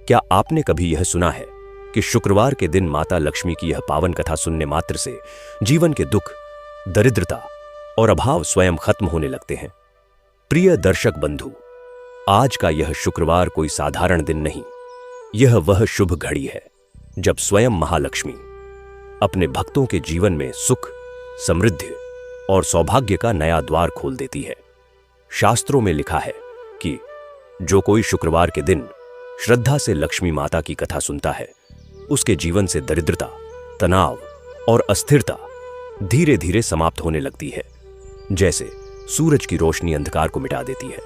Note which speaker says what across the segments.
Speaker 1: क्या आपने कभी यह सुना है कि शुक्रवार के दिन माता लक्ष्मी की यह पावन कथा सुनने मात्र से जीवन के दुख, दरिद्रता और अभाव स्वयं खत्म होने लगते हैं? प्रिय दर्शक बंधु, आज का यह शुक्रवार कोई साधारण दिन नहीं, यह वह शुभ घड़ी है जब स्वयं महालक्ष्मी अपने भक्तों के जीवन में सुख, समृद्धि और सौभाग्य का नया द्वार खोल देती है। शास्त्रों में लिखा है कि जो कोई शुक्रवार के दिन श्रद्धा से लक्ष्मी माता की कथा सुनता है, उसके जीवन से दरिद्रता, तनाव और अस्थिरता धीरे धीरे समाप्त होने लगती है। जैसे सूरज की रोशनी अंधकार को मिटा देती है,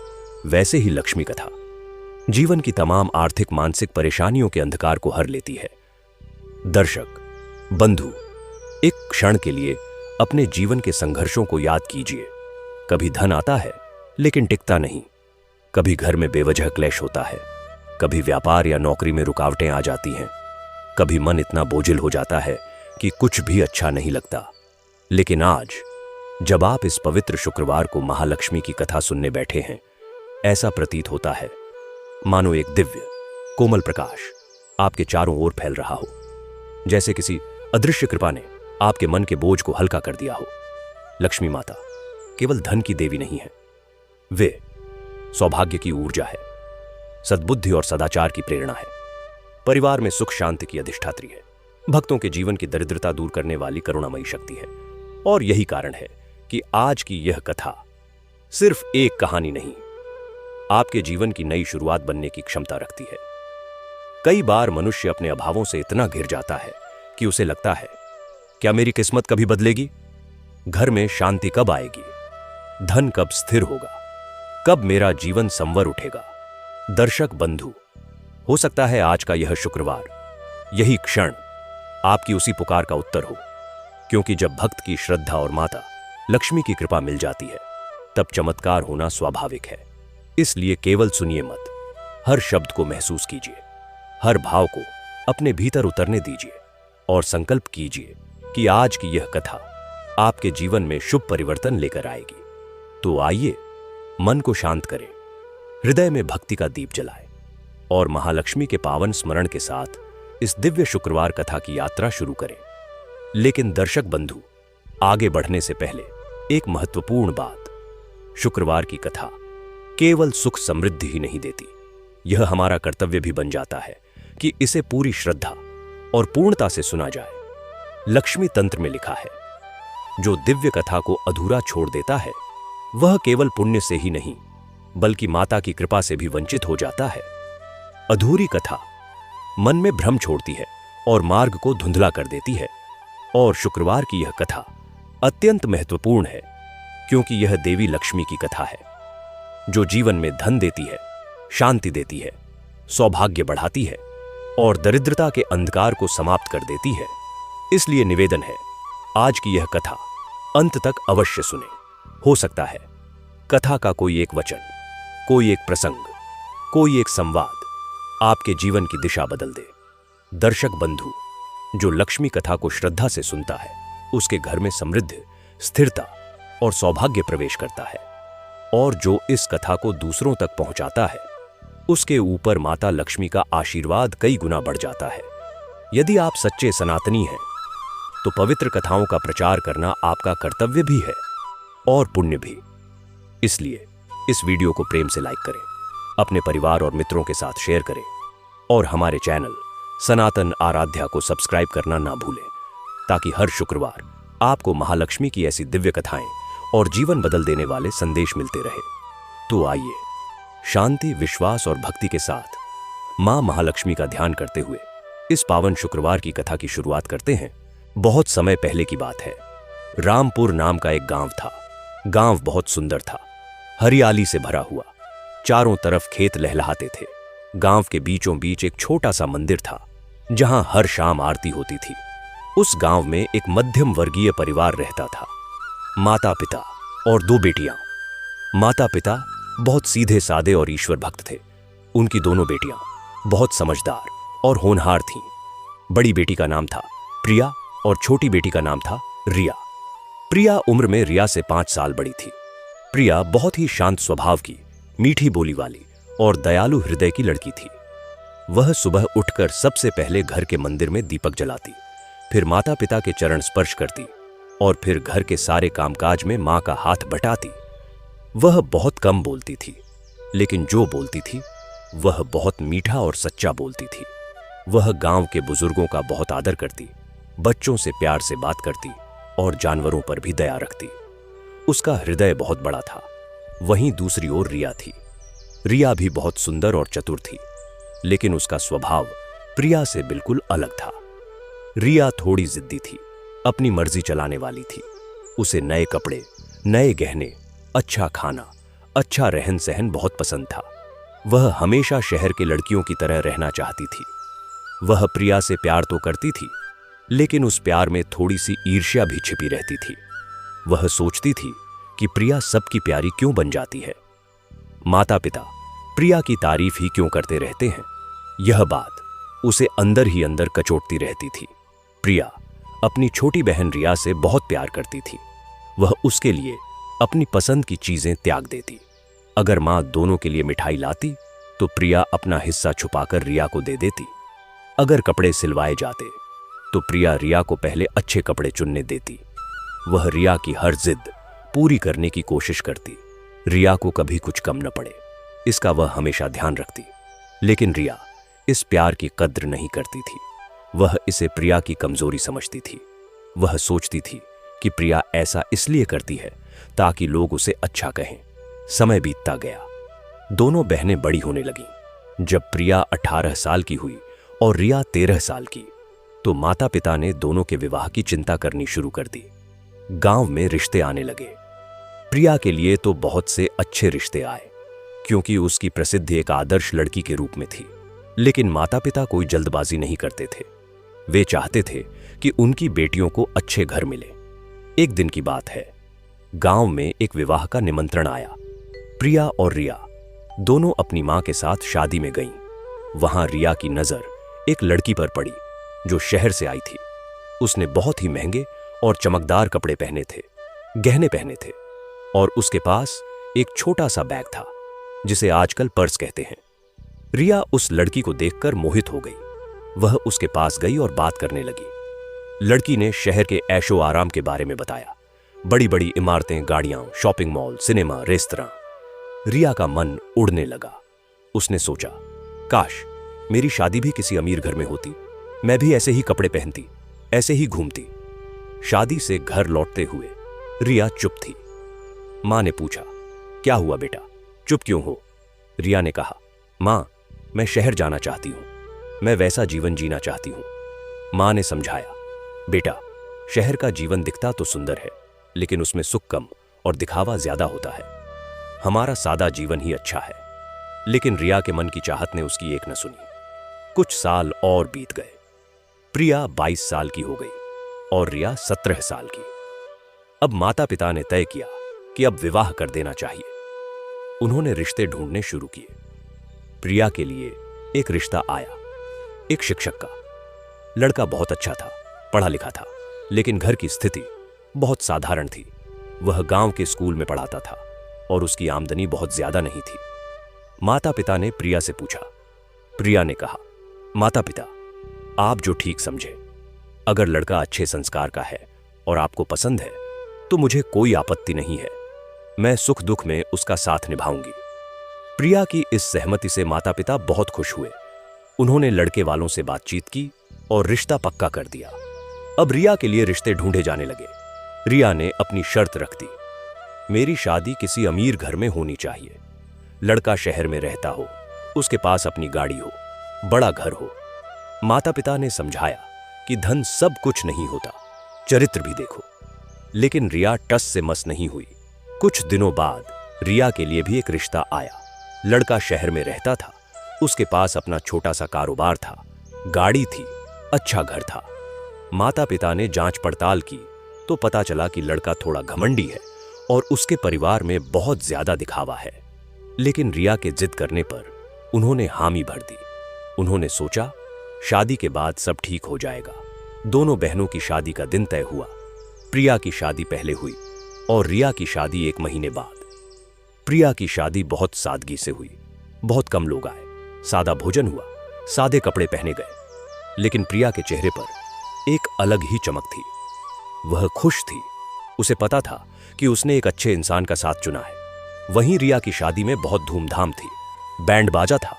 Speaker 1: वैसे ही लक्ष्मी कथा जीवन की तमाम आर्थिक मानसिक परेशानियों के अंधकार को हर लेती है। दर्शक बंधु, एक क्षण के लिए अपने जीवन के संघर्षों को याद कीजिए। कभी धन आता है लेकिन टिकता नहीं, कभी घर में बेवजह क्लेश होता है, कभी व्यापार या नौकरी में रुकावटें आ जाती हैं, कभी मन इतना बोझिल हो जाता है कि कुछ भी अच्छा नहीं लगता। लेकिन आज जब आप इस पवित्र शुक्रवार को महालक्ष्मी की कथा सुनने बैठे हैं, ऐसा प्रतीत होता है मानो एक दिव्य कोमल प्रकाश आपके चारों ओर फैल रहा हो, जैसे किसी अदृश्य कृपा ने आपके मन के बोझ को हल्का कर दिया हो। लक्ष्मी माता केवल धन की देवी नहीं है, वे सौभाग्य की ऊर्जा है, सद्बुद्धि और सदाचार की प्रेरणा है, परिवार में सुख शांति की अधिष्ठात्री है, भक्तों के जीवन की दरिद्रता दूर करने वाली करुणामयी शक्ति है। और यही कारण है कि आज की यह कथा सिर्फ एक कहानी नहीं, आपके जीवन की नई शुरुआत बनने की क्षमता रखती है। कई बार मनुष्य अपने अभावों से इतना घिर जाता है कि उसे लगता है, क्या मेरी किस्मत कभी बदलेगी? घर में शांति कब आएगी? धन कब स्थिर होगा? कब मेरा जीवन संवर उठेगा? दर्शक बंधु, हो सकता है आज का यह शुक्रवार, यही क्षण आपकी उसी पुकार का उत्तर हो, क्योंकि जब भक्त की श्रद्धा और माता लक्ष्मी की कृपा मिल जाती है, तब चमत्कार होना स्वाभाविक है। इसलिए केवल सुनिए मत, हर शब्द को महसूस कीजिए, हर भाव को अपने भीतर उतरने दीजिए और संकल्प कीजिए कि आज की यह कथा आपके जीवन में शुभ परिवर्तन लेकर आएगी। तो आइए मन को शांत करें, हृदय में भक्ति का दीप जलाएं और महालक्ष्मी के पावन स्मरण के साथ इस दिव्य शुक्रवार कथा की यात्रा शुरू करें। लेकिन दर्शक बंधु, आगे बढ़ने से पहले एक महत्वपूर्ण बात, शुक्रवार की कथा केवल सुख समृद्धि ही नहीं देती, यह हमारा कर्तव्य भी बन जाता है कि इसे पूरी श्रद्धा और पूर्णता से सुना जाए। लक्ष्मी तंत्र में लिखा है, जो दिव्य कथा को अधूरा छोड़ देता है, वह केवल पुण्य से ही नहीं बल्कि माता की कृपा से भी वंचित हो जाता है। अधूरी कथा मन में भ्रम छोड़ती है और मार्ग को धुंधला कर देती है। और शुक्रवार की यह कथा अत्यंत महत्वपूर्ण है, क्योंकि यह देवी लक्ष्मी की कथा है, जो जीवन में धन देती है, शांति देती है, सौभाग्य बढ़ाती है और दरिद्रता के अंधकार को समाप्त कर देती है। इसलिए निवेदन है, आज की यह कथा अंत तक अवश्य सुने। हो सकता है कथा का कोई एक वचन, कोई एक प्रसंग, कोई एक संवाद आपके जीवन की दिशा बदल दे। दर्शक बंधु, जो लक्ष्मी कथा को श्रद्धा से सुनता है, उसके घर में समृद्धि, स्थिरता और सौभाग्य प्रवेश करता है। और जो इस कथा को दूसरों तक पहुंचाता है, उसके ऊपर माता लक्ष्मी का आशीर्वाद कई गुना बढ़ जाता है। यदि आप सच्चे सनातनी हैं, तो पवित्र कथाओं का प्रचार करना आपका कर्तव्य भी है और पुण्य भी। इसलिए इस वीडियो को प्रेम से लाइक करें, अपने परिवार और मित्रों के साथ शेयर करें और हमारे चैनल सनातन आराध्या को सब्सक्राइब करना ना भूलें, ताकि हर शुक्रवार आपको महालक्ष्मी की ऐसी दिव्य कथाएं और जीवन बदल देने वाले संदेश मिलते रहे। तो आइए शांति, विश्वास और भक्ति के साथ मां महालक्ष्मी का ध्यान करते हुए इस पावन शुक्रवार की कथा की शुरुआत करते हैं। बहुत समय पहले की बात है, रामपुर नाम का एक गांव था। गांव बहुत सुंदर था, हरियाली से भरा हुआ, चारों तरफ खेत लहलहाते थे। गांव के बीचों बीच एक छोटा सा मंदिर था, जहां हर शाम आरती होती थी। उस गांव में एक मध्यम वर्गीय परिवार रहता था, माता पिता और 2 बेटियां। माता पिता बहुत सीधे सादे और ईश्वर भक्त थे। उनकी दोनों बेटियां बहुत समझदार और होनहार थीं। बड़ी बेटी का नाम था प्रिया और छोटी बेटी का नाम था रिया। प्रिया उम्र में रिया से 5 साल बड़ी थी। प्रिया बहुत ही शांत स्वभाव की, मीठी बोली वाली और दयालु हृदय की लड़की थी। वह सुबह उठकर सबसे पहले घर के मंदिर में दीपक जलाती, फिर माता पिता के चरण स्पर्श करती और फिर घर के सारे कामकाज में मां का हाथ बटाती। वह बहुत कम बोलती थी, लेकिन जो बोलती थी वह बहुत मीठा और सच्चा बोलती थी। वह गांव के बुजुर्गों का बहुत आदर करती, बच्चों से प्यार से बात करती और जानवरों पर भी दया रखती। उसका हृदय बहुत बड़ा था। वहीं दूसरी ओर रिया थी। रिया भी बहुत सुंदर और चतुर थी, लेकिन उसका स्वभाव प्रिया से बिल्कुल अलग था। रिया थोड़ी जिद्दी थी, अपनी मर्जी चलाने वाली थी। उसे नए कपड़े, नए गहने, अच्छा खाना, अच्छा रहन सहन बहुत पसंद था। वह हमेशा शहर के लड़कियों की तरह रहना चाहती थी। वह प्रिया से प्यार तो करती थी, लेकिन उस प्यार में थोड़ी सी ईर्ष्या भी छिपी रहती थी। वह सोचती थी कि प्रिया सबकी प्यारी क्यों बन जाती है। माता पिता प्रिया की तारीफ ही क्यों करते रहते हैं, यह बात उसे अंदर ही अंदर कचोटती रहती थी। प्रिया अपनी छोटी बहन रिया से बहुत प्यार करती थी। वह उसके लिए अपनी पसंद की चीजें त्याग देती। अगर मां दोनों के लिए मिठाई लाती तो प्रिया अपना हिस्सा छुपाकर रिया को दे देती। अगर कपड़े सिलवाए जाते तो प्रिया रिया को पहले अच्छे कपड़े चुनने देती। वह रिया की हर जिद पूरी करने की कोशिश करती। रिया को कभी कुछ कम न पड़े, इसका वह हमेशा ध्यान रखती। लेकिन रिया इस प्यार की कद्र नहीं करती थी। वह इसे प्रिया की कमजोरी समझती थी। वह सोचती थी कि प्रिया ऐसा इसलिए करती है ताकि लोग उसे अच्छा कहें। समय बीतता गया। दोनों बहनें बड़ी होने लगीं। जब प्रिया 18 साल की हुई और रिया 13 साल की, तो माता पिता ने दोनों के विवाह की चिंता करनी शुरू कर दी। गांव में रिश्ते आने लगे। प्रिया के लिए तो बहुत से अच्छे रिश्ते आए, क्योंकि उसकी प्रसिद्धि एक आदर्श लड़की के रूप में थी। लेकिन माता पिता कोई जल्दबाजी नहीं करते थे। वे चाहते थे कि उनकी बेटियों को अच्छे घर मिले। एक दिन की बात है, गांव में एक विवाह का निमंत्रण आया। प्रिया और रिया दोनों अपनी मां के साथ शादी में गईं। वहां रिया की नजर एक लड़की पर पड़ी जो शहर से आई थी। उसने बहुत ही महंगे और चमकदार कपड़े पहने थे, गहने पहने थे, और उसके पास एक छोटा सा बैग था जिसे आजकल पर्स कहते हैं। रिया उस लड़की को देखकर मोहित हो गई। वह उसके पास गई और बात करने लगी। लड़की ने शहर के ऐशो आराम के बारे में बताया। बड़ी बड़ी इमारतें, गाड़ियां, शॉपिंग मॉल, सिनेमा, रेस्तरां। रिया का मन उड़ने लगा। उसने सोचा, काश मेरी शादी भी किसी अमीर घर में होती। मैं भी ऐसे ही कपड़े पहनती, ऐसे ही घूमती। शादी से घर लौटते हुए रिया चुप थी। मां ने पूछा, क्या हुआ बेटा, चुप क्यों हो? रिया ने कहा, मां, मैं शहर जाना चाहती हूं। मैं वैसा जीवन जीना चाहती हूं। मां ने समझाया, बेटा, शहर का जीवन दिखता तो सुंदर है, लेकिन उसमें सुख कम और दिखावा ज्यादा होता है। हमारा सादा जीवन ही अच्छा है। लेकिन रिया के मन की चाहत ने उसकी एक न सुनी। कुछ साल और बीत गए। प्रिया 22 साल की हो गई और रिया 17 साल की। अब माता पिता ने तय किया कि अब विवाह कर देना चाहिए। उन्होंने रिश्ते ढूंढने शुरू किए। प्रिया के लिए एक रिश्ता आया, एक शिक्षक का। लड़का बहुत अच्छा था, पढ़ा लिखा था, लेकिन घर की स्थिति बहुत साधारण थी। वह गांव के स्कूल में पढ़ाता था और उसकी आमदनी बहुत ज्यादा नहीं थी। माता पिता ने प्रिया से पूछा। प्रिया ने कहा, माता पिता, आप जो ठीक समझे। अगर लड़का अच्छे संस्कार का है और आपको पसंद है तो मुझे कोई आपत्ति नहीं है। मैं सुख दुख में उसका साथ निभाऊंगी। प्रिया की इस सहमति से माता पिता बहुत खुश हुए। उन्होंने लड़के वालों से बातचीत की और रिश्ता पक्का कर दिया। अब रिया के लिए रिश्ते ढूंढे जाने लगे। रिया ने अपनी शर्त रख दी, मेरी शादी किसी अमीर घर में होनी चाहिए। लड़का शहर में रहता हो, उसके पास अपनी गाड़ी हो, बड़ा घर हो। माता पिता ने समझाया कि धन सब कुछ नहीं होता, चरित्र भी देखो। लेकिन रिया टस से मस नहीं हुई। कुछ दिनों बाद रिया के लिए भी एक रिश्ता आया। लड़का शहर में रहता था, उसके पास अपना छोटा सा कारोबार था, गाड़ी थी, अच्छा घर था। माता पिता ने जांच पड़ताल की तो पता चला कि लड़का थोड़ा घमंडी है और उसके परिवार में बहुत ज्यादा दिखावा है। लेकिन रिया के जिद करने पर उन्होंने हामी भर दी। उन्होंने सोचा, शादी के बाद सब ठीक हो जाएगा। दोनों बहनों की शादी का दिन तय हुआ। प्रिया की शादी पहले हुई और रिया की शादी 1 महीने बाद। प्रिया की शादी बहुत सादगी से हुई। बहुत कम लोग आए, सादा भोजन हुआ सादे कपड़े पहने गए, लेकिन प्रिया के चेहरे पर एक अलग ही चमक थी। वह खुश थी। उसे पता था कि उसने एक अच्छे इंसान का साथ चुना है। वहीं रिया की शादी में बहुत धूमधाम थी। बैंड बाजा था,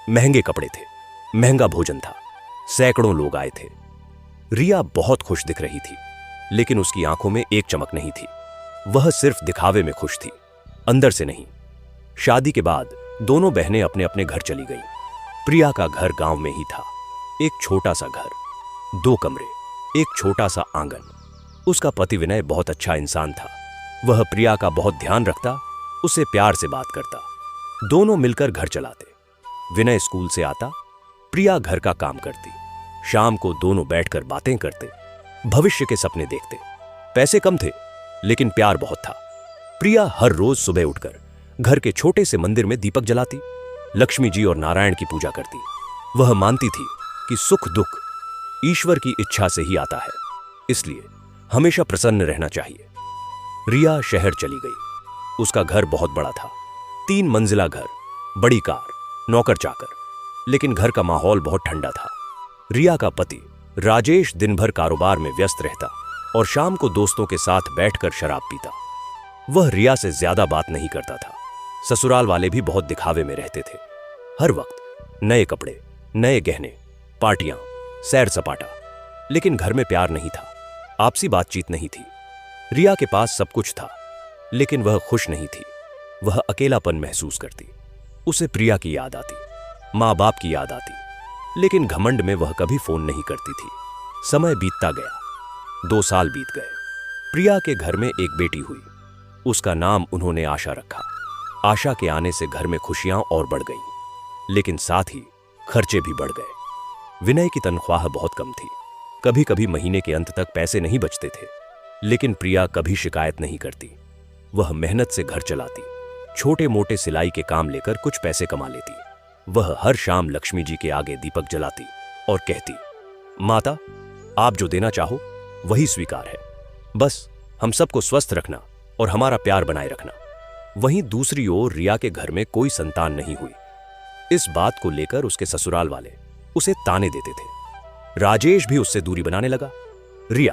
Speaker 1: महंगे कपड़े थे, महंगा भोजन था, सैकड़ों लोग आए थे। रिया बहुत खुश दिख रही थी, लेकिन उसकी आंखों में एक चमक नहीं थी। वह सिर्फ दिखावे में खुश थी, अंदर से नहीं। शादी के बाद दोनों बहनें अपने अपने घर चली गईं। प्रिया का घर गांव में ही था, एक छोटा सा घर, 2 कमरे, एक छोटा सा आंगन। उसका पति विनय बहुत अच्छा इंसान था। वह प्रिया का बहुत ध्यान रखता, उसे प्यार से बात करता। दोनों मिलकर घर चलाते। विनय स्कूल से आता, प्रिया घर का काम करती। शाम को दोनों बैठकर बातें करते, भविष्य के सपने देखते। पैसे कम थे, लेकिन प्यार बहुत था। प्रिया हर रोज सुबह उठकर घर के छोटे से मंदिर में दीपक जलाती, लक्ष्मी जी और नारायण की पूजा करती। वह मानती थी कि सुख दुख ईश्वर की इच्छा से ही आता है, इसलिए हमेशा प्रसन्न रहना चाहिए। रिया शहर चली गई। उसका घर बहुत बड़ा था, 3 मंजिला घर, बड़ी कार, नौकर चाकर, लेकिन घर का माहौल बहुत ठंडा था। रिया का पति राजेश दिन भर कारोबार में व्यस्त रहता और शाम को दोस्तों के साथ बैठकर शराब पीता। वह रिया से ज्यादा बात नहीं करता था। ससुराल वाले भी बहुत दिखावे में रहते थे। हर वक्त नए कपड़े, नए गहने, पार्टियां, सैर सपाटा, लेकिन घर में प्यार नहीं था, आपसी बातचीत नहीं थी। रिया के पास सब कुछ था, लेकिन वह खुश नहीं थी। वह अकेलापन महसूस करती। उसे प्रिया की याद आती, माँ बाप की याद आती, लेकिन घमंड में वह कभी फोन नहीं करती थी। समय बीतता गया, 2 साल बीत गए। प्रिया के घर में एक बेटी हुई। उसका नाम उन्होंने आशा रखा। आशा के आने से घर में खुशियां और बढ़ गईं, लेकिन साथ ही खर्चे भी बढ़ गए। विनय की तनख्वाह बहुत कम थी। कभी कभी महीने के अंत तक पैसे नहीं बचते थे, लेकिन प्रिया कभी शिकायत नहीं करती। वह मेहनत से घर चलाती, छोटे मोटे सिलाई के काम लेकर कुछ पैसे कमा लेती। वह हर शाम लक्ष्मी जी के आगे दीपक जलाती और कहती, माता, आप जो देना चाहो वही स्वीकार है, बस हम सबको स्वस्थ रखना और हमारा प्यार बनाए रखना। वहीं दूसरी ओर रिया के घर में कोई संतान नहीं हुई। इस बात को लेकर उसके ससुराल वाले उसे ताने देते थे। राजेश भी उससे दूरी बनाने लगा। रिया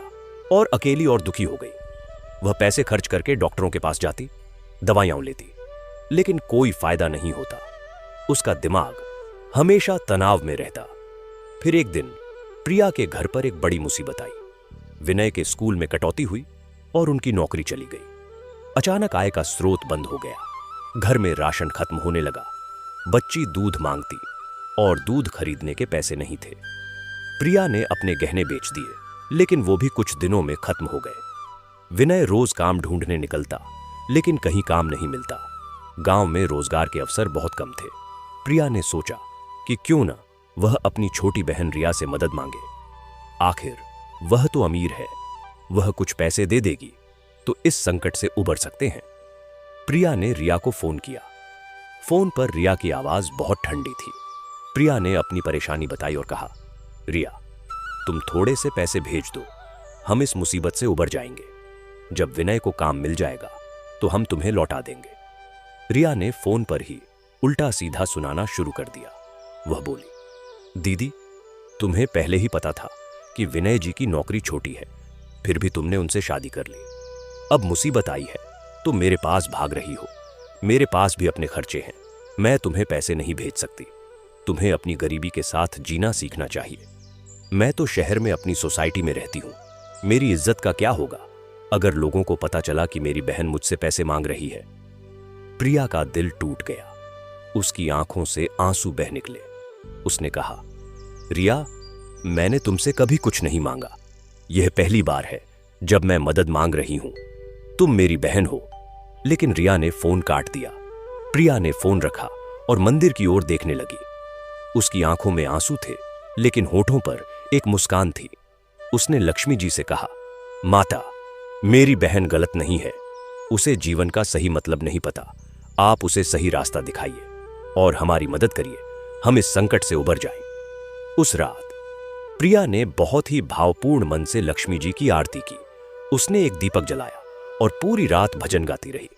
Speaker 1: और अकेली और दुखी हो गई। वह पैसे खर्च करके डॉक्टरों के पास जाती, दवाइयां लेती, लेकिन कोई फायदा नहीं होता। उसका दिमाग हमेशा तनाव में रहता। फिर एक दिन प्रिया के घर पर एक बड़ी मुसीबत आई। विनय के स्कूल में कटौती हुई और उनकी नौकरी चली गई। अचानक आय का स्रोत बंद हो गया। घर में राशन खत्म होने लगा। बच्ची दूध मांगती और दूध खरीदने के पैसे नहीं थे। प्रिया ने अपने गहने बेच दिए, लेकिन वो भी कुछ दिनों में खत्म हो गए। विनय रोज काम ढूंढने निकलता, लेकिन कहीं काम नहीं मिलता। गांव में रोजगार के अवसर बहुत कम थे। प्रिया ने सोचा कि क्यों न वह अपनी छोटी बहन रिया से मदद मांगे। आखिर वह तो अमीर है, वह कुछ पैसे दे देगी तो इस संकट से उबर सकते हैं। प्रिया ने रिया को फोन किया। फोन पर रिया की आवाज बहुत ठंडी थी। प्रिया ने अपनी परेशानी बताई और कहा, रिया, तुम थोड़े से पैसे भेज दो, हम इस मुसीबत से उबर जाएंगे। जब विनय को काम मिल जाएगा तो हम तुम्हें लौटा देंगे। रिया ने फोन पर ही उल्टा सीधा सुनाना शुरू कर दिया। वह बोली, दीदी, तुम्हें पहले ही पता था कि विनय जी की नौकरी छोटी है, फिर भी तुमने उनसे शादी कर ली। अब मुसीबत आई है तो मेरे पास भाग रही हो। मेरे पास भी अपने खर्चे हैं, मैं तुम्हें पैसे नहीं भेज सकती। तुम्हें अपनी गरीबी के साथ जीना सीखना चाहिए। मैं तो शहर में अपनी सोसाइटी में रहती हूं। मेरी इज्जत का क्या होगा अगर लोगों को पता चला कि मेरी बहन मुझसे पैसे मांग रही है। प्रिया का दिल टूट गया। उसकी आंखों से आंसू बह निकले। उसने कहा, रिया, मैंने तुमसे कभी कुछ नहीं मांगा। यह पहली बार है जब मैं मदद मांग रही हूं। तुम मेरी बहन हो। लेकिन रिया ने फोन काट दिया। प्रिया ने फोन रखा और मंदिर की ओर देखने लगी। उसकी आंखों में आंसू थे, लेकिन होठों पर एक मुस्कान थी। उसने लक्ष्मी जी से कहा, माता, मेरी बहन गलत नहीं है। उसे जीवन का सही मतलब नहीं पता। आप उसे सही रास्ता दिखाइए और हमारी मदद करिए, हम इस संकट से उबर जाएं। उस रात प्रिया ने बहुत ही भावपूर्ण मन से लक्ष्मी जी की आरती की। उसने एक दीपक जलाया और पूरी रात भजन गाती रही।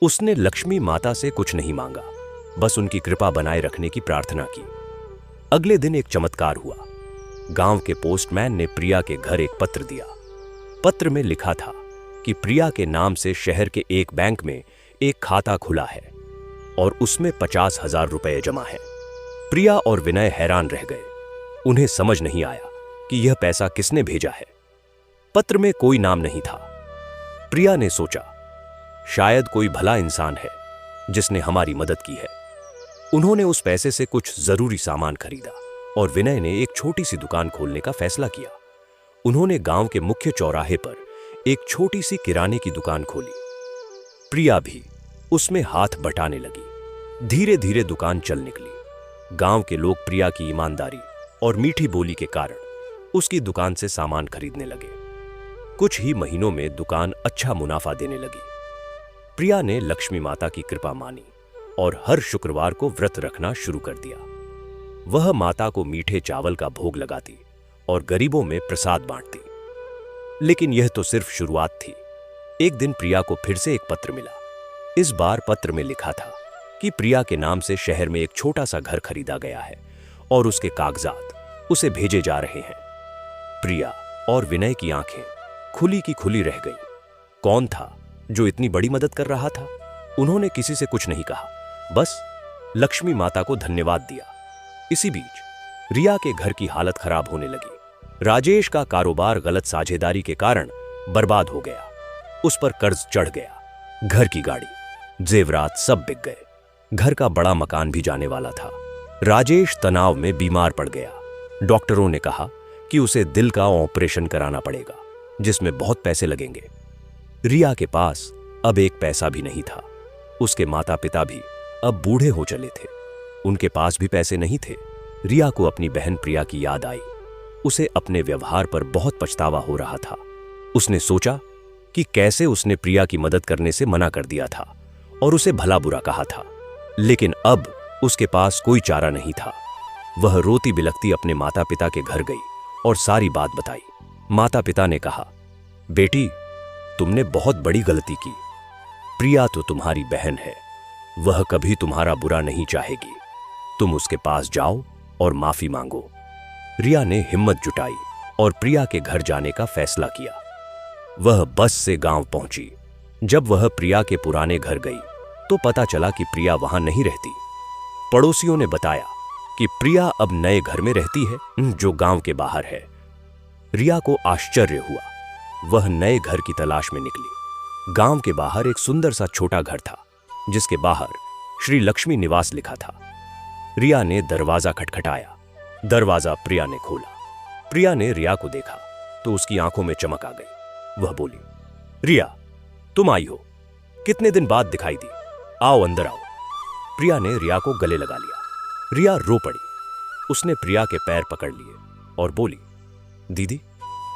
Speaker 1: उसने लक्ष्मी माता से कुछ नहीं मांगा, बस उनकी कृपा बनाए रखने की प्रार्थना की। अगले दिन एक चमत्कार हुआ। गांव के पोस्टमैन ने प्रिया के घर एक पत्र दिया। पत्र में लिखा था कि प्रिया के नाम से शहर के एक बैंक में एक खाता खुला है और उसमें 50,000 रुपए जमा है। प्रिया और विनय हैरान रह गए। उन्हें समझ नहीं आया कि यह पैसा किसने भेजा है। पत्र में कोई नाम नहीं था। प्रिया ने सोचा, शायद कोई भला इंसान है जिसने हमारी मदद की है। उन्होंने उस पैसे से कुछ जरूरी सामान खरीदा और विनय ने एक छोटी सी दुकान खोलने का फैसला किया। उन्होंने गांव के मुख्य चौराहे पर एक छोटी सी किराने की दुकान खोली। प्रिया भी उसमें हाथ बटाने लगी। धीरे धीरे दुकान चल निकली। गांव के लोग प्रिया की ईमानदारी और मीठी बोली के कारण उसकी दुकान से सामान खरीदने लगे। कुछ ही महीनों में दुकान अच्छा मुनाफा देने लगी। प्रिया ने लक्ष्मी माता की कृपा मानी और हर शुक्रवार को व्रत रखना शुरू कर दिया। वह माता को मीठे चावल का भोग लगाती और गरीबों में प्रसाद बांटती। लेकिन यह तो सिर्फ शुरुआत थी। एक दिन प्रिया को फिर से एक पत्र मिला। इस बार पत्र में लिखा था कि प्रिया के नाम से शहर में एक छोटा सा घर खरीदा गया है और उसके कागजात उसे भेजे जा रहे हैं। प्रिया और विनय की आंखें खुली की खुली रह गईं। कौन था जो इतनी बड़ी मदद कर रहा था? उन्होंने किसी से कुछ नहीं कहा, बस लक्ष्मी माता को धन्यवाद दिया। इसी बीच रिया के घर की हालत खराब होने लगी। राजेश का कारोबार गलत साझेदारी के कारण बर्बाद हो गया। उस पर कर्ज चढ़ गया। घर की गाड़ी, जेवरात सब बिक गए। घर का बड़ा मकान भी जाने वाला था। राजेश तनाव में बीमार पड़ गया। डॉक्टरों ने कहा कि उसे दिल का ऑपरेशन कराना पड़ेगा, जिसमें बहुत पैसे लगेंगे। रिया के पास अब एक पैसा भी नहीं था। उसके माता पिता भी अब बूढ़े हो चले थे। उनके पास भी पैसे नहीं थे। रिया को अपनी बहन प्रिया की याद आई। उसे अपने व्यवहार पर बहुत पछतावा हो रहा था। उसने सोचा कि कैसे उसने प्रिया की मदद करने से मना कर दिया था और उसे भला बुरा कहा था। लेकिन अब उसके पास कोई चारा नहीं था। वह रोती बिलखती अपने माता पिता के घर गई और सारी बात बताई। माता पिता ने कहा, बेटी, तुमने बहुत बड़ी गलती की। प्रिया तो तुम्हारी बहन है, वह कभी तुम्हारा बुरा नहीं चाहेगी। तुम उसके पास जाओ और माफी मांगो। रिया ने हिम्मत जुटाई और प्रिया के घर जाने का फैसला किया। वह बस से गांव पहुंची। जब वह प्रिया के पुराने घर गई तो पता चला कि प्रिया वहां नहीं रहती। पड़ोसियों ने बताया कि प्रिया अब नए घर में रहती है जो गांव के बाहर है। रिया को आश्चर्य हुआ। वह नए घर की तलाश में निकली। गांव के बाहर एक सुंदर सा छोटा घर था जिसके बाहर श्री लक्ष्मी निवास लिखा था। रिया ने दरवाजा खटखटाया। दरवाजा प्रिया ने खोला। प्रिया ने रिया को देखा तो उसकी आंखों में चमक आ गई। वह बोली, रिया, तुम आई हो? कितने दिन बाद दिखाई दी। आओ, अंदर आओ। प्रिया ने रिया को गले लगा लिया। रिया रो पड़ी। उसने प्रिया के पैर पकड़ लिए और बोली, दीदी,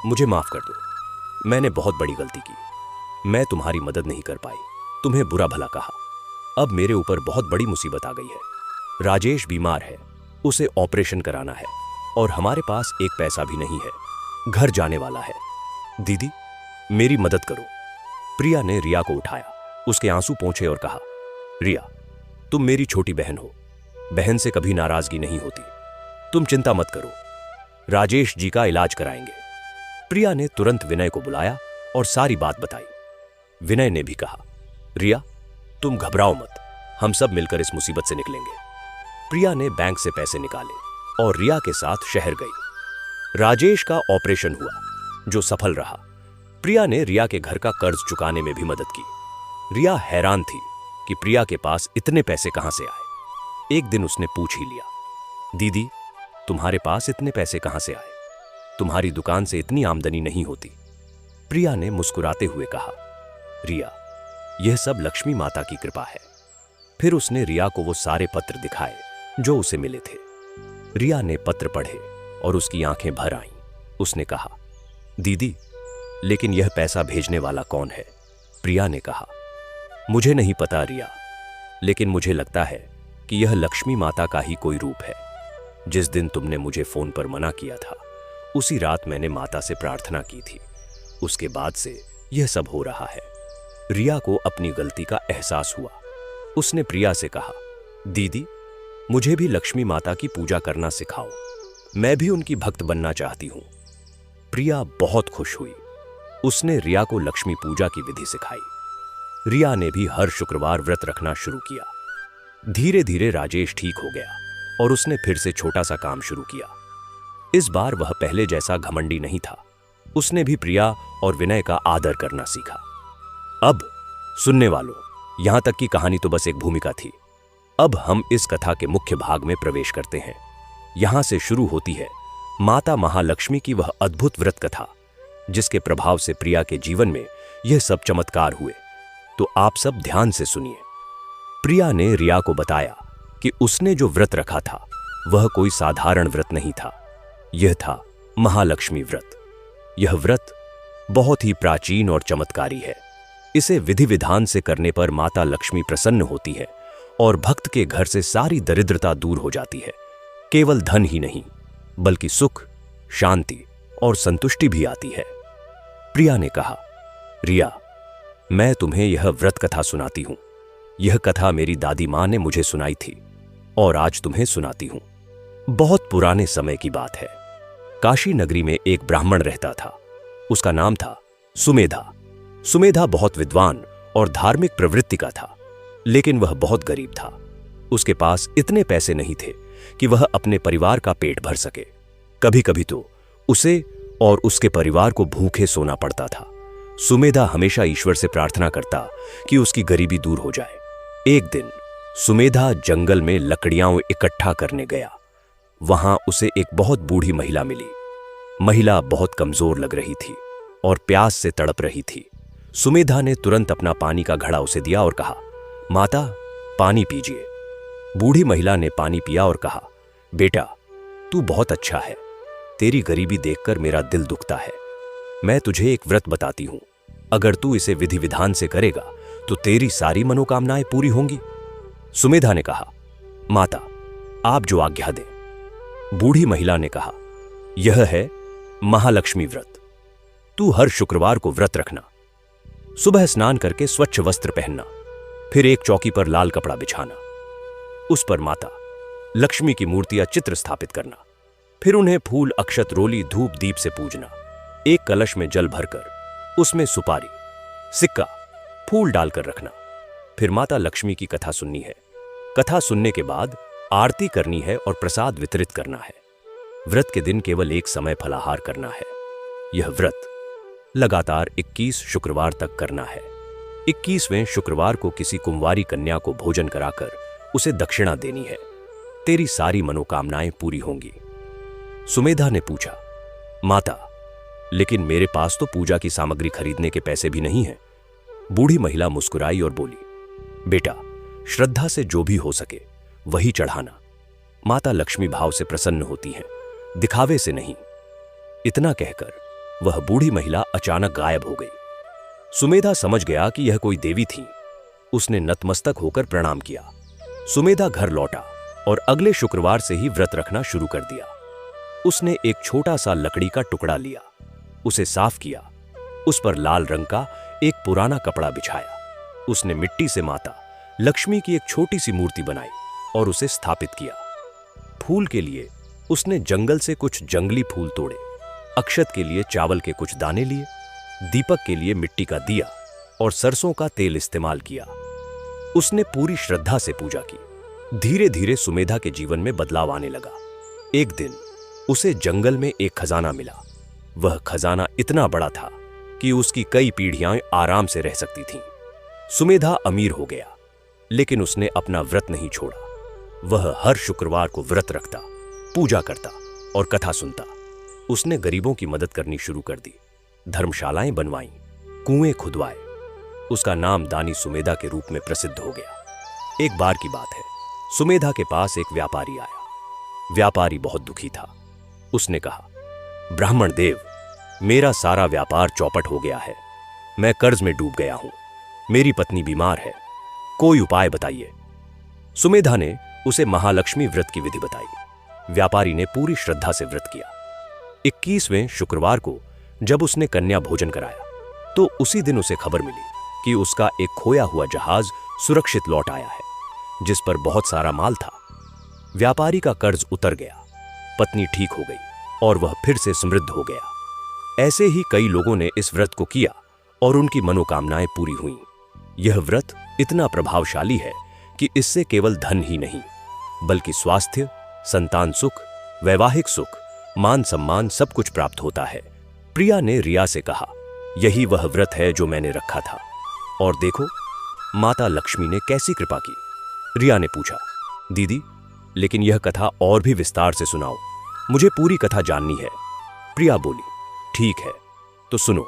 Speaker 1: मुझे माफ कर दो। मैंने बहुत बड़ी गलती की। मैं तुम्हारी मदद नहीं कर पाई, तुम्हें बुरा भला कहा। अब मेरे ऊपर बहुत बड़ी मुसीबत आ गई है। राजेश बीमार है, उसे ऑपरेशन कराना है और हमारे पास एक पैसा भी नहीं है। घर जाने वाला है। दीदी, मेरी मदद करो। प्रिया ने रिया को उठाया, उसके आंसू पोंछे और कहा, रिया, तुम मेरी छोटी बहन हो। बहन से कभी नाराजगी नहीं होती। तुम चिंता मत करो, राजेश जी का इलाज कराएंगे। प्रिया ने तुरंत विनय को बुलाया और सारी बात बताई। विनय ने भी कहा, रिया, तुम घबराओ मत, हम सब मिलकर इस मुसीबत से निकलेंगे। प्रिया ने बैंक से पैसे निकाले और रिया के साथ शहर गई। राजेश का ऑपरेशन हुआ जो सफल रहा। प्रिया ने रिया के घर का कर्ज चुकाने में भी मदद की। रिया हैरान थी कि प्रिया के पास इतने पैसे कहां से आए। एक दिन उसने पूछ ही लिया, दीदी, तुम्हारे पास इतने पैसे कहां से आए? तुम्हारी दुकान से इतनी आमदनी नहीं होती। प्रिया ने मुस्कुराते हुए कहा, रिया, यह सब लक्ष्मी माता की कृपा है। फिर उसने रिया को वो सारे पत्र दिखाए जो उसे मिले थे। रिया ने पत्र पढ़े और उसकी आंखें भर आईं। उसने कहा, दीदी, लेकिन यह पैसा भेजने वाला कौन है? प्रिया ने कहा, मुझे नहीं पता रिया, लेकिन मुझे लगता है कि यह लक्ष्मी माता का ही कोई रूप है। जिस दिन तुमने मुझे फोन पर मना किया था, उसी रात मैंने माता से प्रार्थना की थी। उसके बाद से यह सब हो रहा है। रिया को अपनी गलती का एहसास हुआ। उसने प्रिया से कहा, दीदी, मुझे भी लक्ष्मी माता की पूजा करना सिखाओ, मैं भी उनकी भक्त बनना चाहती हूं। प्रिया बहुत खुश हुई। उसने रिया को लक्ष्मी पूजा की विधि सिखाई। रिया ने भी हर शुक्रवार व्रत रखना शुरू किया। धीरे धीरे राजेश ठीक हो गया और उसने फिर से छोटा सा काम शुरू किया। इस बार वह पहले जैसा घमंडी नहीं था। उसने भी प्रिया और विनय का आदर करना सीखा। अब सुनने वालों, यहां तक की कहानी तो बस एक भूमिका थी। अब हम इस कथा के मुख्य भाग में प्रवेश करते हैं। यहां से शुरू होती है माता महालक्ष्मी की वह अद्भुत व्रत कथा, जिसके प्रभाव से प्रिया के जीवन में यह सब चमत्कार हुए। तो आप सब ध्यान से सुनिए। प्रिया ने रिया को बताया कि उसने जो व्रत रखा था वह कोई साधारण व्रत नहीं था। यह था महालक्ष्मी व्रत। यह व्रत बहुत ही प्राचीन और चमत्कारी है। इसे विधि विधान से करने पर माता लक्ष्मी प्रसन्न होती है और भक्त के घर से सारी दरिद्रता दूर हो जाती है। केवल धन ही नहीं, बल्कि सुख, शांति और संतुष्टि भी आती है। प्रिया ने कहा, रिया, मैं तुम्हें यह व्रत कथा सुनाती हूं। यह कथा मेरी दादी मां ने मुझे सुनाई थी और आज तुम्हें सुनाती हूं। बहुत पुराने समय की बात है। काशी नगरी में एक ब्राह्मण रहता था। उसका नाम था सुमेधा। सुमेधा बहुत विद्वान और धार्मिक प्रवृत्ति का था, लेकिन वह बहुत गरीब था। उसके पास इतने पैसे नहीं थे कि वह अपने परिवार का पेट भर सके। कभी कभी तो उसे और उसके परिवार को भूखे सोना पड़ता था। सुमेधा हमेशा ईश्वर से प्रार्थना करता कि उसकी गरीबी दूर हो जाए। एक दिन सुमेधा जंगल में लकड़ियां इकट्ठा करने गया। वहां उसे एक बहुत बूढ़ी महिला मिली। महिला बहुत कमजोर लग रही थी और प्यास से तड़प रही थी। सुमेधा ने तुरंत अपना पानी का घड़ा उसे दिया और कहा, माता, पानी पीजिए। बूढ़ी महिला ने पानी पिया और कहा, बेटा, तू बहुत अच्छा है। तेरी गरीबी देखकर मेरा दिल दुखता है। मैं तुझे एक व्रत बताती हूं। अगर तू इसे विधि विधान से करेगा तो तेरी सारी मनोकामनाएं पूरी होंगी। सुमेधा ने कहा, माता, आप जो आज्ञा दें। बूढ़ी महिला ने कहा, यह है महालक्ष्मी व्रत। तू हर शुक्रवार को व्रत रखना। सुबह स्नान करके स्वच्छ वस्त्र पहनना, फिर एक चौकी पर लाल कपड़ा बिछाना। उस पर माता लक्ष्मी की मूर्तियां चित्र स्थापित करना। फिर उन्हें फूल, अक्षत, रोली, धूप, दीप से पूजना। एक कलश में जल भरकर उसमें सुपारी, सिक्का, फूल डालकर रखना। फिर माता लक्ष्मी की कथा सुननी है। कथा सुनने के बाद आरती करनी है और प्रसाद वितरित करना है। व्रत के दिन केवल एक समय फलाहार करना है। यह व्रत लगातार 21 शुक्रवार तक करना है। 21वें शुक्रवार को किसी कुंवारी कन्या को भोजन कराकर उसे दक्षिणा देनी है। तेरी सारी मनोकामनाएं पूरी होंगी। सुमेधा ने पूछा, माता, लेकिन मेरे पास तो पूजा की सामग्री खरीदने के पैसे भी नहीं हैं। बूढ़ी महिला मुस्कुराई और बोली, बेटा, श्रद्धा से जो भी हो सके वही चढ़ाना। माता लक्ष्मी भाव से प्रसन्न होती हैं, दिखावे से नहीं। इतना कहकर वह बूढ़ी महिला अचानक गायब हो गई। सुमेधा समझ गया कि यह कोई देवी थी। उसने नतमस्तक होकर प्रणाम किया। सुमेधा घर लौटा और अगले शुक्रवार से ही व्रत रखना शुरू कर दिया। उसने एक छोटा सा लकड़ी का टुकड़ा लिया, उसे साफ किया, उस पर लाल रंग का एक पुराना कपड़ा बिछाया। उसने मिट्टी से माता लक्ष्मी की एक छोटी सी मूर्ति बनाई और उसे स्थापित किया। फूल के लिए उसने जंगल से कुछ जंगली फूल तोड़े, अक्षत के लिए चावल के कुछ दाने लिए, दीपक के लिए मिट्टी का दिया और सरसों का तेल इस्तेमाल किया। उसने पूरी श्रद्धा से पूजा की। धीरे धीरे सुमेधा के जीवन में बदलाव आने लगा। एक दिन उसे जंगल में एक खजाना मिला। वह खजाना इतना बड़ा था कि उसकी कई पीढ़ियां आराम से रह सकती थीं। सुमेधा अमीर हो गया, लेकिन उसने अपना व्रत नहीं छोड़ा। वह हर शुक्रवार को व्रत रखता, पूजा करता और कथा सुनता। उसने गरीबों की मदद करनी शुरू कर दी, धर्मशालाएं बनवाईं, कुएं खुदवाए। उसका नाम दानी सुमेधा के रूप में प्रसिद्ध हो गया। एक बार की बात है, सुमेधा के पास एक व्यापारी आया। व्यापारी बहुत दुखी था। उसने कहा, ब्राह्मण देव, मेरा सारा व्यापार चौपट हो गया है। मैं कर्ज में डूब गया हूं। मेरी पत्नी बीमार है, कोई उपाय बताइए। सुमेधा ने उसे महालक्ष्मी व्रत की विधि बताई। व्यापारी ने पूरी श्रद्धा से व्रत किया। 21वें शुक्रवार को जब उसने कन्या भोजन कराया तो उसी दिन उसे खबर मिली कि उसका एक खोया हुआ जहाज सुरक्षित लौट आया है, जिस पर बहुत सारा माल था। व्यापारी का कर्ज उतर गया, पत्नी ठीक हो गई और वह फिर से समृद्ध हो गया। ऐसे ही कई लोगों ने इस व्रत को किया और उनकी मनोकामनाएं पूरी हुईं। यह व्रत इतना प्रभावशाली है कि इससे केवल धन ही नहीं बल्कि स्वास्थ्य, संतान सुख, वैवाहिक सुख, मान सम्मान सब कुछ प्राप्त होता है। प्रिया ने रिया से कहा, यही वह व्रत है जो मैंने रखा था, और देखो माता लक्ष्मी ने कैसी कृपा की। रिया ने पूछा, दीदी लेकिन यह कथा और भी विस्तार से सुनाओ, मुझे पूरी कथा जाननी है। प्रिया बोली, ठीक है तो सुनो।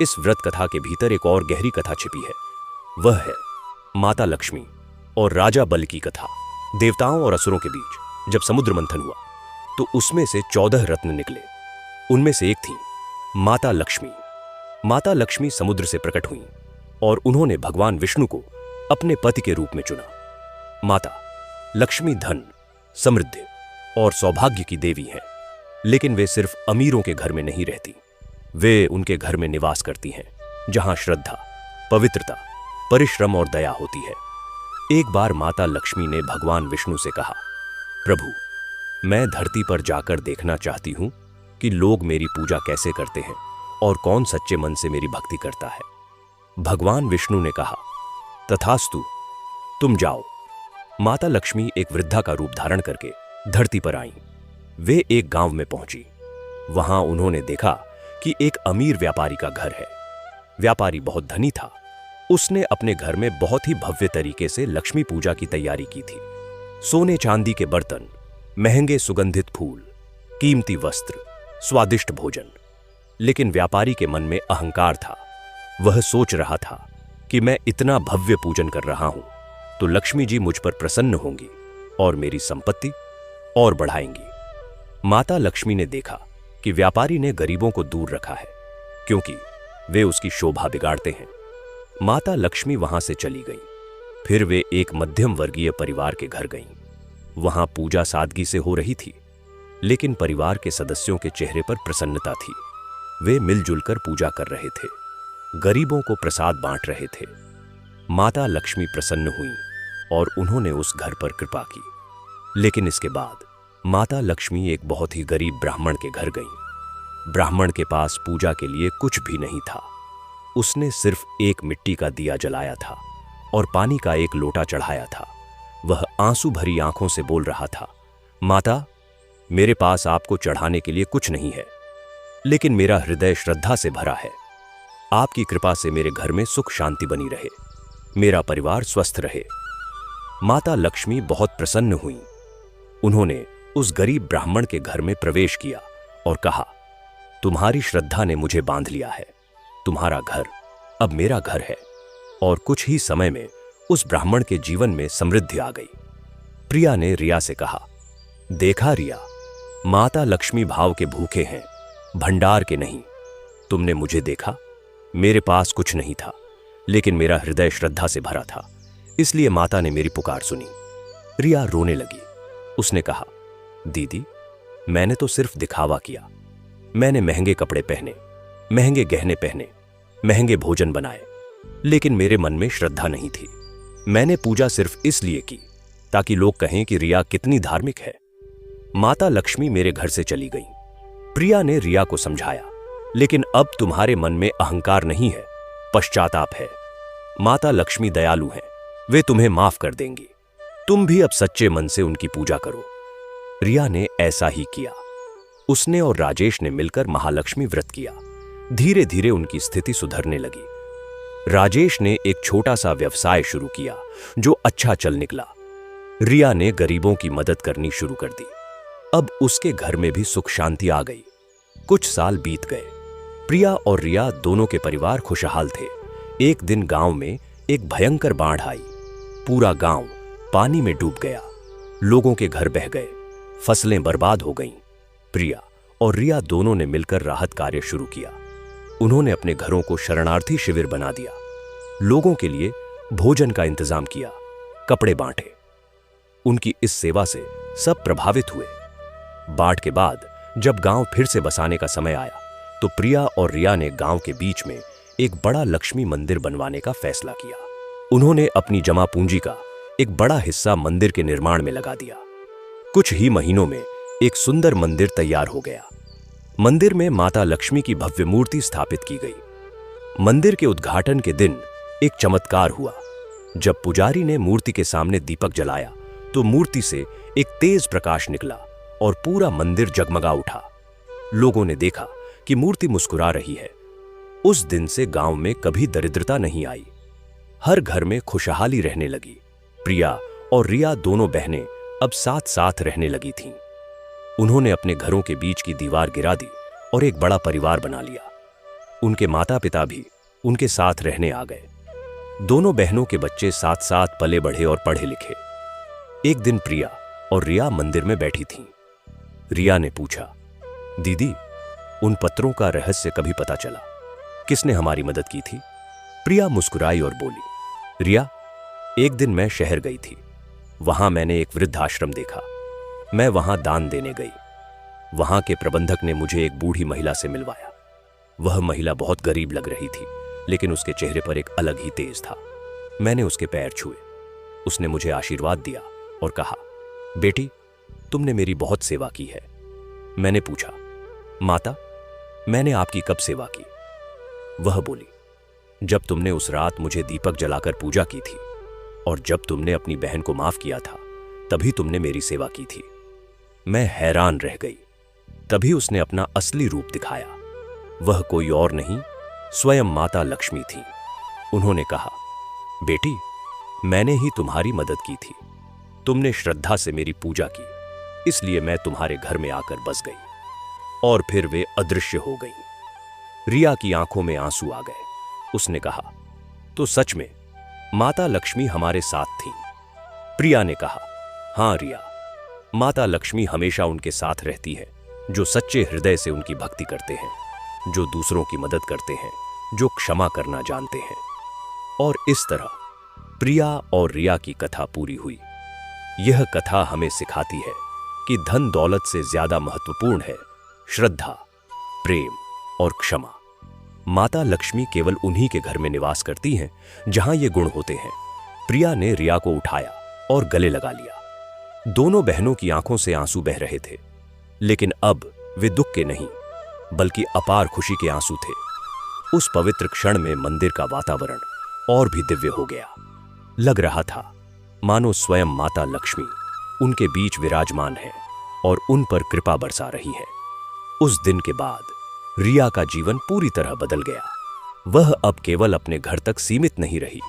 Speaker 1: इस व्रत कथा के भीतर एक और गहरी कथा छिपी है। वह है माता लक्ष्मी और राजा बल की कथा। देवताओं और असुरों के बीच जब समुद्र मंथन हुआ तो उसमें से 14 रत्न निकले। उनमें से एक थी माता लक्ष्मी। माता लक्ष्मी समुद्र से प्रकट हुई और उन्होंने भगवान विष्णु को अपने पति के रूप में चुना। माता लक्ष्मी धन, समृद्धि और सौभाग्य की देवी हैं, लेकिन वे सिर्फ अमीरों के घर में नहीं रहती। वे उनके घर में निवास करती हैं जहां श्रद्धा, पवित्रता, परिश्रम और दया होती है। एक बार माता लक्ष्मी ने भगवान विष्णु से कहा, प्रभु मैं धरती पर जाकर देखना चाहती हूं कि लोग मेरी पूजा कैसे करते हैं और कौन सच्चे मन से मेरी भक्ति करता है। भगवान विष्णु ने कहा, तथास्तु, तुम जाओ। माता लक्ष्मी एक वृद्धा का रूप धारण करके धरती पर आईं। वे एक गांव में पहुंची। वहां उन्होंने देखा कि एक अमीर व्यापारी का घर है। व्यापारी बहुत धनी था। उसने अपने घर में बहुत ही भव्य तरीके से लक्ष्मी पूजा की तैयारी की थी। सोने चांदी के बर्तन, महंगे सुगंधित फूल, कीमती वस्त्र, स्वादिष्ट भोजन। लेकिन व्यापारी के मन में अहंकार था। वह सोच रहा था कि मैं इतना भव्य पूजन कर रहा हूं तो लक्ष्मी जी मुझ पर प्रसन्न होंगी और मेरी संपत्ति और बढ़ाएंगी। माता लक्ष्मी ने देखा कि व्यापारी ने गरीबों को दूर रखा है क्योंकि वे उसकी शोभा बिगाड़ते हैं। माता लक्ष्मी वहां से चली गई। फिर वे एक मध्यम वर्गीय परिवार के घर गईं। वहां पूजा सादगी से हो रही थी, लेकिन परिवार के सदस्यों के चेहरे पर प्रसन्नता थी। वे मिलजुल कर पूजा कर रहे थे, गरीबों को प्रसाद बांट रहे थे। माता लक्ष्मी प्रसन्न हुई और उन्होंने उस घर पर कृपा की। लेकिन इसके बाद माता लक्ष्मी एक बहुत ही गरीब ब्राह्मण के घर गईं। ब्राह्मण के पास पूजा के लिए कुछ भी नहीं था। उसने सिर्फ एक मिट्टी का दिया जलाया था और पानी का एक लोटा चढ़ाया था। वह आंसू भरी आंखों से बोल रहा था, माता, मेरे पास आपको चढ़ाने के लिए कुछ नहीं है, लेकिन मेरा हृदय श्रद्धा से भरा है। आपकी कृपा से मेरे घर में सुख शांति बनी रहे, मेरा परिवार स्वस्थ रहे। माता लक्ष्मी बहुत प्रसन्न हुई। उन्होंने उस गरीब ब्राह्मण के घर में प्रवेश किया और कहा, तुम्हारी श्रद्धा ने मुझे बांध लिया है। तुम्हारा घर अब मेरा घर है। और कुछ ही समय में उस ब्राह्मण के जीवन में समृद्धि आ गई। प्रिया ने रिया से कहा, देखा रिया, माता लक्ष्मी भाव के भूखे हैं, भंडार के नहीं। तुमने मुझे देखा, मेरे पास कुछ नहीं था, लेकिन मेरा हृदय श्रद्धा से भरा था, इसलिए माता ने मेरी पुकार सुनी। रिया रोने लगी। उसने कहा, दीदी, मैंने तो सिर्फ दिखावा किया। मैंने महंगे कपड़े पहने, महंगे गहने पहने, महंगे भोजन बनाए, लेकिन मेरे मन में श्रद्धा नहीं थी। मैंने पूजा सिर्फ इसलिए की ताकि लोग कहें कि रिया कितनी धार्मिक है। माता लक्ष्मी मेरे घर से चली गई। प्रिया ने रिया को समझाया, लेकिन अब तुम्हारे मन में अहंकार नहीं है, पश्चाताप है। माता लक्ष्मी दयालु हैं, वे तुम्हें माफ कर देंगी। तुम भी अब सच्चे मन से उनकी पूजा करो। रिया ने ऐसा ही किया। उसने और राजेश ने मिलकर महालक्ष्मी व्रत किया। धीरे धीरे उनकी स्थिति सुधरने लगी। राजेश ने एक छोटा सा व्यवसाय शुरू किया जो अच्छा चल निकला। रिया ने गरीबों की मदद करनी शुरू कर दी। अब उसके घर में भी सुख शांति आ गई। कुछ साल बीत गए। प्रिया और रिया दोनों के परिवार खुशहाल थे। एक दिन गांव में एक भयंकर बाढ़ आई। पूरा गांव पानी में डूब गया। लोगों के घर बह गए, फसलें बर्बाद हो गईं। प्रिया और रिया दोनों ने मिलकर राहत कार्य शुरू किया। उन्होंने अपने घरों को शरणार्थी शिविर बना दिया, लोगों के लिए भोजन का इंतजाम किया, कपड़े बांटे। उनकी इस सेवा से सब प्रभावित हुए। बाढ़ के बाद जब गांव फिर से बसाने का समय आया तो प्रिया और रिया ने गांव के बीच में एक बड़ा लक्ष्मी मंदिर बनवाने का फैसला किया। उन्होंने अपनी जमा पूंजी का एक बड़ा हिस्सा मंदिर के निर्माण में लगा दिया। कुछ ही महीनों में एक सुंदर मंदिर तैयार हो गया। मंदिर में माता लक्ष्मी की भव्य मूर्ति स्थापित की गई। मंदिर के उद्घाटन के दिन एक चमत्कार हुआ। जब पुजारी ने मूर्ति के सामने दीपक जलाया तो मूर्ति से एक तेज प्रकाश निकला और पूरा मंदिर जगमगा उठा। लोगों ने देखा कि मूर्ति मुस्कुरा रही है। उस दिन से गांव में कभी दरिद्रता नहीं आई। हर घर में खुशहाली रहने लगी। प्रिया और रिया दोनों बहनें अब साथ साथ रहने लगी थीं। उन्होंने अपने घरों के बीच की दीवार गिरा दी और एक बड़ा परिवार बना लिया। उनके माता पिता भी उनके साथ रहने आ गए। दोनों बहनों के बच्चे साथ साथ पले बढ़े और पढ़े लिखे। एक दिन प्रिया और रिया मंदिर में बैठी थीं। रिया ने पूछा, दीदी, उन पत्रों का रहस्य कभी पता चला? किसने हमारी मदद की थी? प्रिया मुस्कुराई और बोली, रिया, एक दिन मैं शहर गई थी। वहां मैंने एक वृद्धाश्रम देखा। मैं वहां दान देने गई। वहां के प्रबंधक ने मुझे एक बूढ़ी महिला से मिलवाया। वह महिला बहुत गरीब लग रही थी, लेकिन उसके चेहरे पर एक अलग ही तेज था। मैंने उसके पैर छुए। उसने मुझे आशीर्वाद दिया और कहा, बेटी, तुमने मेरी बहुत सेवा की है। मैंने पूछा, माता, मैंने आपकी कब सेवा की? वह बोली, जब तुमने उस रात मुझे दीपक जलाकर पूजा की थी और जब तुमने अपनी बहन को माफ किया था, तभी तुमने मेरी सेवा की थी। मैं हैरान रह गई। तभी उसने अपना असली रूप दिखाया। वह कोई और नहीं, स्वयं माता लक्ष्मी थी। उन्होंने कहा, बेटी, मैंने ही तुम्हारी मदद की थी। तुमने श्रद्धा से मेरी पूजा की, इसलिए मैं तुम्हारे घर में आकर बस गई। और फिर वे अदृश्य हो गईं। रिया की आंखों में आंसू आ गए। उसने कहा, तो सच में माता लक्ष्मी हमारे साथ थीं? प्रिया ने कहा, हां रिया, माता लक्ष्मी हमेशा उनके साथ रहती है, जो सच्चे हृदय से उनकी भक्ति करते हैं, जो दूसरों की मदद करते हैं, जो क्षमा करना जानते हैं। और इस तरह प्रिया और रिया की कथा पूरी हुई। यह कथा हमें सिखाती है कि धन दौलत से ज्यादा महत्वपूर्ण है श्रद्धा, प्रेम और क्षमा। माता लक्ष्मी केवल उन्हीं के घर में निवास करती हैं जहां ये गुण होते हैं। प्रिया ने रिया को उठाया और गले लगा लिया। दोनों बहनों की आंखों से आंसू बह रहे थे, लेकिन अब वे दुख के नहीं, बल्कि अपार खुशी के आंसू थे। उस पवित्र क्षण में मंदिर का वातावरण और भी दिव्य हो गया। लग रहा था मानो स्वयं माता लक्ष्मी उनके बीच विराजमान है और उन पर कृपा बरसा रही है। उस दिन के बाद रिया का जीवन पूरी तरह बदल गया। वह अब केवल अपने घर तक सीमित नहीं रही,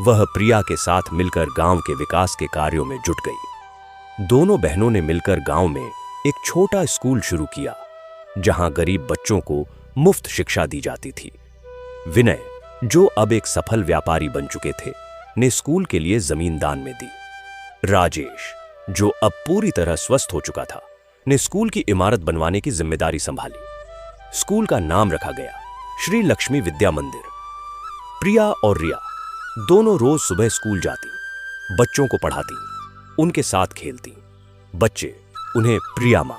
Speaker 1: वह प्रिया के साथ मिलकर गांव के विकास के कार्यों में जुट गई। दोनों बहनों ने मिलकर गांव में एक छोटा स्कूल शुरू किया, जहां गरीब बच्चों को मुफ्त शिक्षा दी जाती थी। विनय, जो अब एक सफल व्यापारी बन चुके थे, ने स्कूल के लिए जमीन दान में दी। राजेश, जो अब पूरी तरह स्वस्थ हो चुका था, ने स्कूल की इमारत बनवाने की जिम्मेदारी संभाली। स्कूल का नाम रखा गया श्री लक्ष्मी विद्या मंदिर। प्रिया और रिया दोनों रोज सुबह स्कूल जाती, बच्चों को पढ़ाती, उनके साथ खेलती। बच्चे उन्हें प्रिया मां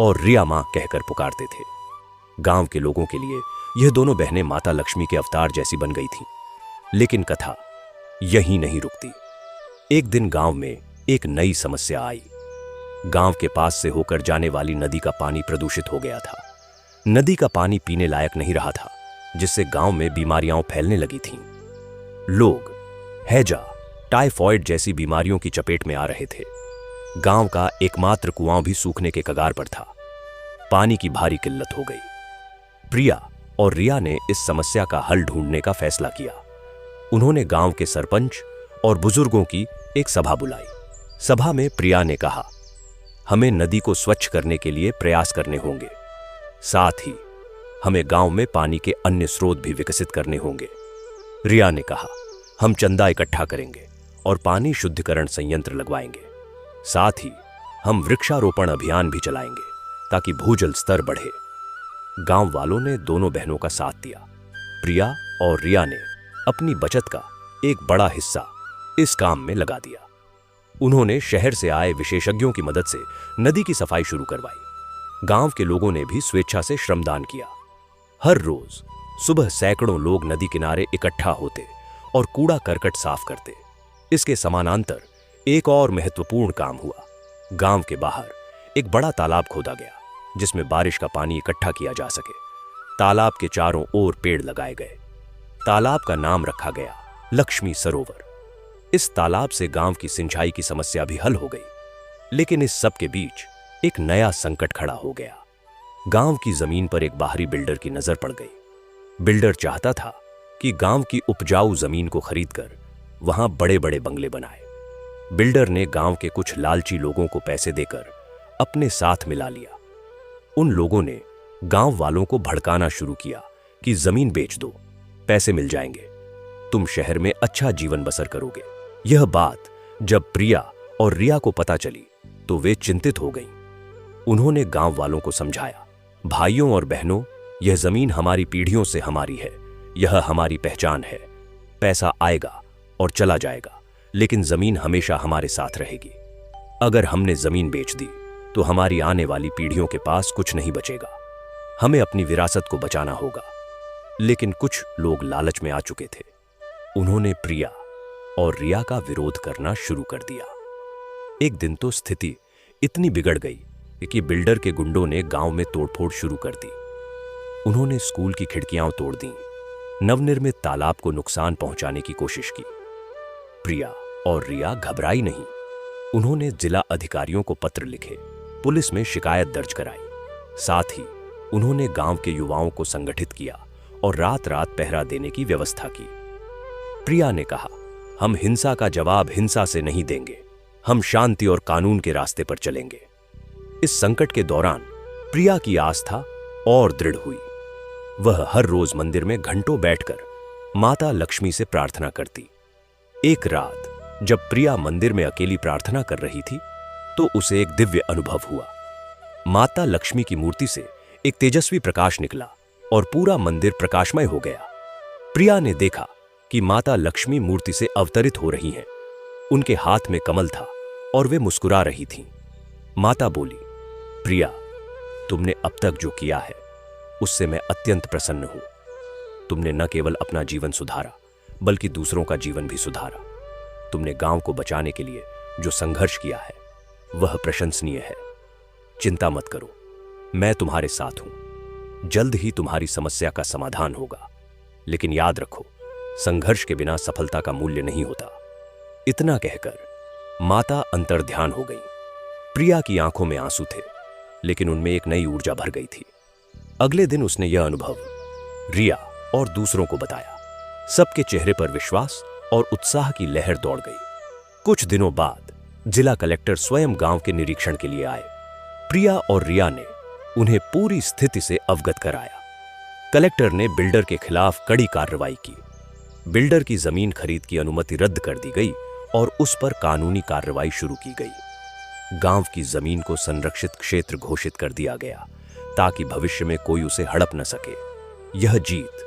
Speaker 1: और रिया मां कहकर पुकारते थे। गांव के लोगों के लिए यह दोनों बहनें माता लक्ष्मी के अवतार जैसी बन गई थीं। लेकिन कथा यहीं नहीं रुकती। एक दिन गांव में एक नई समस्या आई। गांव के पास से होकर जाने वाली नदी का पानी प्रदूषित हो गया था। नदी का पानी पीने लायक नहीं रहा था, जिससे गांव में बीमारियां फैलने लगी थीं। लोग हैजा, टाइफॉइड जैसी बीमारियों की चपेट में आ रहे थे। गांव का एकमात्र कुआं भी सूखने के कगार पर था। पानी की भारी किल्लत हो गई। प्रिया और रिया ने इस समस्या का हल ढूंढने का फैसला किया। उन्होंने गांव के सरपंच और बुजुर्गों की एक सभा बुलाई। सभा में प्रिया ने कहा, हमें नदी को स्वच्छ करने के लिए प्रयास करने होंगे। साथ ही हमें गांव में पानी के अन्य स्रोत भी विकसित करने होंगे। रिया ने कहा, हम चंदा इकट्ठा करेंगे और पानी शुद्धिकरण संयंत्र लगवाएंगे। साथ ही हम वृक्षारोपण अभियान भी चलाएंगे ताकि भूजल स्तर बढ़े। गांव वालों ने दोनों बहनों का साथ दिया। प्रिया और रिया ने अपनी बचत का एक बड़ा हिस्सा इस काम में लगा दिया। उन्होंने शहर से आए विशेषज्ञों की मदद से नदी की सफाई शुरू करवाई। गांव के लोगों ने भी स्वेच्छा से श्रमदान किया। हर रोज सुबह सैकड़ों लोग नदी किनारे इकट्ठा होते और कूड़ा करकट साफ करते। इसके समानांतर एक और महत्वपूर्ण काम हुआ। गांव के बाहर एक बड़ा तालाब खोदा गया जिसमें बारिश का पानी इकट्ठा किया जा सके। तालाब के चारों ओर पेड़ लगाए गए। तालाब का नाम रखा गया लक्ष्मी सरोवर। इस तालाब से गांव की सिंचाई की समस्या भी हल हो गई। लेकिन इस सब के बीच एक नया संकट खड़ा हो गया। गांव की जमीन पर एक बाहरी बिल्डर की नजर पड़ गई। बिल्डर चाहता था कि गांव की उपजाऊ जमीन को खरीदकर वहां बड़े बड़े बंगले बनाए। बिल्डर ने गांव के कुछ लालची लोगों को पैसे देकर अपने साथ मिला लिया। उन लोगों ने गांव वालों को भड़काना शुरू किया कि जमीन बेच दो, पैसे मिल जाएंगे, तुम शहर में अच्छा जीवन बसर करोगे। यह बात जब प्रिया और रिया को पता चली तो वे चिंतित हो गईं। उन्होंने गांव वालों को समझाया, भाइयों और बहनों, यह जमीन हमारी पीढ़ियों से हमारी है, यह हमारी पहचान है। पैसा आएगा और चला जाएगा, लेकिन जमीन हमेशा हमारे साथ रहेगी। अगर हमने जमीन बेच दी तो हमारी आने वाली पीढ़ियों के पास कुछ नहीं बचेगा। हमें अपनी विरासत को बचाना होगा। लेकिन कुछ लोग लालच में आ चुके थे। उन्होंने प्रिया और रिया का विरोध करना शुरू कर दिया। एक दिन तो स्थिति इतनी बिगड़ गई कि बिल्डर के गुंडों ने गांव में तोड़फोड़ शुरू कर दी। उन्होंने स्कूल की खिड़कियां तोड़ दी, नवनिर्मित तालाब को नुकसान पहुंचाने की कोशिश की। प्रिया और रिया घबराई नहीं। उन्होंने जिला अधिकारियों को पत्र लिखे, पुलिस में शिकायत दर्ज कराई। साथ ही उन्होंने गांव के युवाओं को संगठित किया और रात रात पहरा देने की व्यवस्था की। प्रिया ने कहा, हम हिंसा का जवाब हिंसा से नहीं देंगे, हम शांति और कानून के रास्ते पर चलेंगे। इस संकट के दौरान प्रिया की आस्था और दृढ़ हुई। वह हर रोज मंदिर में घंटों बैठकर माता लक्ष्मी से प्रार्थना करती। एक रात जब प्रिया मंदिर में अकेली प्रार्थना कर रही थी तो उसे एक दिव्य अनुभव हुआ। माता लक्ष्मी की मूर्ति से एक तेजस्वी प्रकाश निकला और पूरा मंदिर प्रकाशमय हो गया। प्रिया ने देखा कि माता लक्ष्मी मूर्ति से अवतरित हो रही हैं। उनके हाथ में कमल था और वे मुस्कुरा रही थीं। माता बोली, प्रिया, तुमने अब तक जो किया है उससे मैं अत्यंत प्रसन्न हूं। तुमने न केवल अपना जीवन सुधारा बल्कि दूसरों का जीवन भी सुधारा। तुमने गांव को बचाने के लिए जो संघर्ष किया है वह प्रशंसनीय है। चिंता मत करो, मैं तुम्हारे साथ हूं। जल्द ही तुम्हारी समस्या का समाधान होगा। लेकिन याद रखो, संघर्ष के बिना सफलता का मूल्य नहीं होता। इतना कहकर माता अंतर्ध्यान हो गई। प्रिया की आंखों में आंसू थे, लेकिन उनमें एक नई ऊर्जा भर गई थी। अगले दिन उसने यह अनुभव रिया और दूसरों को बताया। सबके चेहरे पर विश्वास और उत्साह की लहर दौड़ गई। कुछ दिनों बाद जिला कलेक्टर स्वयं गांव के निरीक्षण के लिए आए। प्रिया और रिया ने उन्हें पूरी स्थिति से अवगत कराया। कलेक्टर ने बिल्डर के खिलाफ कड़ी कार्रवाई की। बिल्डर की जमीन खरीद की अनुमति रद्द कर दी गई और उस पर कानूनी कार्रवाई शुरू की गई। गांव की जमीन को संरक्षित क्षेत्र घोषित कर दिया गया ताकि भविष्य में कोई उसे हड़प न सके। यह जीत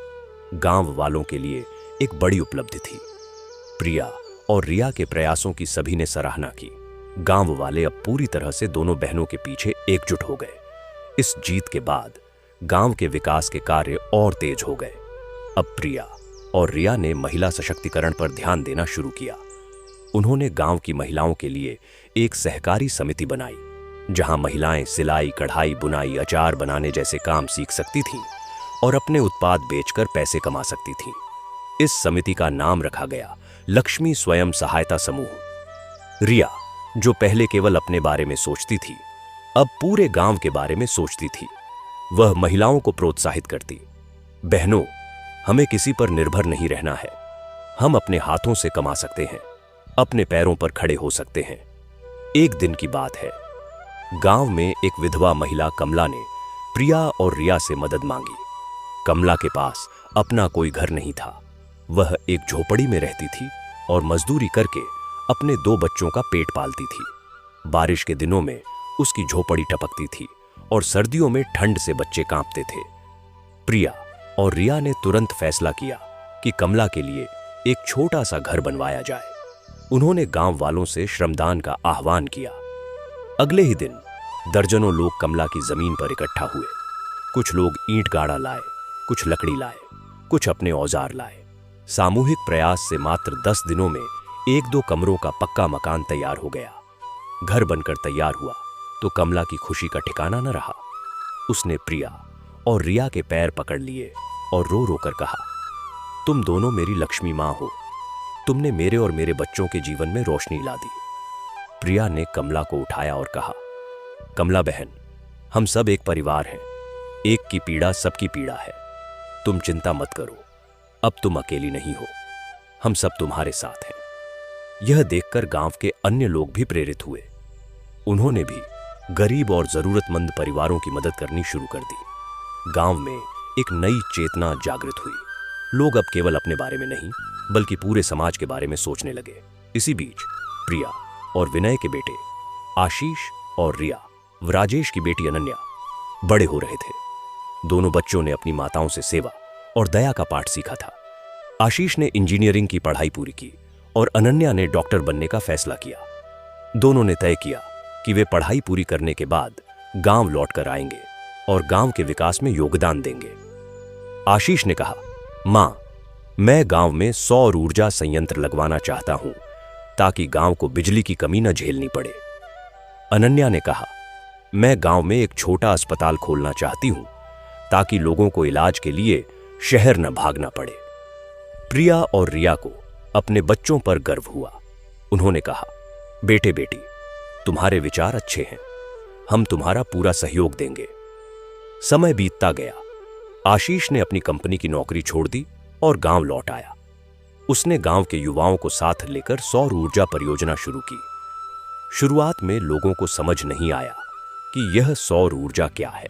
Speaker 1: गांव वालों के लिए एक बड़ी उपलब्धि थी। प्रिया और रिया के प्रयासों की सभी ने सराहना की। गांव वाले अब पूरी तरह से दोनों बहनों के पीछे एकजुट हो गए। इस जीत के बाद गांव के विकास के कार्य और तेज हो गए। अब प्रिया और रिया ने महिला सशक्तिकरण पर ध्यान देना शुरू किया। उन्होंने गांव की महिलाओं के लिए एक सहकारी समिति बनाई, जहां महिलाएं सिलाई, कढ़ाई, बुनाई, अचार बनाने जैसे काम सीख सकती थीं और अपने उत्पाद बेचकर पैसे कमा सकती थीं। इस समिति का नाम रखा गया लक्ष्मी स्वयं सहायता समूह। रिया, जो पहले केवल अपने बारे में सोचती थी, अब पूरे गांव के बारे में सोचती थी। वह महिलाओं को प्रोत्साहित करती, बहनों, हमें किसी पर निर्भर नहीं रहना है। हम अपने हाथों से कमा सकते हैं, अपने पैरों पर खड़े हो सकते हैं। एक दिन की बात है, गांव में एक विधवा महिला कमला ने प्रिया और रिया से मदद मांगी। कमला के पास अपना कोई घर नहीं था। वह एक झोपड़ी में रहती थी और मजदूरी करके अपने 2 बच्चों का पेट पालती थी। बारिश के दिनों में उसकी झोपड़ी टपकती थी और सर्दियों में ठंड से बच्चे कांपते थे। प्रिया और रिया ने तुरंत फैसला किया कि कमला के लिए एक छोटा सा घर बनवाया जाए। उन्होंने गांव वालों से श्रमदान का आह्वान किया। अगले ही दिन दर्जनों लोग कमला की जमीन पर इकट्ठा हुए। कुछ लोग ईंट गाड़ा लाए, कुछ लकड़ी लाए, कुछ अपने औजार लाए। सामूहिक प्रयास से मात्र 10 दिनों में 1-2 कमरों का पक्का मकान तैयार हो गया। घर बनकर तैयार हुआ तो कमला की खुशी का ठिकाना न रहा। उसने प्रिया और रिया के पैर पकड़ लिए और रो रो कर कहा, तुम दोनों मेरी लक्ष्मी मां हो। तुमने मेरे और मेरे बच्चों के जीवन में रोशनी ला दी। प्रिया ने कमला को उठाया और कहा, कमला बहन, हम सब एक परिवार हैं। एक की पीड़ा सबकी पीड़ा है। तुम चिंता मत करो, अब तुम अकेली नहीं हो। हम सब तुम्हारे साथ हैं। यह देखकर गांव के अन्य लोग भी प्रेरित हुए। उन्होंने भी गरीब और जरूरतमंद परिवारों की मदद करनी शुरू कर दी। गांव में एक नई चेतना जागृत हुई। लोग अब केवल अपने बारे में नहीं बल्कि पूरे समाज के बारे में सोचने लगे। इसी बीच प्रिया और विनय के बेटे आशीष और रिया, राजेश की बेटी अनन्या बड़े हो रहे थे। दोनों बच्चों ने अपनी माताओं से सेवा और दया का पाठ सीखा था। आशीष ने इंजीनियरिंग की पढ़ाई पूरी की और अनन्या ने डॉक्टर बनने का फैसला किया। दोनों ने तय किया कि वे पढ़ाई पूरी करने के बाद गांव लौटकर आएंगे और गांव के विकास में योगदान देंगे। आशीष ने कहा, मां, मैं गांव में सौर ऊर्जा संयंत्र लगवाना चाहता हूं ताकि गांव को बिजली की कमी न झेलनी पड़े। अनन्या ने कहा, मैं गांव में एक छोटा अस्पताल खोलना चाहती हूं ताकि लोगों को इलाज के लिए शहर न भागना पड़े। प्रिया और रिया को अपने बच्चों पर गर्व हुआ। उन्होंने कहा, बेटे बेटी, तुम्हारे विचार अच्छे हैं। हम तुम्हारा पूरा सहयोग देंगे। समय बीतता गया। आशीष ने अपनी कंपनी की नौकरी छोड़ दी और गांव लौट आया। उसने गांव के युवाओं को साथ लेकर सौर ऊर्जा परियोजना शुरू की। शुरुआत में लोगों को समझ नहीं आया कि यह सौर ऊर्जा क्या है,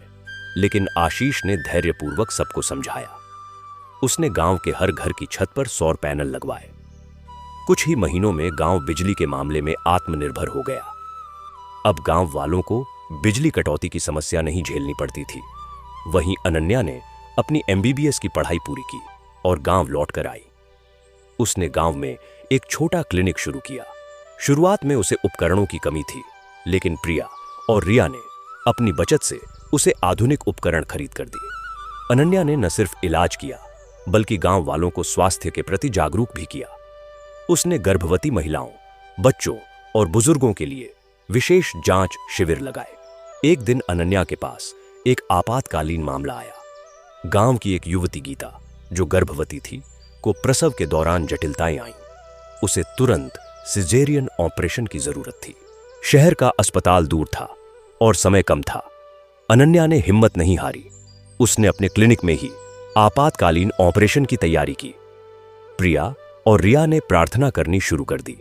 Speaker 1: लेकिन आशीष ने धैर्यपूर्वक सबको समझाया। उसने गांव के हर घर की छत पर सौर पैनल लगवाए। कुछ ही महीनों में गांव बिजली के मामले में आत्मनिर्भर हो गया। अब गांव वालों को बिजली कटौती की समस्या नहीं झेलनी पड़ती थी। वहीं अनन्या ने अपनी MBBS की पढ़ाई पूरी की और गांव लौटकर आई। उसने गांव में एक छोटा क्लिनिक शुरू किया। शुरुआत में उसे उपकरणों की कमी थी, लेकिन प्रिया और रिया ने अपनी बचत से उसे आधुनिक उपकरण खरीद कर दिए। अनन्या ने न सिर्फ इलाज किया बल्कि गांव वालों को स्वास्थ्य के प्रति जागरूक भी किया। उसने गर्भवती महिलाओं, बच्चों और बुजुर्गों के लिए विशेष जांच शिविर लगाए। एक दिन अनन्या के पास एक आपातकालीन मामला आया। गांव की एक युवती गीता, जो गर्भवती थी, को प्रसव के दौरान जटिलताएं आईं। उसे तुरंत सिजेरियन ऑपरेशन की जरूरत थी। शहर का अस्पताल दूर था और समय कम था। अनन्या ने हिम्मत नहीं हारी। उसने अपने क्लिनिक में ही आपातकालीन ऑपरेशन की तैयारी की। प्रिया और रिया ने प्रार्थना करनी शुरू कर दी।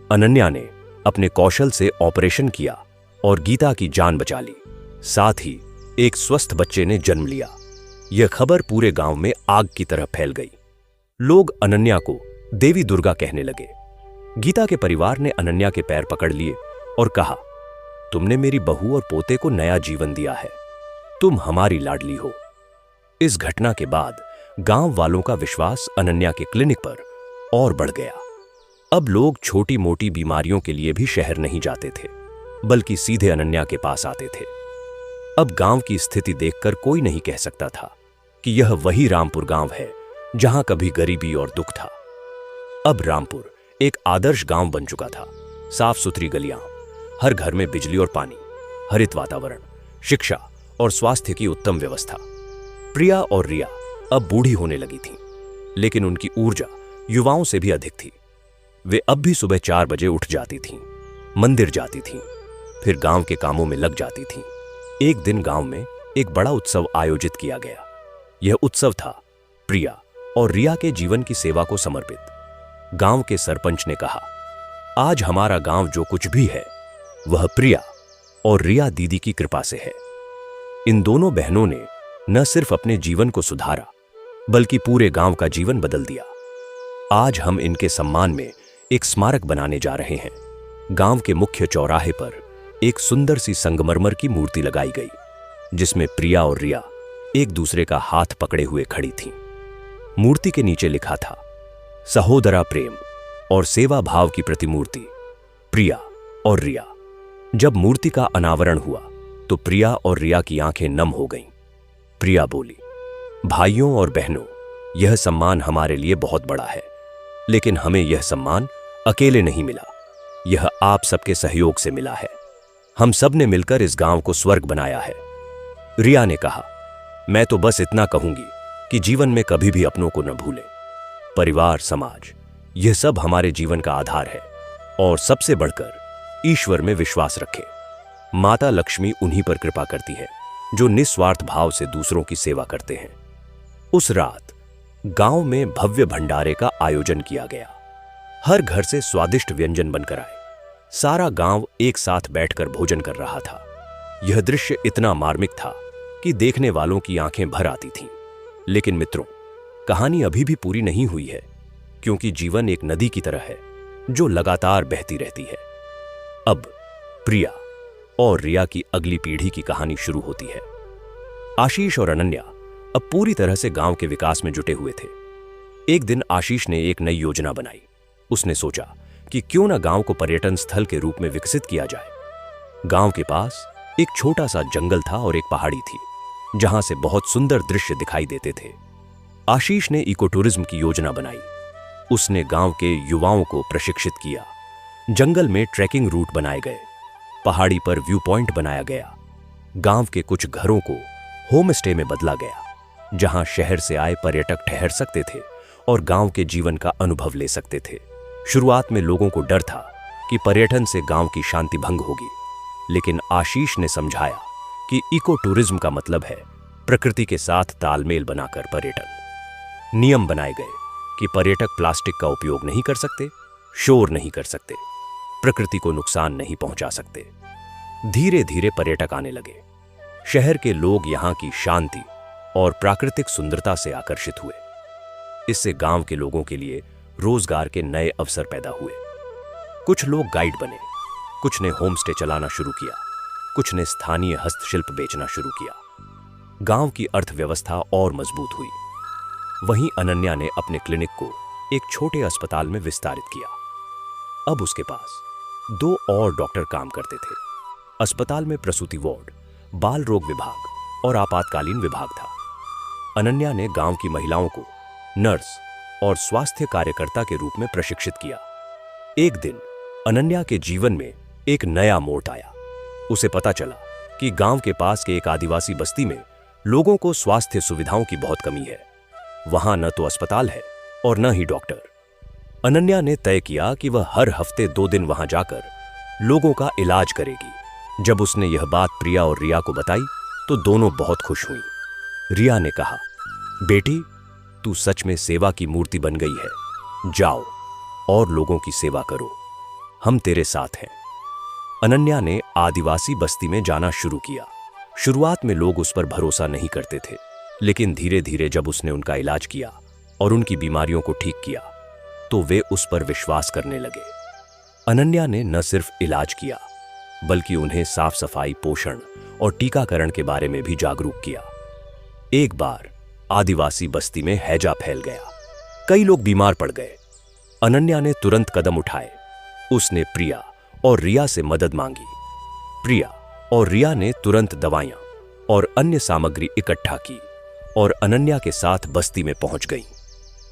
Speaker 1: अनन्या ने अपने कौशल से ऑपरेशन किया और गीता की जान बचा ली। साथ ही एक स्वस्थ बच्चे ने जन्म लिया। यह खबर पूरे गांव में आग की तरह फैल गई। लोग अनन्या को देवी दुर्गा कहने लगे। गीता के परिवार ने अनन्या के पैर पकड़ लिए और कहा, तुमने मेरी बहू और पोते को नया जीवन दिया है। तुम हमारी लाडली हो। इस घटना के बाद गांव वालों का विश्वास अनन्या के क्लिनिक पर और बढ़ गया। अब लोग छोटी मोटी बीमारियों के लिए भी शहर नहीं जाते थे, बल्कि सीधे अनन्या के पास आते थे। अब गांव की स्थिति देखकर कोई नहीं कह सकता था कि यह वही रामपुर गांव है जहां कभी गरीबी और दुख था। अब रामपुर एक आदर्श गांव बन चुका था। साफ सुथरी गलियां, हर घर में बिजली और पानी, हरित वातावरण, शिक्षा और स्वास्थ्य की उत्तम व्यवस्था। प्रिया और रिया अब बूढ़ी होने लगी थीं, लेकिन उनकी ऊर्जा युवाओं से भी अधिक थी। वे अब भी सुबह 4 बजे उठ जाती थीं, मंदिर जाती थीं, फिर गांव के कामों में लग जाती थीं। एक दिन गांव में एक बड़ा उत्सव आयोजित किया गया। यह उत्सव था प्रिया और रिया के जीवन की सेवा को समर्पित। गांव के सरपंच ने कहा, आज हमारा गांव जो कुछ भी है वह प्रिया और रिया दीदी की कृपा से है। इन दोनों बहनों ने न सिर्फ अपने जीवन को सुधारा बल्कि पूरे गांव का जीवन बदल दिया। आज हम इनके सम्मान में एक स्मारक बनाने जा रहे हैं। गांव के मुख्य चौराहे पर एक सुंदर सी संगमरमर की मूर्ति लगाई गई, जिसमें प्रिया और रिया एक दूसरे का हाथ पकड़े हुए खड़ी थीं। मूर्ति के नीचे लिखा था, सहोदरा प्रेम और सेवा भाव की प्रतिमूर्ति प्रिया और रिया। जब मूर्ति का अनावरण हुआ तो प्रिया और रिया की आंखें नम हो गईं। प्रिया बोली, भाइयों और बहनों, यह सम्मान हमारे लिए बहुत बड़ा है, लेकिन हमें यह सम्मान अकेले नहीं मिला, यह आप सबके सहयोग से मिला है। हम सब ने मिलकर इस गांव को स्वर्ग बनाया है। रिया ने कहा, मैं तो बस इतना कहूंगी कि जीवन में कभी भी अपनों को न भूलें। परिवार, समाज, यह सब हमारे जीवन का आधार है और सबसे बढ़कर ईश्वर में विश्वास रखें। माता लक्ष्मी उन्हीं पर कृपा करती है जो निस्वार्थ भाव से दूसरों की सेवा करते हैं। उस रात गांव में भव्य भंडारे का आयोजन किया गया। हर घर से स्वादिष्ट व्यंजन बनकर आए। सारा गांव एक साथ बैठकर भोजन कर रहा था। यह दृश्य इतना मार्मिक था कि देखने वालों की आंखें भर आती थीं। लेकिन मित्रों, कहानी अभी भी पूरी नहीं हुई है, क्योंकि जीवन एक नदी की तरह है जो लगातार बहती रहती है। अब प्रिया और रिया की अगली पीढ़ी की कहानी शुरू होती है। आशीष और अनन्या अब पूरी तरह से गांव के विकास में जुटे हुए थे। एक दिन आशीष ने एक नई योजना बनाई। उसने सोचा कि क्यों न गांव को पर्यटन स्थल के रूप में विकसित किया जाए। गांव के पास एक छोटा सा जंगल था और एक पहाड़ी थी जहां से बहुत सुंदर दृश्य दिखाई देते थे। आशीष ने इको टूरिज्म की योजना बनाई। उसने गांव के युवाओं को प्रशिक्षित किया। जंगल में ट्रैकिंग रूट बनाए गए, पहाड़ी पर व्यू पॉइंट बनाया गया। गांव के कुछ घरों को होम स्टे में बदला गया, जहां शहर से आए पर्यटक ठहर सकते थे और गांव के जीवन का अनुभव ले सकते थे। शुरुआत में लोगों को डर था कि पर्यटन से गांव की शांति भंग होगी, लेकिन आशीष ने समझाया कि इको टूरिज्म का मतलब है प्रकृति के साथ तालमेल बनाकर पर्यटन। नियम बनाए गए कि पर्यटक प्लास्टिक का उपयोग नहीं कर सकते, शोर नहीं कर सकते, प्रकृति को नुकसान नहीं पहुंचा सकते। धीरे धीरे पर्यटक आने लगे। शहर के लोग यहां की शांति और प्राकृतिक सुंदरता से आकर्षित हुए। इससे गांव के लोगों के लिए रोजगार के नए अवसर पैदा हुए। कुछ लोग गाइड बने, कुछ ने होम स्टे चलाना शुरू किया, कुछ ने स्थानीय हस्तशिल्प बेचना शुरू किया। गांव की अर्थव्यवस्था और मजबूत हुई। वहीं अनन्या ने अपने क्लिनिक को एक छोटे अस्पताल में विस्तारित किया। अब उसके पास 2 और डॉक्टर काम करते थे। अस्पताल में प्रसूति वार्ड, बाल रोग विभाग और आपातकालीन विभाग था। अनन्या ने गांव की महिलाओं को नर्स और स्वास्थ्य कार्यकर्ता के रूप में प्रशिक्षित किया। एक दिन अनन्या के जीवन में एक नया मोड़ आया। उसे पता चला कि गांव के पास के एक आदिवासी बस्ती में लोगों को स्वास्थ्य सुविधाओं की बहुत कमी है। वहां न तो अस्पताल है और न ही डॉक्टर। अनन्या ने तय किया कि वह हर हफ्ते 2 दिन वहां जाकर लोगों का इलाज करेगी। जब उसने यह बात प्रिया और रिया को बताई तो दोनों बहुत खुश हुई। रिया ने कहा, बेटी, तू सच में सेवा की मूर्ति बन गई है। जाओ और लोगों की सेवा करो, हम तेरे साथ हैं। अनन्या ने आदिवासी बस्ती में जाना शुरू किया। शुरुआत में लोग उस पर भरोसा नहीं करते थे, लेकिन धीरे धीरे जब उसने उनका इलाज किया और उनकी बीमारियों को ठीक किया तो वे उस पर विश्वास करने लगे। अनन्या ने न सिर्फ इलाज किया बल्कि उन्हें साफ सफाई, पोषण और टीकाकरण के बारे में भी जागरूक किया। एक बार आदिवासी बस्ती में हैजा फैल गया। कई लोग बीमार पड़ गए। अनन्या ने तुरंत कदम उठाए। उसने प्रिया और रिया से मदद मांगी। प्रिया और रिया ने तुरंत दवाइयां और अन्य सामग्री इकट्ठा की और अनन्या के साथ बस्ती में पहुंच गईं।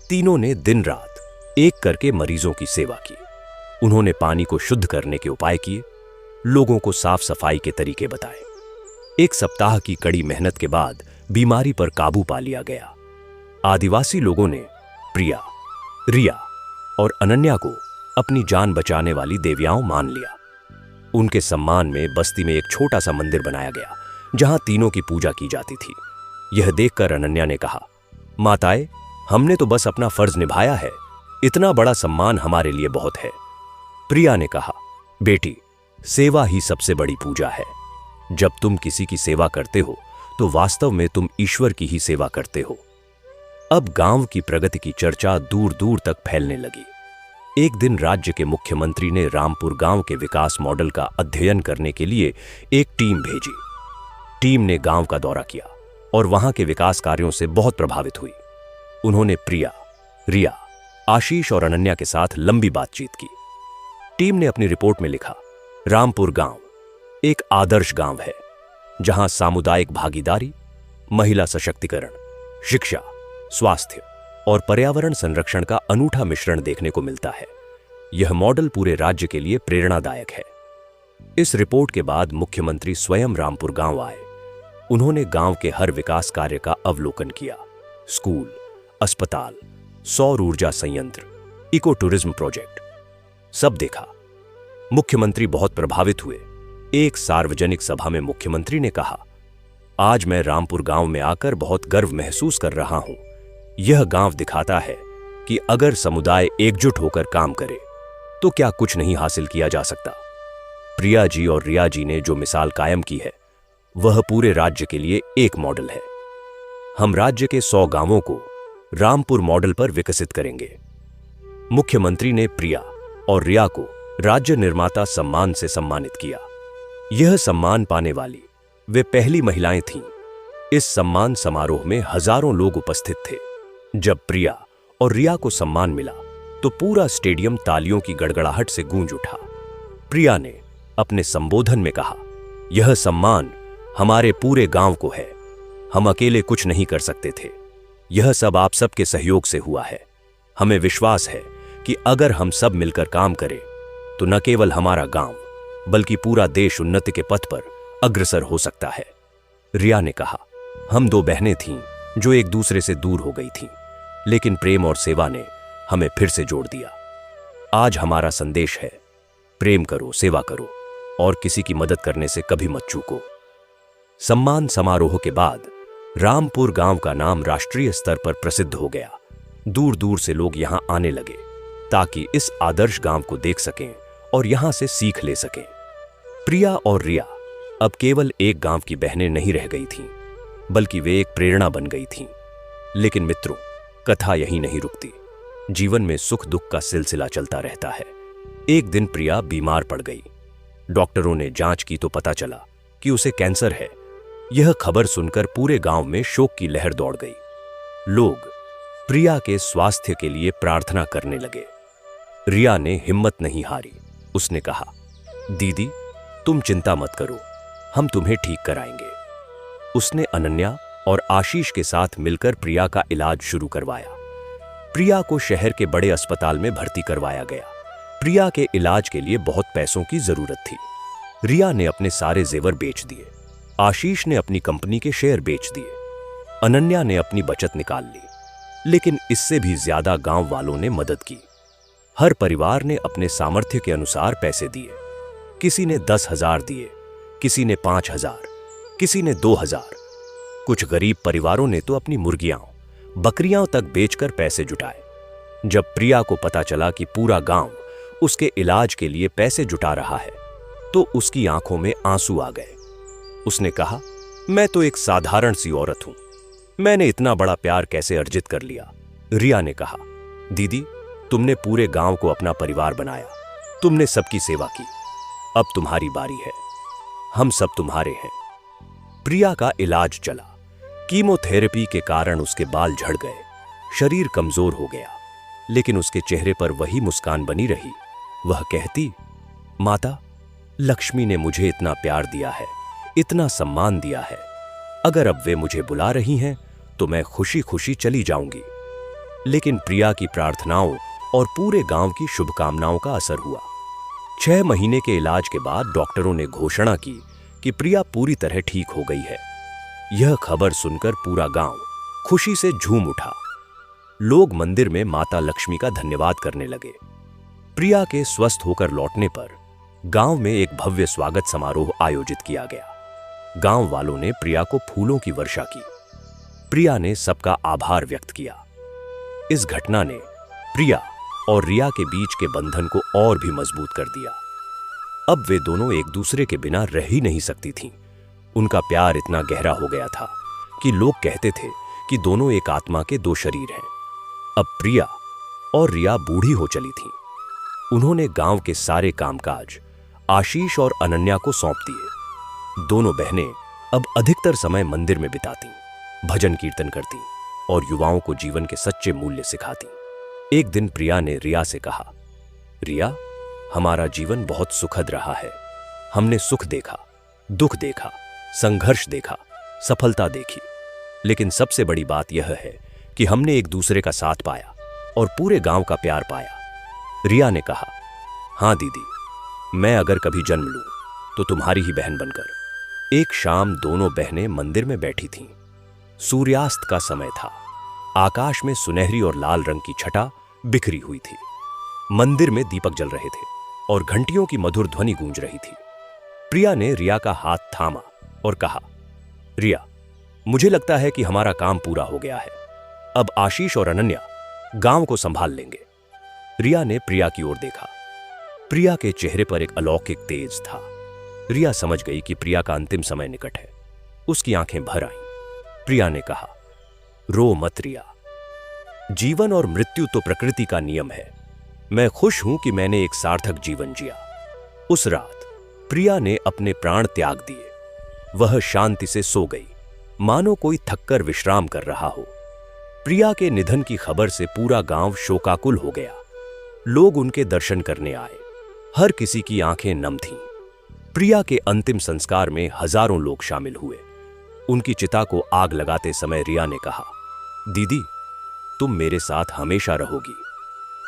Speaker 1: तीनों ने दिन रात एक करके मरीजों की सेवा की। उन्होंने पानी को शुद्ध करने के उपाय किए, लोगों को साफ सफाई के तरीके बताए। 1 सप्ताह की कड़ी मेहनत के बाद बीमारी पर काबू पा लिया गया। आदिवासी लोगों ने प्रिया, रिया और अनन्या को अपनी जान बचाने वाली देवियाओं मान लिया। उनके सम्मान में बस्ती में एक छोटा सा मंदिर बनाया गया जहां तीनों की पूजा की जाती थी। यह देखकर अनन्या ने कहा, माताएं, हमने तो बस अपना फर्ज निभाया है, इतना बड़ा सम्मान हमारे लिए बहुत है। प्रिया ने कहा, बेटी, सेवा ही सबसे बड़ी पूजा है। जब तुम किसी की सेवा करते हो तो वास्तव में तुम ईश्वर की ही सेवा करते हो। अब गांव की प्रगति की चर्चा दूर दूर तक फैलने लगी। एक दिन राज्य के मुख्यमंत्री ने रामपुर गांव के विकास मॉडल का अध्ययन करने के लिए एक टीम भेजी। टीम ने गांव का दौरा किया और वहां के विकास कार्यों से बहुत प्रभावित हुई। उन्होंने प्रिया, रिया, आशीष और अनन्या के साथ लंबी बातचीत की। टीम ने अपनी रिपोर्ट में लिखा, रामपुर गांव एक आदर्श गांव है जहां सामुदायिक भागीदारी, महिला सशक्तिकरण, शिक्षा, स्वास्थ्य और पर्यावरण संरक्षण का अनूठा मिश्रण देखने को मिलता है। यह मॉडल पूरे राज्य के लिए प्रेरणादायक है। इस रिपोर्ट के बाद मुख्यमंत्री स्वयं रामपुर गांव आए। उन्होंने गांव के हर विकास कार्य का अवलोकन किया। स्कूल, अस्पताल, सौर ऊर्जा संयंत्र, इको टूरिज्म प्रोजेक्ट, सब देखा। मुख्यमंत्री बहुत प्रभावित हुए। एक सार्वजनिक सभा में मुख्यमंत्री ने कहा, आज मैं रामपुर गांव में आकर बहुत गर्व महसूस कर रहा हूं। यह गांव दिखाता है कि अगर समुदाय एकजुट होकर काम करे तो क्या कुछ नहीं हासिल किया जा सकता। प्रिया जी और रिया जी ने जो मिसाल कायम की है वह पूरे राज्य के लिए एक मॉडल है। हम राज्य के 100 गांवों को रामपुर मॉडल पर विकसित करेंगे। मुख्यमंत्री ने प्रिया और रिया को राज्य निर्माता सम्मान से सम्मानित किया। यह सम्मान पाने वाली वे पहली महिलाएं थीं। इस सम्मान समारोह में हजारों लोग उपस्थित थे। जब प्रिया और रिया को सम्मान मिला तो पूरा स्टेडियम तालियों की गड़गड़ाहट से गूंज उठा। प्रिया ने अपने संबोधन में कहा, यह सम्मान हमारे पूरे गांव को है। हम अकेले कुछ नहीं कर सकते थे। यह सब आप सबके सहयोग से हुआ है। हमें विश्वास है कि अगर हम सब मिलकर काम करें तो न केवल हमारा गांव बल्कि पूरा देश उन्नति के पथ पर अग्रसर हो सकता है। रिया ने कहा, हम 2 बहनें थीं जो एक दूसरे से दूर हो गई थीं, लेकिन प्रेम और सेवा ने हमें फिर से जोड़ दिया। आज हमारा संदेश है, प्रेम करो, सेवा करो और किसी की मदद करने से कभी मत चूको। सम्मान समारोह के बाद रामपुर गांव का नाम राष्ट्रीय स्तर पर प्रसिद्ध हो गया। दूर दूर से लोग यहां आने लगे ताकि इस आदर्श गांव को देख सकें और यहां से सीख ले सकें। प्रिया और रिया अब केवल एक गांव की बहनें नहीं रह गई थीं, बल्कि वे एक प्रेरणा बन गई थीं। लेकिन मित्रों, कथा यहीं नहीं रुकती। जीवन में सुख दुख का सिलसिला चलता रहता है। एक दिन प्रिया बीमार पड़ गई। डॉक्टरों ने जांच की तो पता चला कि उसे कैंसर है। यह खबर सुनकर पूरे गांव में शोक की लहर दौड़ गई। लोग प्रिया के स्वास्थ्य के लिए प्रार्थना करने लगे। रिया ने हिम्मत नहीं हारी। उसने कहा, दीदी तुम चिंता मत करो, हम तुम्हें ठीक कराएंगे। उसने अनन्या और आशीष के साथ मिलकर प्रिया का इलाज शुरू करवाया। प्रिया को शहर के बड़े अस्पताल में भर्ती करवाया गया। प्रिया के इलाज के लिए बहुत पैसों की जरूरत थी। रिया ने अपने सारे जेवर बेच दिए। आशीष ने अपनी कंपनी के शेयर बेच दिए। अनन्या ने अपनी बचत निकाल ली। लेकिन इससे भी ज्यादा गांव वालों ने मदद की। हर परिवार ने अपने सामर्थ्य के अनुसार पैसे दिए। किसी ने 10,000 दिए, किसी ने 5,000, किसी ने 2,000। कुछ गरीब परिवारों ने तो अपनी मुर्गियां, बकरियां तक बेचकर पैसे जुटाए। जब प्रिया को पता चला कि पूरा गांव उसके इलाज के लिए पैसे जुटा रहा है तो उसकी आंखों में आंसू आ गए। उसने कहा, मैं तो एक साधारण सी औरत हूं, मैंने इतना बड़ा प्यार कैसे अर्जित कर लिया। रिया ने कहा, दीदी तुमने पूरे गांव को अपना परिवार बनाया, तुमने सबकी सेवा की, अब तुम्हारी बारी है, हम सब तुम्हारे हैं। प्रिया का इलाज चला। कीमोथेरेपी के कारण उसके बाल झड़ गए, शरीर कमजोर हो गया, लेकिन उसके चेहरे पर वही मुस्कान बनी रही। वह कहती, माता लक्ष्मी ने मुझे इतना प्यार दिया है, इतना सम्मान दिया है, अगर अब वे मुझे बुला रही हैं तो मैं खुशी खुशी चली जाऊंगी। लेकिन प्रिया की प्रार्थनाओं और पूरे गांव की शुभकामनाओं का असर हुआ। 6 महीने के इलाज के बाद डॉक्टरों ने घोषणा की कि प्रिया पूरी तरह ठीक हो गई है। यह खबर सुनकर पूरा गांव खुशी से झूम उठा। लोग मंदिर में माता लक्ष्मी का धन्यवाद करने लगे। प्रिया के स्वस्थ होकर लौटने पर गांव में एक भव्य स्वागत समारोह आयोजित किया गया। गांव वालों ने प्रिया को फूलों की वर्षा की। प्रिया ने सबका आभार व्यक्त किया। इस घटना ने प्रिया और रिया के बीच के बंधन को और भी मजबूत कर दिया। अब वे दोनों एक दूसरे के बिना रह ही नहीं सकती थीं। उनका प्यार इतना गहरा हो गया था कि लोग कहते थे कि दोनों एक आत्मा के 2 शरीर हैं। अब प्रिया और रिया बूढ़ी हो चली थीं। उन्होंने गांव के सारे कामकाज आशीष और अनन्या को सौंप दिए। दोनों बहनें अब अधिकतर समय मंदिर में बिताती, भजन कीर्तन करती और युवाओं को जीवन के सच्चे मूल्य सिखाती। एक दिन प्रिया ने रिया से कहा, रिया हमारा जीवन बहुत सुखद रहा है। हमने सुख देखा, दुख देखा, संघर्ष देखा, सफलता देखी, लेकिन सबसे बड़ी बात यह है कि हमने एक दूसरे का साथ पाया और पूरे गांव का प्यार पाया। रिया ने कहा, हाँ दीदी, मैं अगर कभी जन्म लूं तो तुम्हारी ही बहन बनकर। एक शाम दोनों बहनें मंदिर में बैठी थीं। सूर्यास्त का समय था। आकाश में सुनहरी और लाल रंग की छटा बिखरी हुई थी। मंदिर में दीपक जल रहे थे और घंटियों की मधुर ध्वनि गूंज रही थी। प्रिया ने रिया का हाथ थामा और कहा, रिया, मुझे लगता है कि हमारा काम पूरा हो गया है। अब आशीष और अनन्या गांव को संभाल लेंगे। रिया ने प्रिया की ओर देखा। प्रिया के चेहरे पर एक अलौकिक तेज था। रिया समझ गई कि प्रिया का अंतिम समय निकट है। उसकी आंखें भर आईं। प्रिया ने कहा, रो मत रिया, जीवन और मृत्यु तो प्रकृति का नियम है। मैं खुश हूं कि मैंने एक सार्थक जीवन जिया। उस रात प्रिया ने अपने प्राण त्याग दिए। वह शांति से सो गई, मानो कोई थककर विश्राम कर रहा हो। प्रिया के निधन की खबर से पूरा गांव शोकाकुल हो गया। लोग उनके दर्शन करने आए। हर किसी की आंखें नम थीं। प्रिया के अंतिम संस्कार में हजारों लोग शामिल हुए। उनकी चिता को आग लगाते समय रिया ने कहा, दीदी, तुम मेरे साथ हमेशा रहोगी।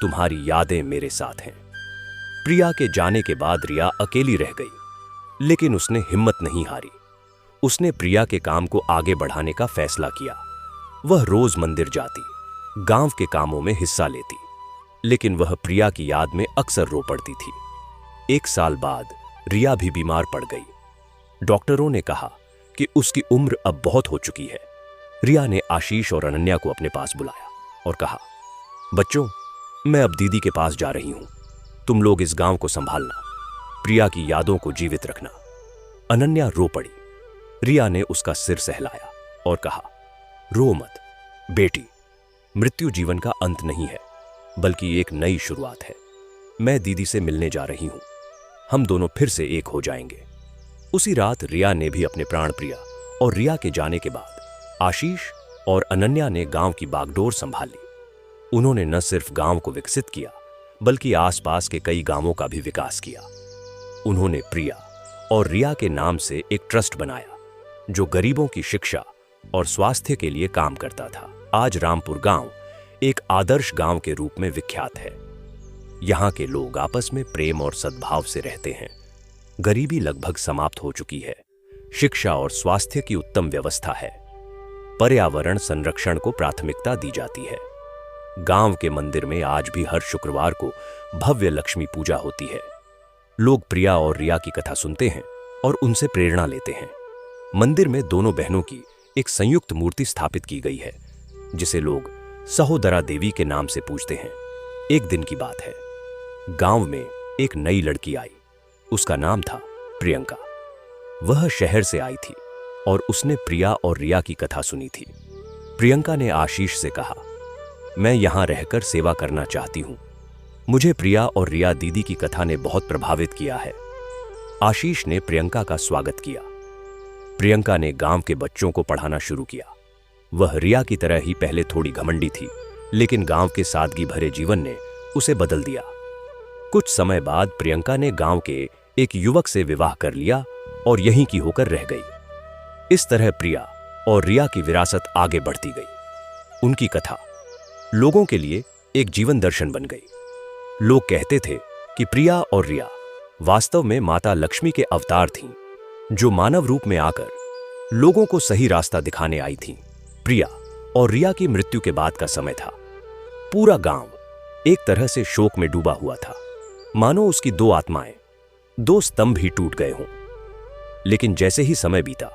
Speaker 1: तुम्हारी यादें मेरे साथ हैं। प्रिया के जाने के बाद रिया अकेली रह गई, लेकिन उसने हिम्मत नहीं हारी। उसने प्रिया के काम को आगे बढ़ाने का फैसला किया। वह रोज मंदिर जाती, गांव के कामों में हिस्सा लेती, लेकिन वह प्रिया की याद में अक्सर रो पड़ती थी। 1 साल बाद रिया भी बीमार पड़ गई। डॉक्टरों ने कहा कि उसकी उम्र अब बहुत हो चुकी है। रिया ने आशीष और अनन्या को अपने पास बुलाया और कहा, बच्चों, मैं अब दीदी के पास जा रही हूं। तुम लोग इस गांव को संभालना, प्रिया की यादों को जीवित रखना। अनन्या रो पड़ी। रिया ने उसका सिर सहलाया और कहा, रो मत बेटी, मृत्यु जीवन का अंत नहीं है, बल्कि एक नई शुरुआत है। मैं दीदी से मिलने जा रही हूं। हम दोनों फिर से एक हो जाएंगे। उसी रात रिया ने भी अपने प्राण प्रिया और रिया के जाने के बाद आशीष और अनन्या ने गांव की बागडोर संभाली। उन्होंने न सिर्फ गांव को विकसित किया, बल्कि आसपास के कई गांवों का भी विकास किया। उन्होंने प्रिया और रिया के नाम से एक ट्रस्ट बनाया, जो गरीबों की शिक्षा और स्वास्थ्य के लिए काम करता था। आज रामपुर गांव एक आदर्श गांव के रूप में विख्यात है। यहां के लोग आपस में प्रेम और सद्भाव से रहते हैं। गरीबी लगभग समाप्त हो चुकी है। शिक्षा और स्वास्थ्य की उत्तम व्यवस्था है। पर्यावरण संरक्षण को प्राथमिकता दी जाती है। गांव के मंदिर में आज भी हर शुक्रवार को भव्य लक्ष्मी पूजा होती है। लोग प्रिया और रिया की कथा सुनते हैं और उनसे प्रेरणा लेते हैं। मंदिर में दोनों बहनों की एक संयुक्त मूर्ति स्थापित की गई है, जिसे लोग सहोदरा देवी के नाम से पूजते हैं। एक दिन की बात है, गांव में एक नई लड़की आई। उसका नाम था प्रियंका। वह शहर से आई थी और उसने प्रिया और रिया की कथा सुनी थी। प्रियंका ने आशीष से कहा, मैं यहां रहकर सेवा करना चाहती हूं। मुझे प्रिया और रिया दीदी की कथा ने बहुत प्रभावित किया है। आशीष ने प्रियंका का स्वागत किया। प्रियंका ने गांव के बच्चों को पढ़ाना शुरू किया। वह रिया की तरह ही पहले थोड़ी घमंडी थी, लेकिन गांव के सादगी भरे जीवन ने उसे बदल दिया। कुछ समय बाद प्रियंका ने गांव के एक युवक से विवाह कर लिया और यहीं की होकर रह गई। इस तरह प्रिया और रिया की विरासत आगे बढ़ती गई। उनकी कथा लोगों के लिए एक जीवन दर्शन बन गई। लोग कहते थे कि प्रिया और रिया वास्तव में माता लक्ष्मी के अवतार थीं, जो मानव रूप में आकर लोगों को सही रास्ता दिखाने आई थीं। प्रिया और रिया की मृत्यु के बाद का समय था। पूरा गांव एक तरह से शोक में डूबा हुआ था, मानो उसकी 2 आत्माएं, 2 स्तंभ ही टूट गए हों। लेकिन जैसे ही समय बीता,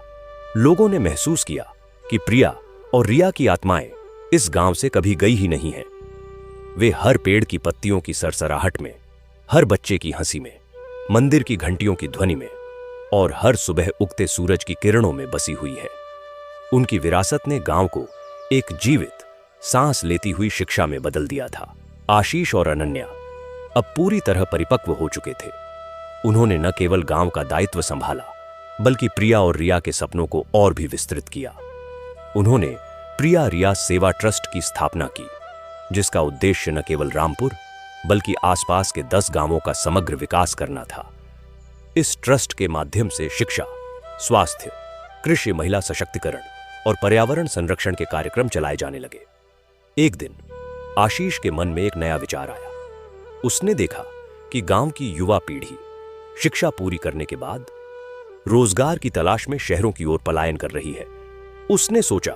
Speaker 1: लोगों ने महसूस किया कि प्रिया और रिया की आत्माएं इस गांव से कभी गई ही नहीं हैं। वे हर पेड़ की पत्तियों की सरसराहट में, हर बच्चे की हंसी में, मंदिर की घंटियों की ध्वनि में और हर सुबह उगते सूरज की किरणों में बसी हुई है। उनकी विरासत ने गांव को एक जीवित, सांस लेती हुई शिक्षा में बदल दिया था। आशीष और अनन्या अब पूरी तरह परिपक्व हो चुके थे। उन्होंने न केवल गांव का दायित्व संभाला, बल्कि प्रिया और रिया के सपनों को और भी विस्तृत किया। उन्होंने प्रिया रिया सेवा ट्रस्ट की स्थापना की, जिसका उद्देश्य न केवल रामपुर बल्कि आसपास के 10 गांवों का समग्र विकास करना था। इस ट्रस्ट के माध्यम से शिक्षा, स्वास्थ्य, कृषि, महिला सशक्तिकरण और पर्यावरण संरक्षण के कार्यक्रम चलाए जाने लगे। एक दिन आशीष के मन में एक नया विचार आया। उसने देखा कि गांव की युवा पीढ़ी शिक्षा पूरी करने के बाद रोजगार की तलाश में शहरों की ओर पलायन कर रही है। उसने सोचा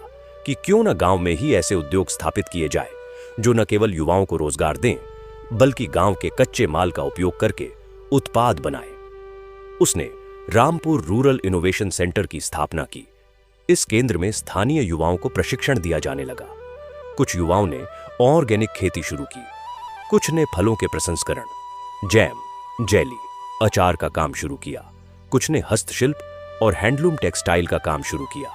Speaker 1: कि क्यों न गांव में ही ऐसे उद्योग स्थापित किए जाए जो न केवल युवाओं को रोजगार दें, बल्कि गांव के कच्चे माल का उपयोग करके उत्पाद बनाए। उसने रामपुर रूरल इनोवेशन सेंटर की स्थापना की। इस केंद्र में स्थानीय युवाओं को प्रशिक्षण दिया जाने लगा। कुछ युवाओं ने ऑर्गेनिक खेती शुरू की, कुछ ने फलों के प्रसंस्करण, जैम, जेली, अचार का काम शुरू किया, कुछ ने हस्तशिल्प और हैंडलूम टेक्सटाइल का काम शुरू किया।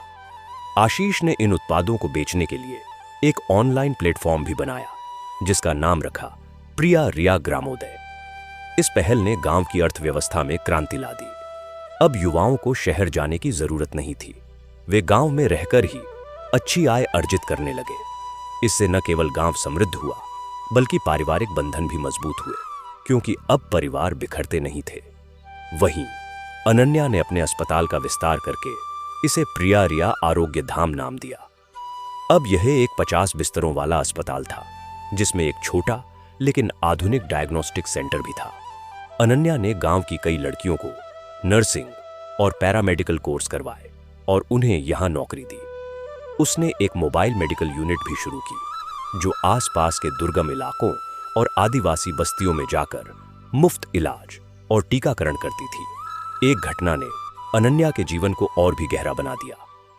Speaker 1: आशीष ने इन उत्पादों को बेचने के लिए एक ऑनलाइन प्लेटफॉर्म भी बनाया, जिसका नाम रखा प्रिया रिया ग्रामोदय। इस पहल ने गांव की अर्थव्यवस्था में क्रांति ला दी। अब युवाओं को शहर जाने की जरूरत नहीं थी। वे गांव में रहकर ही अच्छी आय अर्जित करने लगे। इससे न केवल गांव समृद्ध हुआ, बल्कि पारिवारिक बंधन भी मजबूत हुए, क्योंकि अब परिवार बिखरते नहीं थे। वहीं अनन्या ने अपने अस्पताल का विस्तार करके इसे प्रिया रिया आरोग्य धाम नाम दिया। अब यह एक 50 बिस्तरों वाला अस्पताल था, जिसमें एक छोटा लेकिन आधुनिक डायग्नोस्टिक सेंटर भी था। अनन्या ने गांव की कई लड़कियों को नर्सिंग और पैरामेडिकल कोर्स करवाए और उन्हें यहां नौकरी दी। उसने एक मोबाइल मेडिकल यूनिट भी शुरू की, जो आसपास के दुर्गम इलाकों और आदिवासी बस्तियों में जाकर मुफ्त इलाज और टीकाकरण करती थी। एक घटना ने अनन्या के जीवन को और भी गहरा बना दिया।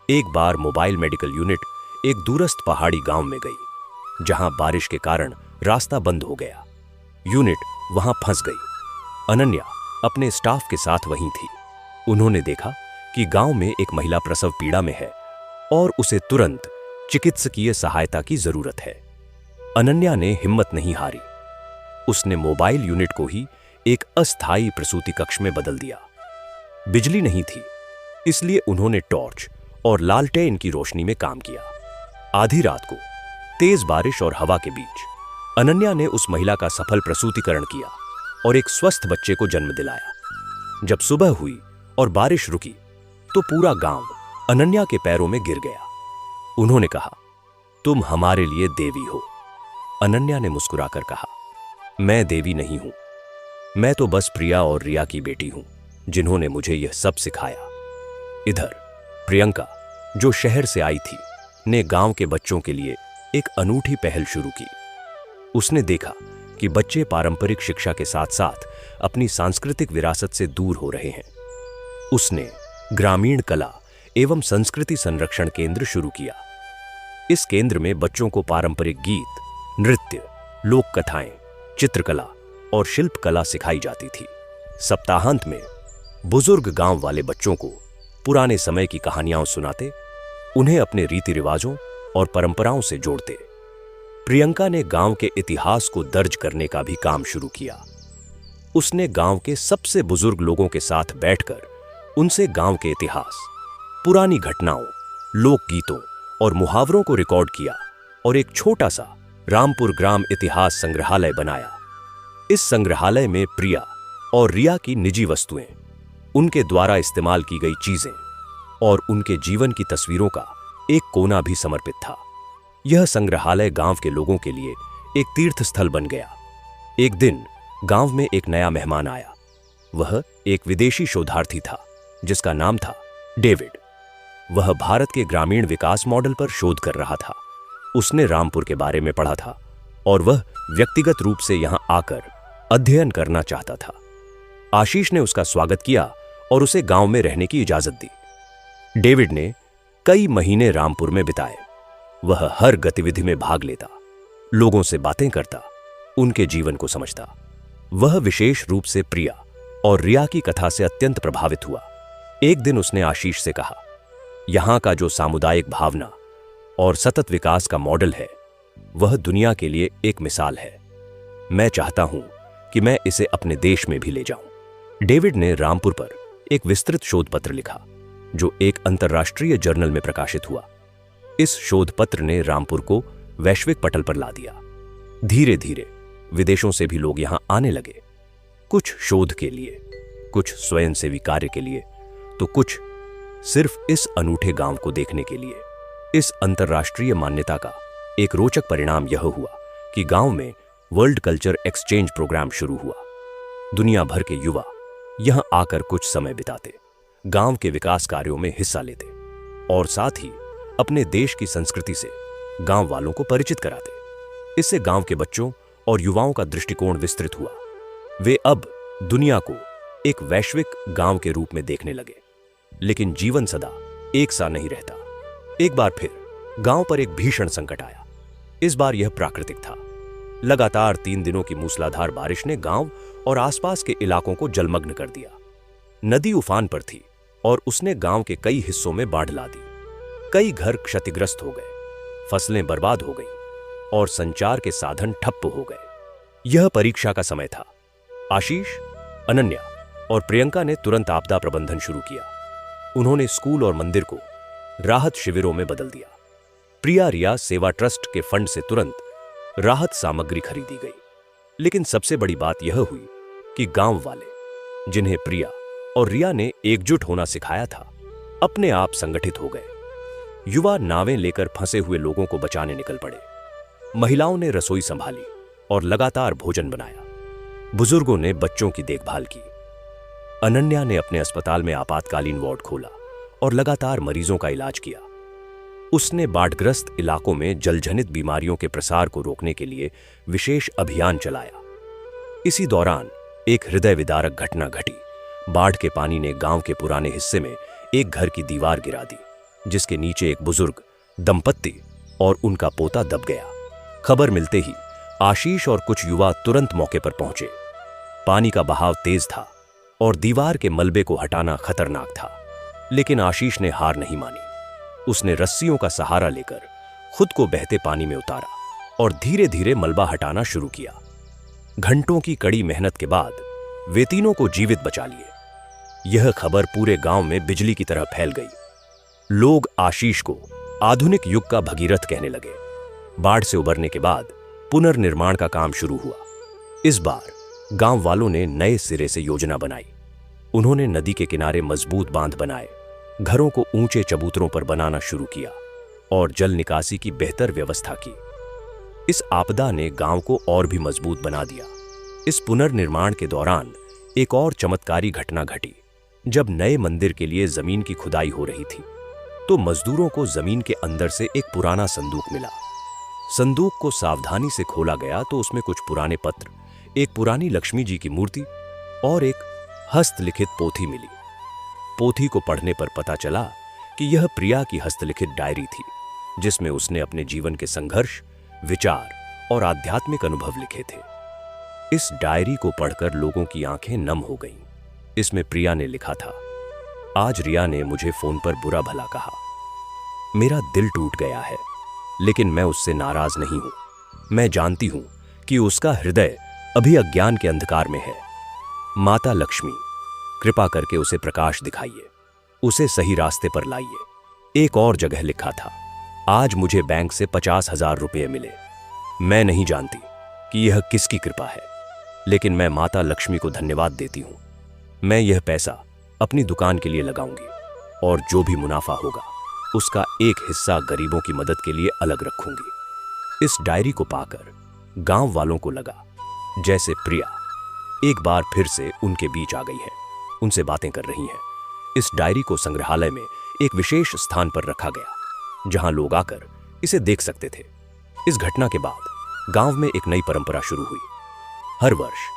Speaker 1: एक बार मोबाइल मेडिकल यूनिट एक दूरस्थ पहाड़ी गांव में गई, जहां बारिश के कारण रास्ता बंद हो गया। यूनिट वहां फंस गई। अनन्या अपने स्टाफ के साथ वहीं थी। उन्होंने देखा कि गांव में एक महिला प्रसव पीड़ा में है और उसे तुरंत चिकित्सकीय सहायता की जरूरत है। अनन्या ने हिम्मत नहीं हारी। उसने मोबाइल यूनिट को ही एक अस्थायी प्रसूति कक्ष में बदल दिया। बिजली नहीं थी, इसलिए उन्होंने टॉर्च और लालटेन की रोशनी में काम किया। आधी रात को तेज बारिश और हवा के बीच अनन्या ने उस महिला का सफल प्रसूतिकरण किया और एक स्वस्थ बच्चे को जन्म दिलाया। जब सुबह हुई और बारिश रुकी, तो पूरा गांव अनन्या के पैरों में गिर गया। उन्होंने कहा, तुम हमारे लिए देवी हो। अनन्या ने मुस्कुराकर कहा, मैं देवी नहीं हूं, मैं तो बस प्रिया और रिया की बेटी हूं, जिन्होंने मुझे यह सब सिखाया। इधर प्रियंका, जो शहर से आई थी, ने गांव के बच्चों के लिए एक अनूठी पहल शुरू की। उसने देखा कि बच्चे पारंपरिक शिक्षा के साथ साथ अपनी सांस्कृतिक विरासत से दूर हो रहे हैं। उसने ग्रामीण कला एवं संस्कृति संरक्षण केंद्र शुरू किया। इस केंद्र में बच्चों को पारंपरिक गीत, नृत्य, लोक कथाएं, चित्रकला और शिल्पकला सिखाई जाती थी। सप्ताहांत में बुजुर्ग गांव वाले बच्चों को पुराने समय की कहानियां सुनाते, उन्हें अपने रीति रिवाजों और परंपराओं से जोड़ते। प्रियंका ने गांव के इतिहास को दर्ज करने का भी काम शुरू किया। उसने गांव के सबसे बुजुर्ग लोगों के साथ बैठकर उनसे गांव के इतिहास, पुरानी घटनाओं, लोकगीतों और मुहावरों को रिकॉर्ड किया और एक छोटा सा रामपुर ग्राम इतिहास संग्रहालय बनाया। इस संग्रहालय में प्रिया और रिया की निजी वस्तुएं, उनके द्वारा इस्तेमाल की गई चीजें और उनके जीवन की तस्वीरों का एक कोना भी समर्पित था। यह संग्रहालय गांव के लोगों के लिए एक तीर्थ स्थल बन गया। एक दिन गांव में एक नया मेहमान आया। वह एक विदेशी शोधार्थी था, जिसका नाम था डेविड। वह भारत के ग्रामीण विकास मॉडल पर शोध कर रहा था। उसने रामपुर के बारे में पढ़ा था और वह व्यक्तिगत रूप से यहां आकर अध्ययन करना चाहता था। आशीष ने उसका स्वागत किया और उसे गांव में रहने की इजाजत दी। डेविड ने कई महीने रामपुर में बिताए। वह हर गतिविधि में भाग लेता, लोगों से बातें करता, उनके जीवन को समझता। वह विशेष रूप से प्रिया और रिया की कथा से अत्यंत प्रभावित हुआ। एक दिन उसने आशीष से कहा, यहां का जो सामुदायिक भावना और सतत विकास का मॉडल है, वह दुनिया के लिए एक मिसाल है। मैं चाहता हूं कि मैं इसे अपने देश में भी ले जाऊं। डेविड ने रामपुर पर एक विस्तृत शोध पत्र लिखा, जो एक अंतर्राष्ट्रीय जर्नल में प्रकाशित हुआ। इस शोध पत्र ने रामपुर को वैश्विक पटल पर ला दिया। धीरे धीरे विदेशों से भी लोग यहां आने लगे, कुछ शोध के लिए, कुछ स्वयंसेवी कार्य के लिए, तो कुछ सिर्फ इस अनूठे गांव को देखने के लिए। इस अंतर्राष्ट्रीय मान्यता का एक रोचक परिणाम यह हुआ कि गांव में वर्ल्ड कल्चर एक्सचेंज प्रोग्राम शुरू हुआ। दुनिया भर के युवा यहां आकर कुछ समय बिताते, गांव के विकास कार्यों में हिस्सा लेते और साथ ही अपने देश की संस्कृति से गांव वालों को परिचित कराते। इससे गांव के बच्चों और युवाओं का दृष्टिकोण विस्तृत हुआ। वे अब दुनिया को एक वैश्विक गांव के रूप में देखने लगे। लेकिन जीवन सदा एक सा नहीं रहता। एक बार फिर गांव पर एक भीषण संकट आया। इस बार यह प्राकृतिक था। लगातार 3 दिनों की मूसलाधार बारिश ने गांव और आसपास के इलाकों को जलमग्न कर दिया। नदी उफान पर थी और उसने गांव के कई हिस्सों में बाढ़ ला दी। कई घर क्षतिग्रस्त हो गए, फसलें बर्बाद हो गईं और संचार के साधन ठप्प हो गए। यह परीक्षा का समय था। आशीष, अनन्या और प्रियंका ने तुरंत आपदा प्रबंधन शुरू किया। उन्होंने स्कूल और मंदिर को राहत शिविरों में बदल दिया। प्रिया रिया सेवा ट्रस्ट के फंड से तुरंत राहत सामग्री खरीदी गई। लेकिन सबसे बड़ी बात यह हुई कि गांव वाले, जिन्हें प्रिया और रिया ने एकजुट होना सिखाया था, अपने आप संगठित हो गए। युवा नावें लेकर फंसे हुए लोगों को बचाने निकल पड़े। महिलाओं ने रसोई संभाली और लगातार भोजन बनाया। बुजुर्गों ने बच्चों की देखभाल की। अनन्या ने अपने अस्पताल में आपातकालीन वार्ड खोला और लगातार मरीजों का इलाज किया। उसने बाढ़ग्रस्त इलाकों में जलजनित बीमारियों के प्रसार को रोकने के लिए विशेष अभियान चलाया। इसी दौरान एक हृदय विदारक घटना घटी। बाढ़ के पानी ने गांव के पुराने हिस्से में एक घर की दीवार गिरा दी, जिसके नीचे एक बुजुर्ग दंपत्ति और उनका पोता दब गया। खबर मिलते ही आशीष और कुछ युवा तुरंत मौके पर पहुंचे। पानी का बहाव तेज था और दीवार के मलबे को हटाना खतरनाक था। लेकिन आशीष ने हार नहीं मानी। उसने रस्सियों का सहारा लेकर खुद को बहते पानी में उतारा और धीरे धीरे मलबा हटाना शुरू किया। घंटों की कड़ी मेहनत के बाद वे तीनों को जीवित बचा लिए। यह खबर पूरे गांव में बिजली की तरह फैल गई। लोग आशीष को आधुनिक युग का भगीरथ कहने लगे। बाढ़ से उबरने के बाद पुनर्निर्माण का काम शुरू हुआ। इस बार गांव वालों ने नए सिरे से योजना बनाई। उन्होंने नदी के किनारे मजबूत बांध बनाए, घरों को ऊंचे चबूतरों पर बनाना शुरू किया और जल निकासी की बेहतर व्यवस्था की। इस आपदा ने गांव को और भी मजबूत बना दिया। इस पुनर्निर्माण के दौरान एक और चमत्कारी घटना घटी। जब नए मंदिर के लिए जमीन की खुदाई हो रही थी, तो मजदूरों को जमीन के अंदर से एक पुराना संदूक मिला। संदूक को सावधानी से खोला गया तो उसमें कुछ पुराने पत्र, एक पुरानी लक्ष्मी जी की मूर्ति और एक हस्तलिखित पोथी मिली। पोथी को पढ़ने पर पता चला कि यह प्रिया की हस्तलिखित डायरी थी, जिसमें उसने अपने जीवन के संघर्ष, विचार और आध्यात्मिक अनुभव लिखे थे। इस डायरी को पढ़कर लोगों की आंखें नम हो गईं। इसमें प्रिया ने लिखा था, आज रिया ने मुझे फोन पर बुरा भला कहा। मेरा दिल टूट गया है, लेकिन मैं उससे नाराज नहीं हूं। मैं जानती हूं कि उसका हृदय अभी अज्ञान के अंधकार में है। माता लक्ष्मी, कृपा करके उसे प्रकाश दिखाइए, उसे सही रास्ते पर लाइए। एक और जगह लिखा था, आज मुझे बैंक से 50,000 रुपये मिले। मैं नहीं जानती कि यह किसकी कृपा है, लेकिन मैं माता लक्ष्मी को धन्यवाद देती हूं। मैं यह पैसा अपनी दुकान के लिए लगाऊंगी और जो भी मुनाफा होगा उसका एक हिस्सा गरीबों की मदद के लिए अलग रखूंगी। इस डायरी को पाकर गांव वालों को लगा जैसे प्रिया एक बार फिर से उनके बीच आ गई है, उनसे बातें कर रही हैं। इस डायरी को संग्रहालय में एक विशेष स्थान पर रखा गया, जहां लोग आकर इसे देख सकते थे। इस घटना के बाद गांव में एक नई परंपरा शुरू हुई। हर वर्ष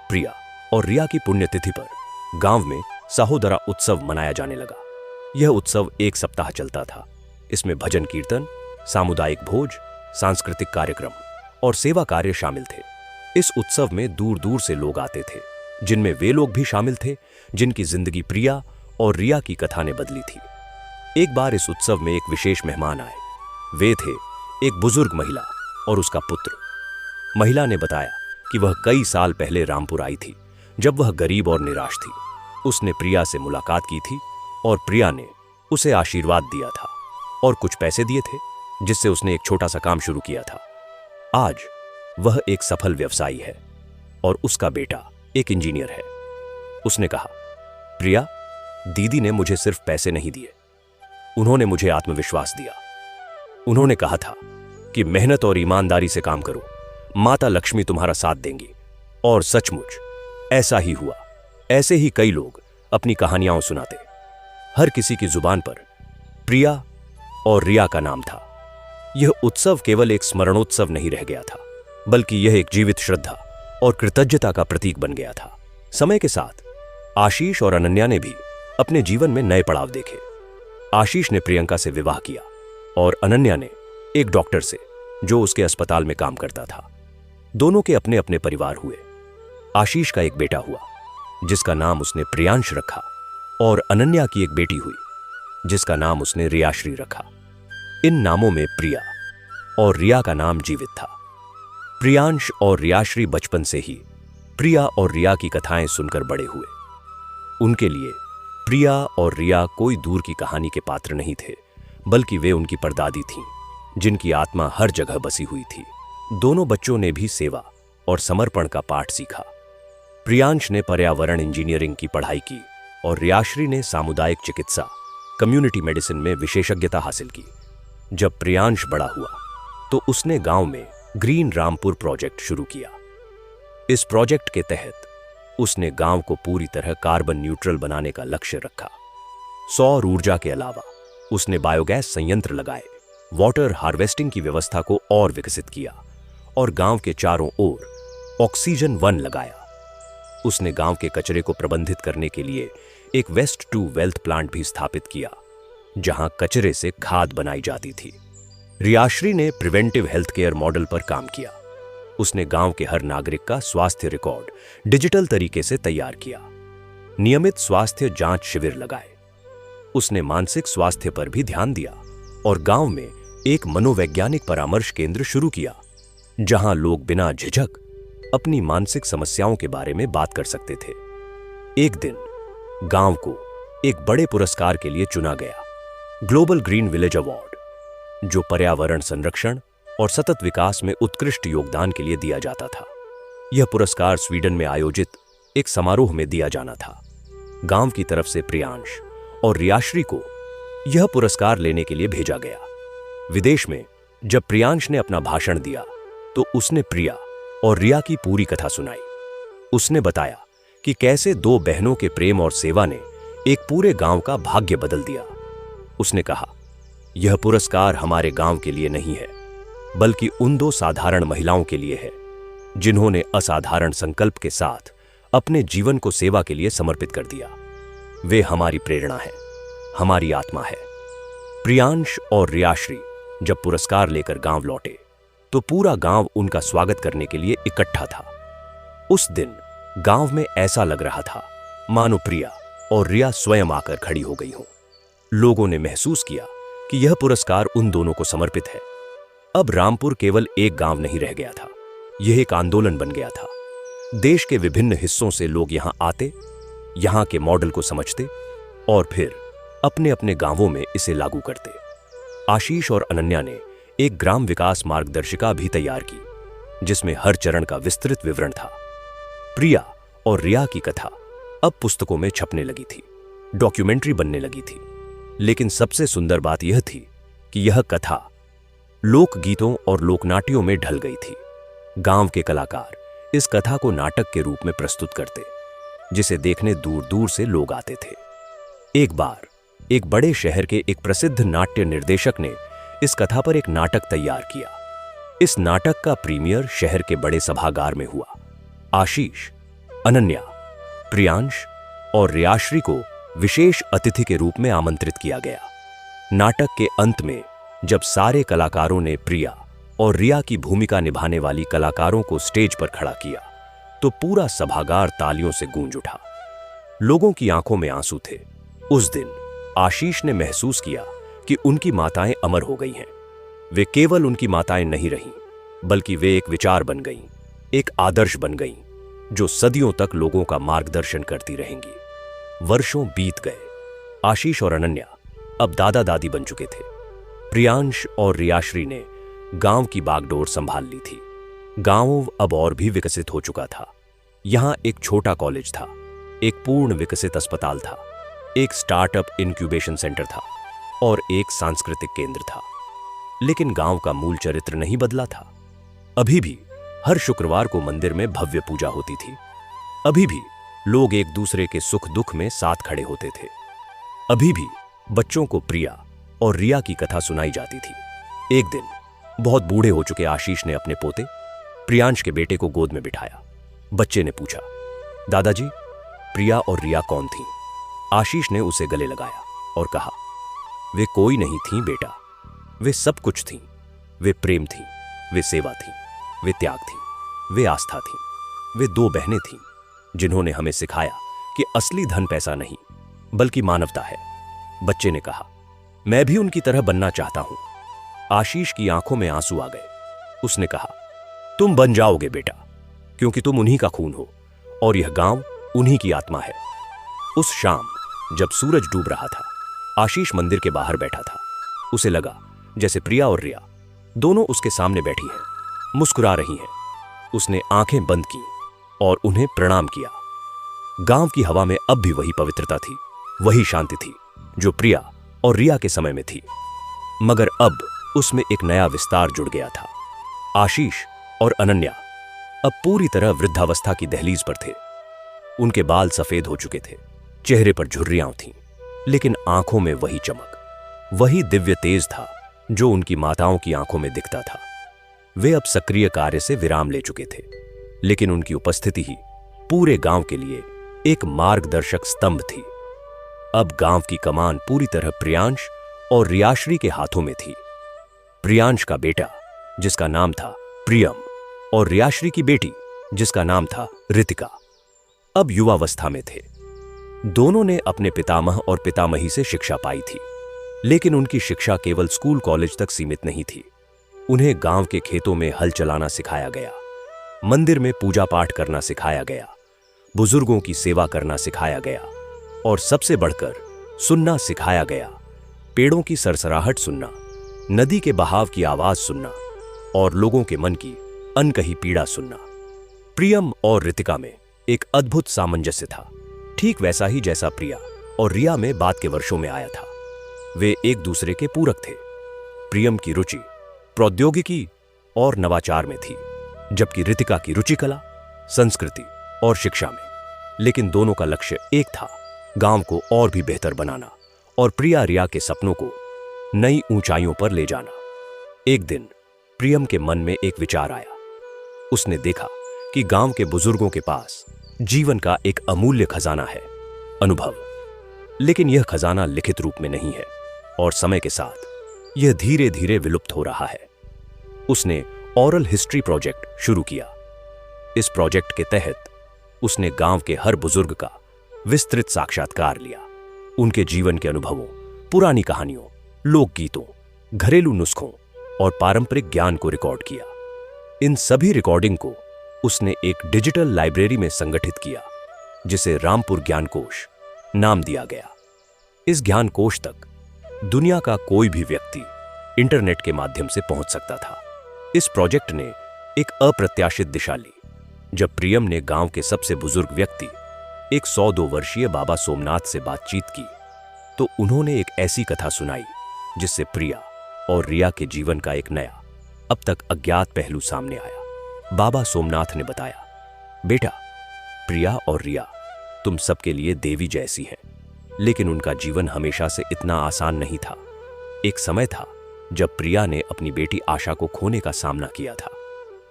Speaker 1: प्रिया और रिया की पुण्यतिथि पर गांव में सहोदरा उत्सव मनाया जाने लगा। यह उत्सव 1 सप्ताह चलता था। इसमें भजन कीर्तन, सामुदायिक भोज, सांस्कृतिक कार्यक्रम और सेवा कार्य शामिल थे। इस उत्सव में दूर दूर से लोग आते थे, जिनमें वे लोग भी शामिल थे जिनकी जिंदगी प्रिया और रिया की कथा ने बदली थी। एक बार इस उत्सव में एक विशेष मेहमान आए। वे थे एक बुजुर्ग महिला और उसका पुत्र। महिला ने बताया कि वह कई साल पहले रामपुर आई थी, जब वह गरीब और निराश थी। उसने प्रिया से मुलाकात की थी और प्रिया ने उसे आशीर्वाद दिया था और कुछ पैसे दिए थे, जिससे उसने एक छोटा सा काम शुरू किया था। आज वह एक सफल व्यवसायी है और उसका बेटा एक इंजीनियर है। उसने कहा, प्रिया, दीदी ने मुझे सिर्फ पैसे नहीं दिए, उन्होंने मुझे आत्मविश्वास दिया। उन्होंने कहा था कि मेहनत और ईमानदारी से काम करो, माता लक्ष्मी तुम्हारा साथ देंगी। और सचमुच ऐसा ही हुआ। ऐसे ही कई लोग अपनी कहानियां सुनाते। हर किसी की जुबान पर प्रिया और रिया का नाम था। यह उत्सव केवल एक स्मरणोत्सव नहीं रह गया था, बल्कि यह एक जीवित श्रद्धा और कृतज्ञता का प्रतीक बन गया था। समय के साथ आशीष और अनन्या ने भी अपने जीवन में नए पड़ाव देखे। आशीष ने प्रियंका से विवाह किया और अनन्या ने एक डॉक्टर से, जो उसके अस्पताल में काम करता था। दोनों के अपने अपने परिवार हुए। आशीष का एक बेटा हुआ जिसका नाम उसने प्रियांश रखा, और अनन्या की एक बेटी हुई जिसका नाम उसने रियाश्री रखा। इन नामों में प्रिया और रिया का नाम जीवित था। प्रियांश और रियाश्री बचपन से ही प्रिया और रिया की कथाएं सुनकर बड़े हुए। उनके लिए प्रिया और रिया कोई दूर की कहानी के पात्र नहीं थे, बल्कि वे उनकी परदादी थीं, जिनकी आत्मा हर जगह बसी हुई थी। दोनों बच्चों ने भी सेवा और समर्पण का पाठ सीखा। प्रियांश ने पर्यावरण इंजीनियरिंग की पढ़ाई की और रियाश्री ने सामुदायिक चिकित्सा, कम्युनिटी मेडिसिन में विशेषज्ञता हासिल की। जब प्रियांश बड़ा हुआ तो उसने गांव में ग्रीन रामपुर प्रोजेक्ट शुरू किया। इस प्रोजेक्ट के तहत उसने गांव को पूरी तरह कार्बन न्यूट्रल बनाने का लक्ष्य रखा। सौर ऊर्जा के अलावा उसने बायोगैस संयंत्र लगाए, वाटर हार्वेस्टिंग की व्यवस्था को और विकसित किया और गांव के चारों ओर ऑक्सीजन वन लगाया। उसने गांव के कचरे को प्रबंधित करने के लिए एक वेस्ट टू वेल्थ प्लांट भी स्थापित किया, जहां कचरे से खाद बनाई जाती थी। रियाश्री ने प्रिवेंटिव हेल्थ केयर मॉडल पर काम किया। उसने गांव के हर नागरिक का स्वास्थ्य रिकॉर्ड डिजिटल तरीके से तैयार किया, नियमित स्वास्थ्य जांच शिविर लगाए। उसने मानसिक स्वास्थ्य पर भी ध्यान दिया और गांव में एक मनोवैज्ञानिक परामर्श केंद्र शुरू किया, जहां लोग बिना झिझक अपनी मानसिक समस्याओं के बारे में बात कर सकते थे। एक दिन गांव को एक बड़े पुरस्कार के लिए चुना गया, ग्लोबल ग्रीन विलेज अवार्ड, जो पर्यावरण संरक्षण और सतत विकास में उत्कृष्ट योगदान के लिए दिया जाता था। यह पुरस्कार स्वीडन में आयोजित एक समारोह में दिया जाना था। गांव की तरफ से प्रियांश और रियाश्री को यह पुरस्कार लेने के लिए भेजा गया। विदेश में जब प्रियांश ने अपना भाषण दिया तो उसने प्रिया और रिया की पूरी कथा सुनाई। उसने बताया कि कैसे दो बहनों के प्रेम और सेवा ने एक पूरे गांव का भाग्य बदल दिया। उसने कहा, यह पुरस्कार हमारे गांव के लिए नहीं है, बल्कि उन दो साधारण महिलाओं के लिए है, जिन्होंने असाधारण संकल्प के साथ अपने जीवन को सेवा के लिए समर्पित कर दिया। वे हमारी प्रेरणा है, हमारी आत्मा है। प्रियांश और रियाश्री जब पुरस्कार लेकर गांव लौटे तो पूरा गांव उनका स्वागत करने के लिए इकट्ठा था। उस दिन गांव में ऐसा लग रहा था मानो प्रिया और रिया स्वयं आकर खड़ी हो गई हों। लोगों ने महसूस किया कि यह पुरस्कार उन दोनों को समर्पित है। अब रामपुर केवल एक गांव नहीं रह गया था, यह एक आंदोलन बन गया था। देश के विभिन्न हिस्सों से लोग यहां आते, यहां के मॉडल को समझते और फिर अपने अपने गांवों में इसे लागू करते। आशीष और अनन्या ने एक ग्राम विकास मार्गदर्शिका भी तैयार की, जिसमें हर चरण का विस्तृत विवरण था। प्रिया और रिया की कथा अब पुस्तकों में छपने लगी थी, डॉक्यूमेंट्री बनने लगी थी। लेकिन सबसे सुंदर बात यह थी कि यह कथा लोकगीतों और लोकनाट्यों में ढल गई थी। गांव के कलाकार इस कथा को नाटक के रूप में प्रस्तुत करते, जिसे देखने दूर दूर से लोग आते थे। एक बार एक बड़े शहर के एक प्रसिद्ध नाट्य निर्देशक ने इस कथा पर एक नाटक तैयार किया। इस नाटक का प्रीमियर शहर के बड़े सभागार में हुआ। आशीष, अनन्या, प्रियांश और रियाश्री को विशेष अतिथि के रूप में आमंत्रित किया गया। नाटक के अंत में जब सारे कलाकारों ने प्रिया और रिया की भूमिका निभाने वाली कलाकारों को स्टेज पर खड़ा किया तो पूरा सभागार तालियों से गूंज उठा। लोगों की आंखों में आंसू थे। उस दिन आशीष ने महसूस किया कि उनकी माताएं अमर हो गई हैं। वे केवल उनकी माताएं नहीं रहीं, बल्कि वे एक विचार बन गईं, एक आदर्श बन गईं, जो सदियों तक लोगों का मार्गदर्शन करती रहेंगी। वर्षों बीत गए। आशीष और अनन्या अब दादा दादी बन चुके थे। प्रियांश और रियाश्री ने गांव की बागडोर संभाल ली थी। गांव अब और भी विकसित हो चुका था। यहां एक छोटा कॉलेज था, एक पूर्ण विकसित अस्पताल था, एक स्टार्टअप इंक्यूबेशन सेंटर था और एक सांस्कृतिक केंद्र था। लेकिन गांव का मूल चरित्र नहीं बदला था। अभी भी हर शुक्रवार को मंदिर में भव्य पूजा होती थी। अभी भी लोग एक दूसरे के सुख दुख में साथ खड़े होते थे। अभी भी बच्चों को प्रिया और रिया की कथा सुनाई जाती थी। एक दिन बहुत बूढ़े हो चुके आशीष ने अपने पोते प्रियांश के बेटे को गोद में बिठाया। बच्चे ने पूछा, दादाजी, प्रिया और रिया कौन थीं? आशीष ने उसे गले लगाया और कहा, वे कोई नहीं थीं बेटा, वे सब कुछ थीं। वे प्रेम थीं, वे सेवा थीं, वे त्याग थीं, वे आस्था थीं। वे दो बहनें थीं जिन्होंने हमें सिखाया कि असली धन पैसा नहीं बल्कि मानवता है। बच्चे ने कहा, मैं भी उनकी तरह बनना चाहता हूं। आशीष की आंखों में आंसू आ गए। उसने कहा, तुम बन जाओगे बेटा, क्योंकि तुम उन्हीं का खून हो और यह गांव उन्हीं की आत्मा है। उस शाम जब सूरज डूब रहा था, आशीष मंदिर के बाहर बैठा था। उसे लगा जैसे प्रिया और रिया दोनों उसके सामने बैठी हैं, मुस्कुरा रही हैं। उसने आंखें बंद की और उन्हें प्रणाम किया। गांव की हवा में अब भी वही पवित्रता थी, वही शांति थी जो प्रिया और रिया के समय में थी, मगर अब उसमें एक नया विस्तार जुड़ गया था। आशीष और अनन्या अब पूरी तरह वृद्धावस्था की दहलीज पर थे। उनके बाल सफेद हो चुके थे, चेहरे पर झुर्रियां थीं, लेकिन आंखों में वही चमक, वही दिव्य तेज था जो उनकी माताओं की आंखों में दिखता था। वे अब सक्रिय कार्य से विराम ले चुके थे, लेकिन उनकी उपस्थिति ही पूरे गांव के लिए एक मार्गदर्शक स्तंभ थी। अब गांव की कमान पूरी तरह प्रियांश और रियाश्री के हाथों में थी। प्रियांश का बेटा जिसका नाम था प्रियम और रियाश्री की बेटी जिसका नाम था रितिका अब युवावस्था में थे। दोनों ने अपने पितामह और पितामही से शिक्षा पाई थी, लेकिन उनकी शिक्षा केवल स्कूल कॉलेज तक सीमित नहीं थी। उन्हें गांव के खेतों में हल चलाना सिखाया गया, मंदिर में पूजा पाठ करना सिखाया गया, बुजुर्गों की सेवा करना सिखाया गया और सबसे बढ़कर सुनना सिखाया गया। पेड़ों की सरसराहट सुनना, नदी के बहाव की आवाज सुनना और लोगों के मन की अनकही पीड़ा सुनना। प्रियम और रितिका में एक अद्भुत सामंजस्य था, ठीक वैसा ही जैसा प्रिया और रिया में बाद के वर्षों में आया था। वे एक दूसरे के पूरक थे। प्रियम की रुचि प्रौद्योगिकी और नवाचार में थी, जबकि रितिका की रुचि कला, संस्कृति और शिक्षा में। लेकिन दोनों का लक्ष्य एक था, गांव को और भी बेहतर बनाना और प्रिया रिया के सपनों को नई ऊंचाइयों पर ले जाना। एक दिन प्रियम के मन में एक विचार आया। उसने देखा कि गांव के बुजुर्गों के पास जीवन का एक अमूल्य खजाना है, अनुभव। लेकिन यह खजाना लिखित रूप में नहीं है और समय के साथ यह धीरे धीरे विलुप्त हो रहा है। उसने ओरल हिस्ट्री प्रोजेक्ट शुरू किया। इस प्रोजेक्ट के तहत उसने गांव के हर बुजुर्ग का विस्तृत साक्षात्कार लिया, उनके जीवन के अनुभवों, पुरानी कहानियों, लोकगीतों, घरेलू नुस्खों और पारंपरिक ज्ञान को रिकॉर्ड किया। इन सभी रिकॉर्डिंग को उसने एक डिजिटल लाइब्रेरी में संगठित किया, जिसे रामपुर ज्ञानकोश नाम दिया गया। इस ज्ञानकोश तक दुनिया का कोई भी व्यक्ति इंटरनेट के माध्यम से पहुंच सकता था। इस प्रोजेक्ट ने एक अप्रत्याशित दिशा ली जब प्रियम ने गांव के सबसे बुजुर्ग व्यक्ति, एक 102 वर्षीय बाबा सोमनाथ से बातचीत की, तो उन्होंने एक ऐसी कथा सुनाई जिससे प्रिया और रिया के जीवन का एक नया, अब तक अज्ञात पहलू सामने आया। बाबा सोमनाथ ने बताया, बेटा, प्रिया और रिया तुम सबके लिए देवी जैसी हैं, लेकिन उनका जीवन हमेशा से इतना आसान नहीं था। एक समय था जब प्रिया ने अपनी बेटी आशा को खोने का सामना किया था।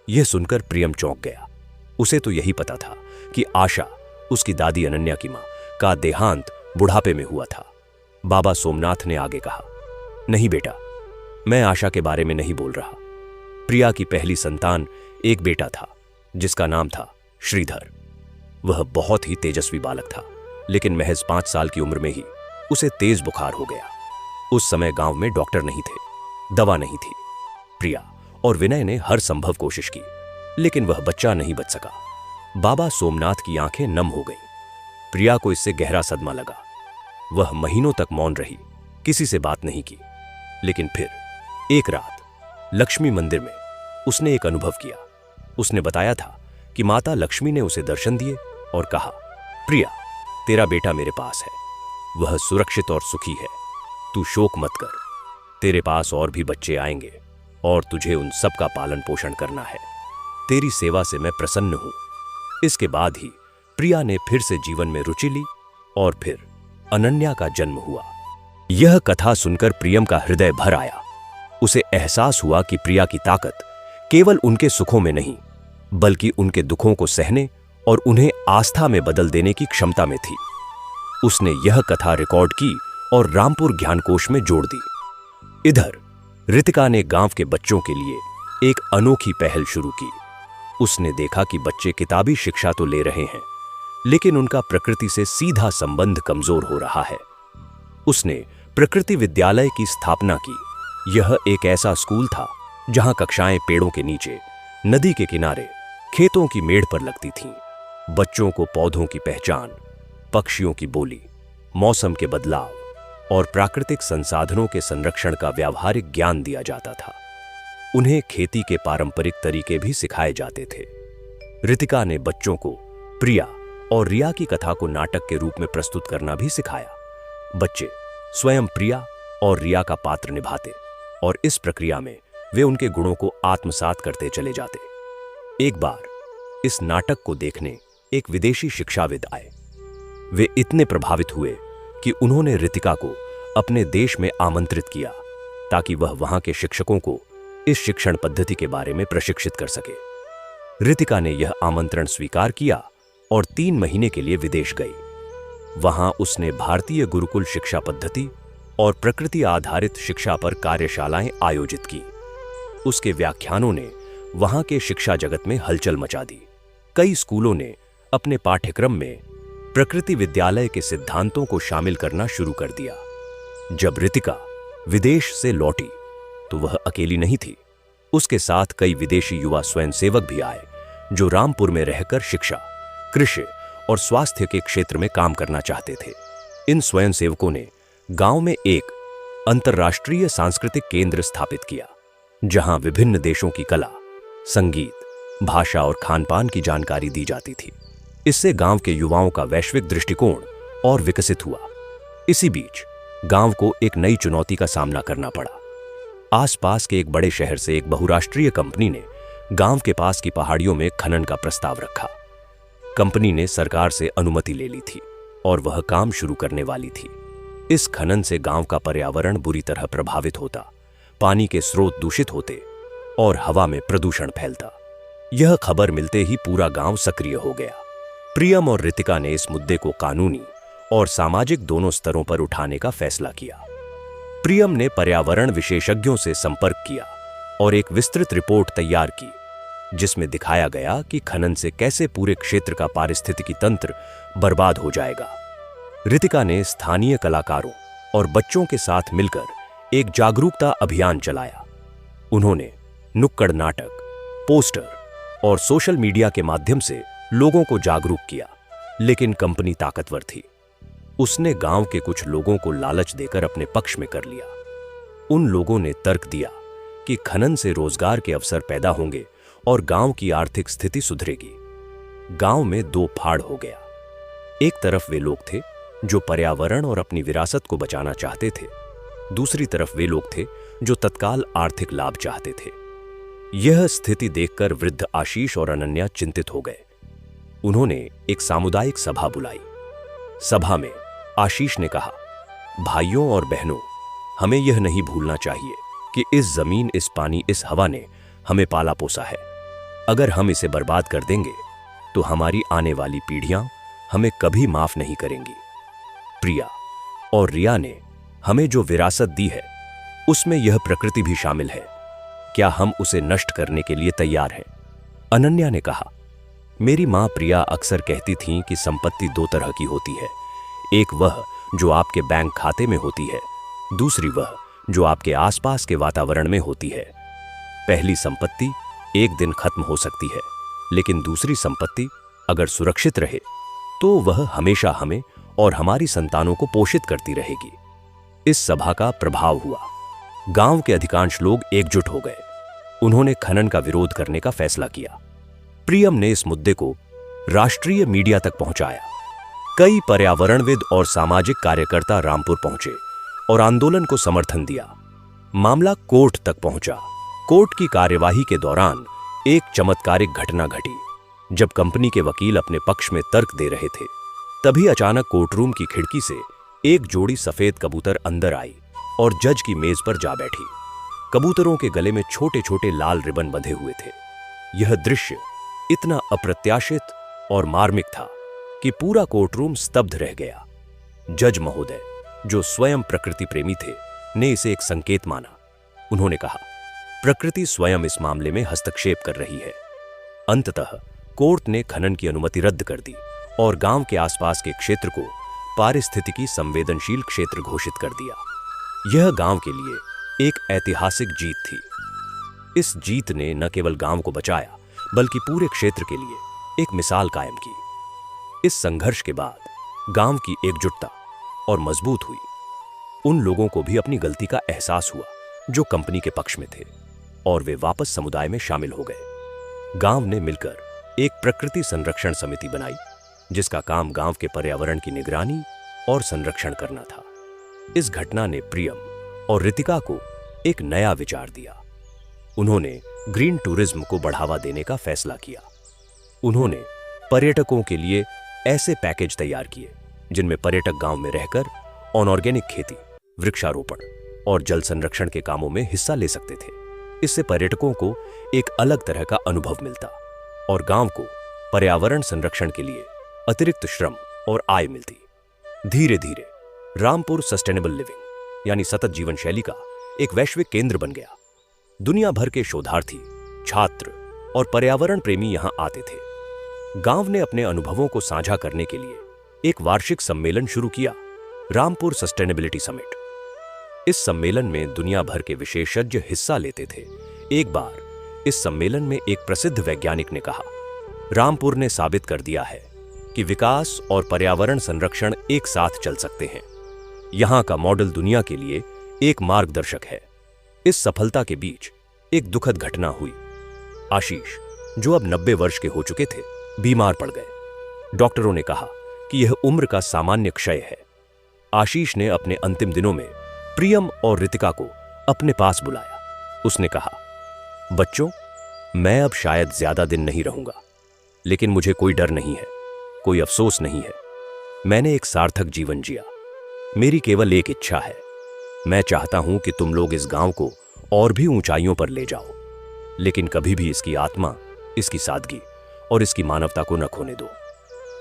Speaker 1: यह सुनकर प्रियम चौंक गया। उसे तो यही पता था कि आशा, उसकी दादी अनन्या की मां, का देहांत बुढ़ापे में हुआ था। बाबा सोमनाथ ने आगे कहा, नहीं बेटा, मैं आशा के बारे में नहीं बोल रहा। प्रिया की पहली संतान एक बेटा था जिसका नाम था श्रीधर। वह बहुत ही तेजस्वी बालक था, लेकिन महज 5 साल की उम्र में ही उसे तेज बुखार हो गया। उस समय गांव में डॉक्टर नहीं थे, दवा नहीं थी। प्रिया और विनय ने हर संभव कोशिश की, लेकिन वह बच्चा नहीं बच सका। बाबा सोमनाथ की आंखें नम हो गईं। प्रिया को इससे गहरा सदमा लगा। वह महीनों तक मौन रही, किसी से बात नहीं की। लेकिन फिर एक रात लक्ष्मी मंदिर में उसने एक अनुभव किया। उसने बताया था कि माता लक्ष्मी ने उसे दर्शन दिए और कहा, प्रिया, तेरा बेटा मेरे पास है। वह सुरक्षित और सुखी है। तू शोक मत कर। तेरे पास और भी बच्चे आएंगे और तुझे उन सब का पालन पोषण करना है। तेरी सेवा से मैं प्रसन्न हूं। इसके बाद ही प्रिया ने फिर से जीवन में रुचि ली और फिर अनन्या का जन्म हुआ। यह कथा सुनकर प्रियम का हृदय भर आया। उसे एहसास हुआ कि प्रिया की ताकत केवल उनके सुखों में नहीं, बल्कि उनके दुखों को सहने और उन्हें आस्था में बदल देने की क्षमता में थी। उसने यह कथा रिकॉर्ड की और रामपुर ज्ञानकोश में जोड़ दी। इधर रितिका ने गांव के बच्चों के लिए एक अनोखी पहल शुरू की। उसने देखा कि बच्चे किताबी शिक्षा तो ले रहे हैं, लेकिन उनका प्रकृति से सीधा संबंध कमजोर हो रहा है। उसने प्रकृति विद्यालय की स्थापना की। यह एक ऐसा स्कूल था जहां कक्षाएं पेड़ों के नीचे, नदी के किनारे, खेतों की मेड़ पर लगती थीं। बच्चों को पौधों की पहचान, पक्षियों की बोली, मौसम के बदलाव और प्राकृतिक संसाधनों के संरक्षण का व्यावहारिक ज्ञान दिया जाता था। उन्हें खेती के पारंपरिक तरीके भी सिखाए जाते थे। रितिका ने बच्चों को प्रिया और रिया की कथा को नाटक के रूप में प्रस्तुत करना भी सिखाया। बच्चे स्वयं प्रिया और रिया का पात्र निभाते और इस प्रक्रिया में वे उनके गुणों को आत्मसात करते चले जाते। एक बार इस नाटक को देखने एक विदेशी शिक्षाविद आए। वे इतने प्रभावित हुए कि उन्होंने रितिका को अपने देश में आमंत्रित किया ताकि वह वहां के शिक्षकों को इस शिक्षण पद्धति के बारे में प्रशिक्षित कर सके। रितिका ने यह आमंत्रण स्वीकार किया और 3 महीने के लिए विदेश गई। वहां उसने भारतीय गुरुकुल शिक्षा पद्धति और प्रकृति आधारित शिक्षा पर कार्यशालाएं आयोजित की। उसके व्याख्यानों ने वहां के शिक्षा जगत में हलचल मचा दी। कई स्कूलों ने अपने पाठ्यक्रम में प्रकृति विद्यालय के सिद्धांतों को शामिल करना शुरू कर दिया। जब रितिका विदेश से लौटी तो वह अकेली नहीं थी। उसके साथ कई विदेशी युवा स्वयंसेवक भी आए जो रामपुर में रहकर शिक्षा, कृषि और स्वास्थ्य के क्षेत्र में काम करना चाहते थे। इन स्वयंसेवकों ने गांव में एक अंतर्राष्ट्रीय सांस्कृतिक केंद्र स्थापित किया जहां विभिन्न देशों की कला, संगीत, भाषा और खानपान की जानकारी दी जाती थी। इससे गांव के युवाओं का वैश्विक दृष्टिकोण और विकसित हुआ। इसी बीच गांव को एक नई चुनौती का सामना करना पड़ा। आसपास के एक बड़े शहर से एक बहुराष्ट्रीय कंपनी ने गांव के पास की पहाड़ियों में खनन का प्रस्ताव रखा। कंपनी ने सरकार से अनुमति ले ली थी और वह काम शुरू करने वाली थी। इस खनन से गांव का पर्यावरण बुरी तरह प्रभावित होता, पानी के स्रोत दूषित होते और हवा में प्रदूषण फैलता। यह खबर मिलते ही पूरा गांव सक्रिय हो गया। प्रियम और रितिका ने इस मुद्दे को कानूनी और सामाजिक दोनों स्तरों पर उठाने का फैसला किया। प्रियम ने पर्यावरण विशेषज्ञों से संपर्क किया और एक विस्तृत रिपोर्ट तैयार की जिसमें दिखाया गया कि खनन से कैसे पूरे क्षेत्र का पारिस्थितिकी तंत्र बर्बाद हो जाएगा। रितिका ने स्थानीय कलाकारों और बच्चों के साथ मिलकर एक जागरूकता अभियान चलाया। उन्होंने नुक्कड़ नाटक, पोस्टर और सोशल मीडिया के माध्यम से लोगों को जागरूक किया, लेकिन कंपनी ताकतवर थी। उसने गांव के कुछ लोगों को लालच देकर अपने पक्ष में कर लिया। उन लोगों ने तर्क दिया कि खनन से रोजगार के अवसर पैदा होंगे और गांव की आर्थिक स्थिति सुधरेगी। गांव में 2 फाड़ हो गया। एक तरफ वे लोग थे जो पर्यावरण और अपनी विरासत को बचाना चाहते थे, दूसरी तरफ वे लोग थे जो तत्काल आर्थिक लाभ चाहते थे। यह स्थिति देखकर वृद्ध आशीष और अनन्या चिंतित हो गए। उन्होंने एक सामुदायिक सभा बुलाई। सभा में आशीष ने कहा, भाइयों और बहनों, हमें यह नहीं भूलना चाहिए कि इस जमीन, इस पानी, इस हवा ने हमें पाला पोसा है। अगर हम इसे बर्बाद कर देंगे तो हमारी आने वाली पीढ़ियां हमें कभी माफ नहीं करेंगी। प्रिया और रिया ने हमें जो विरासत दी है उसमें यह प्रकृति भी शामिल है। क्या हम उसे नष्ट करने के लिए तैयार हैं? अनन्या ने कहा, मेरी मां प्रिया अक्सर कहती थीं कि संपत्ति 2 तरह की होती है। एक वह जो आपके बैंक खाते में होती है, दूसरी वह जो आपके आसपास के वातावरण में होती है। पहली संपत्ति एक दिन खत्म हो सकती है, लेकिन दूसरी संपत्ति अगर सुरक्षित रहे तो वह हमेशा हमें और हमारी संतानों को पोषित करती रहेगी। इस सभा का प्रभाव हुआ। गांव के अधिकांश लोग एकजुट हो गए। उन्होंने खनन का विरोध करने का फैसला किया। प्रियम ने इस मुद्दे को राष्ट्रीय मीडिया तक पहुंचाया। कई पर्यावरणविद और सामाजिक कार्यकर्ता रामपुर पहुंचे और आंदोलन को समर्थन दिया। मामला कोर्ट तक पहुंचा। कोर्ट की कार्यवाही के दौरान एक चमत्कारिक घटना घटी। जब कंपनी के वकील अपने पक्ष में तर्क दे रहे थे, तभी अचानक कोर्टरूम की खिड़की से एक जोड़ी सफेद कबूतर अंदर आई और जज की मेज पर जा बैठी। कबूतरों के गले में छोटे छोटे लाल रिबन बंधे हुए थे। यह दृश्य इतना अप्रत्याशित और मार्मिक था कि पूरा कोर्टरूम स्तब्ध रह गया। जज महोदय, जो स्वयं प्रकृति प्रेमी थे, ने इसे एक संकेत माना। उन्होंने कहा, प्रकृति स्वयं इस मामले में हस्तक्षेप कर रही है। अंततः कोर्ट ने खनन की अनुमति रद्द कर दी और गांव के आसपास के क्षेत्र को पारिस्थितिकी संवेदनशील क्षेत्र घोषित कर दिया। यह गांव के लिए एक ऐतिहासिक जीत थी। इस जीत ने न केवल गांव को बचाया, बल्कि पूरे क्षेत्र के लिए एक मिसाल कायम की। इस संघर्ष के बाद गांव की एकजुटता और मजबूत हुई। उन लोगों को भी अपनी गलती का एहसास हुआ जो कंपनी के पक्ष में थे, और वे वापस समुदाय में शामिल हो गए। गांव ने मिलकर एक प्रकृति संरक्षण समिति बनाई, जिसका काम गांव के पर्यावरण की निगरानी और संरक्षण करना था। इस घटना ने प्रियम और रितिका को एक नया विचार दिया। उन्होंने ग्रीन टूरिज्म को बढ़ावा देने का फैसला किया। उन्होंने पर्यटकों के लिए ऐसे पैकेज तैयार किए जिनमें पर्यटक गांव में रहकर ऑर्गेनिक खेती, वृक्षारोपण और जल संरक्षण के कामों में हिस्सा ले सकते थे। इससे पर्यटकों को एक अलग तरह का अनुभव मिलता और गांव को पर्यावरण संरक्षण के लिए अतिरिक्त श्रम और आय मिलती। धीरे धीरे रामपुर सस्टेनेबल लिविंग यानी सतत जीवन शैली का एक वैश्विक केंद्र बन गया। दुनिया भर के शोधार्थी, छात्र और पर्यावरण प्रेमी यहां आते थे। गांव ने अपने अनुभवों को साझा करने के लिए एक वार्षिक सम्मेलन शुरू किया, रामपुर सस्टेनेबिलिटी समिट। इस सम्मेलन में दुनिया भर के विशेषज्ञ हिस्सा लेते थे। एक बार इस सम्मेलन में एक प्रसिद्ध वैज्ञानिक ने कहा, रामपुर ने साबित कर दिया है कि विकास और पर्यावरण संरक्षण एक साथ चल सकते हैं। यहां का मॉडल दुनिया के लिए एक मार्गदर्शक है। इस सफलता के बीच एक दुखद घटना हुई। आशीष, जो अब 90 वर्ष के हो चुके थे, बीमार पड़ गए। डॉक्टरों ने कहा कि यह उम्र का सामान्य क्षय है। आशीष ने अपने अंतिम दिनों में प्रियम और रितिका को अपने पास बुलाया। उसने कहा, बच्चों, मैं अब शायद ज्यादा दिन नहीं रहूंगा, लेकिन मुझे कोई डर नहीं है, कोई अफसोस नहीं है। मैंने एक सार्थक जीवन जिया। मेरी केवल एक इच्छा है। मैं चाहता हूं कि तुम लोग इस गांव को और भी ऊंचाइयों पर ले जाओ, लेकिन कभी भी इसकी आत्मा, इसकी सादगी और इसकी मानवता को न खोने दो।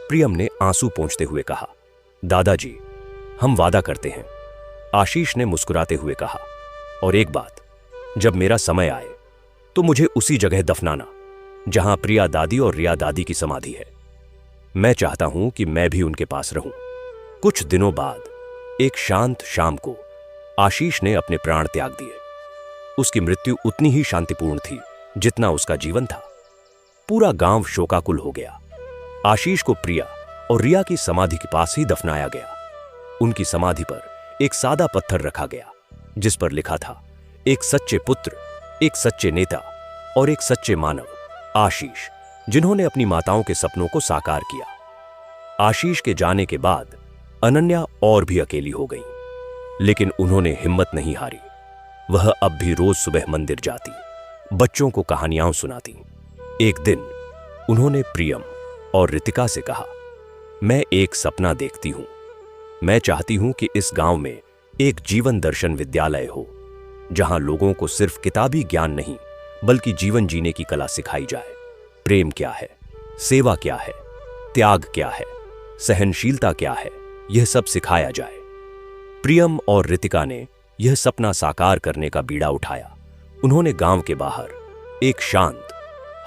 Speaker 1: प्रियम ने आंसू पोंछते हुए कहा, दादाजी, हम वादा करते हैं। आशीष ने मुस्कुराते हुए कहा, और एक बात, जब मेरा समय आए तो मुझे उसी जगह दफनाना जहां प्रिया दादी और रिया दादी की समाधि है। मैं चाहता हूं कि मैं भी उनके पास रहूं। कुछ दिनों बाद एक शांत शाम को आशीष ने अपने प्राण त्याग दिए। उसकी मृत्यु उतनी ही शांतिपूर्ण थी जितना उसका जीवन था। पूरा गांव शोकाकुल हो गया। आशीष को प्रिया और रिया की समाधि के पास ही दफनाया गया। उनकी समाधि पर एक सादा पत्थर रखा गया, जिस पर लिखा था, एक सच्चे पुत्र, एक सच्चे नेता और एक सच्चे मानव, आशीष, जिन्होंने अपनी माताओं के सपनों को साकार किया। आशीष के जाने के बाद अनन्या और भी अकेली हो गई, लेकिन उन्होंने हिम्मत नहीं हारी। वह अब भी रोज सुबह मंदिर जाती, बच्चों को कहानियां सुनाती। एक दिन उन्होंने प्रियम और रितिका से कहा, मैं एक सपना देखती हूं। मैं चाहती हूं कि इस गांव में एक जीवन दर्शन विद्यालय हो, जहां लोगों को सिर्फ किताबी ज्ञान नहीं, बल्कि जीवन जीने की कला सिखाई जाए। प्रेम क्या है, सेवा क्या है, त्याग क्या है, सहनशीलता क्या है, यह सब सिखाया जाए। प्रियम और रितिका ने यह सपना साकार करने का बीड़ा उठाया। उन्होंने गांव के बाहर एक शांत,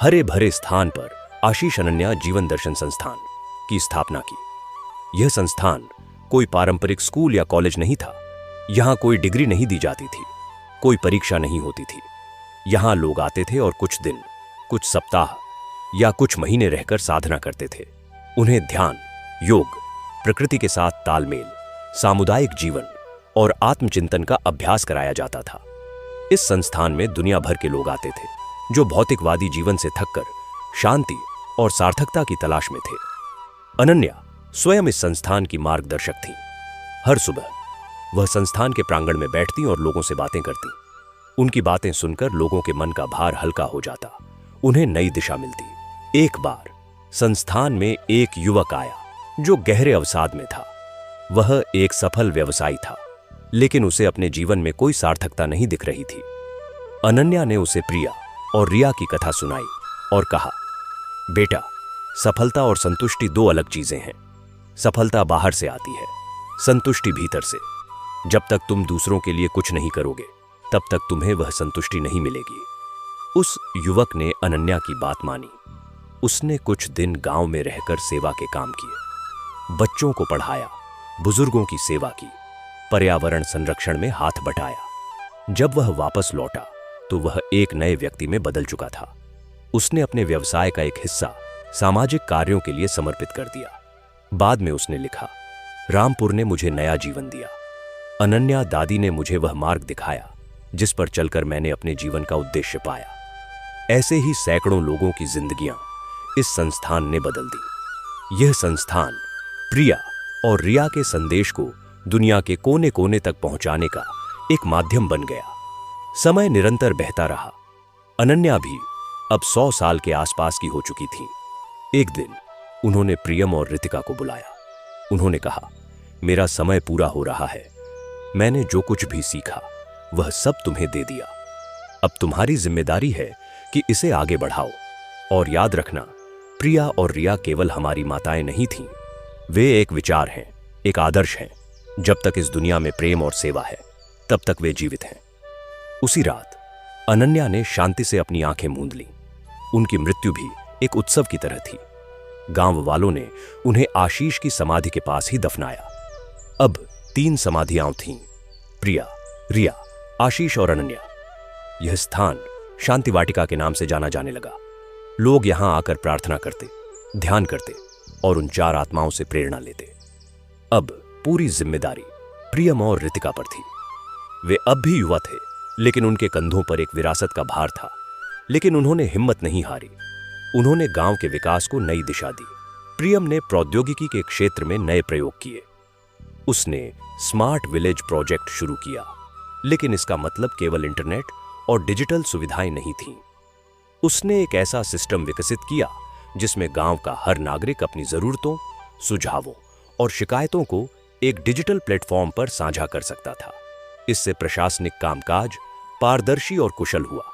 Speaker 1: हरे भरे स्थान पर आशीष अनन्या जीवन दर्शन संस्थान की स्थापना की। यह संस्थान कोई पारंपरिक स्कूल या कॉलेज नहीं था। यहां कोई डिग्री नहीं दी जाती थी, कोई परीक्षा नहीं होती थी। यहां लोग आते थे और कुछ दिन, कुछ सप्ताह या कुछ महीने रहकर साधना करते थे। उन्हें ध्यान, योग, प्रकृति के साथ तालमेल, सामुदायिक जीवन और आत्मचिंतन का अभ्यास कराया जाता था। इस संस्थान में दुनिया भर के लोग आते थे, जो भौतिकवादी जीवन से थककर शांति और सार्थकता की तलाश में थे। अनन्या स्वयं इस संस्थान की मार्गदर्शक थी। हर सुबह वह संस्थान के प्रांगण में बैठती और लोगों से बातें करती। उनकी बातें सुनकर लोगों के मन का भार हल्का हो जाता, उन्हें नई दिशा मिलती। एक बार संस्थान में एक युवक आया जो गहरे अवसाद में था। वह एक सफल व्यवसायी था, लेकिन उसे अपने जीवन में कोई सार्थकता नहीं दिख रही थी। अनन्या ने उसे प्रिया और रिया की कथा सुनाई और कहा, बेटा, सफलता और संतुष्टि दो अलग चीजें हैं। सफलता बाहर से आती है, संतुष्टि भीतर से। जब तक तुम दूसरों के लिए कुछ नहीं करोगे, तब तक तुम्हें वह संतुष्टि नहीं मिलेगी। उस युवक ने अनन्या की बात मानी। उसने कुछ दिन गांव में रहकर सेवा के काम किए, बच्चों को पढ़ाया, बुजुर्गों की सेवा की, पर्यावरण संरक्षण में हाथ बटाया। जब वह वापस लौटा तो वह एक नए व्यक्ति में बदल चुका था। उसने अपने व्यवसाय का एक हिस्सा सामाजिक कार्यों के लिए समर्पित कर दिया। बाद में उसने लिखा, रामपुर ने मुझे नया जीवन दिया। अनन्या दादी ने मुझे वह मार्ग दिखाया जिस पर चलकर मैंने अपने जीवन का उद्देश्य पाया। ऐसे ही सैकड़ों लोगों की जिंदगियां इस संस्थान ने बदल दी। यह संस्थान प्रिया और रिया के संदेश को दुनिया के कोने कोने तक पहुंचाने का एक माध्यम बन गया। समय निरंतर बहता रहा। अनन्या भी अब 100 साल के आसपास की हो चुकी थी। एक दिन उन्होंने प्रियम और रितिका को बुलाया। उन्होंने कहा, मेरा समय पूरा हो रहा है। मैंने जो कुछ भी सीखा वह सब तुम्हें दे दिया। अब तुम्हारी जिम्मेदारी है कि इसे आगे बढ़ाओ। और याद रखना, प्रिया और रिया केवल हमारी माताएं नहीं थीं, वे एक विचार हैं, एक आदर्श हैं। जब तक इस दुनिया में प्रेम और सेवा है, तब तक वे जीवित हैं। उसी रात अनन्या ने शांति से अपनी आंखें मूंद लीं। उनकी मृत्यु भी एक उत्सव की तरह थी। गांव वालों ने उन्हें आशीष की समाधि के पास ही दफनाया। अब 3 समाधियां थीं, प्रिया, रिया, आशीष और अनन्या। यह स्थान शांति वाटिका के नाम से जाना जाने लगा। लोग यहां आकर प्रार्थना करते, ध्यान करते और उन 4 आत्माओं से प्रेरणा लेते। अब पूरी जिम्मेदारी प्रियम और रितिका पर थी। वे अब भी युवा थे, लेकिन उनके कंधों पर एक विरासत का भार था। लेकिन उन्होंने हिम्मत नहीं हारी। उन्होंने गांव के विकास को नई दिशा दी। प्रियम ने प्रौद्योगिकी के क्षेत्र में नए प्रयोग किए। उसने स्मार्ट विलेज प्रोजेक्ट शुरू किया, लेकिन इसका मतलब केवल इंटरनेट और डिजिटल सुविधाएं नहीं थीं। उसने एक ऐसा सिस्टम विकसित किया जिसमें गांव का हर नागरिक अपनी जरूरतों, सुझावों और शिकायतों को एक डिजिटल प्लेटफॉर्म पर साझा कर सकता था। इससे प्रशासनिक कामकाज पारदर्शी और कुशल हुआ।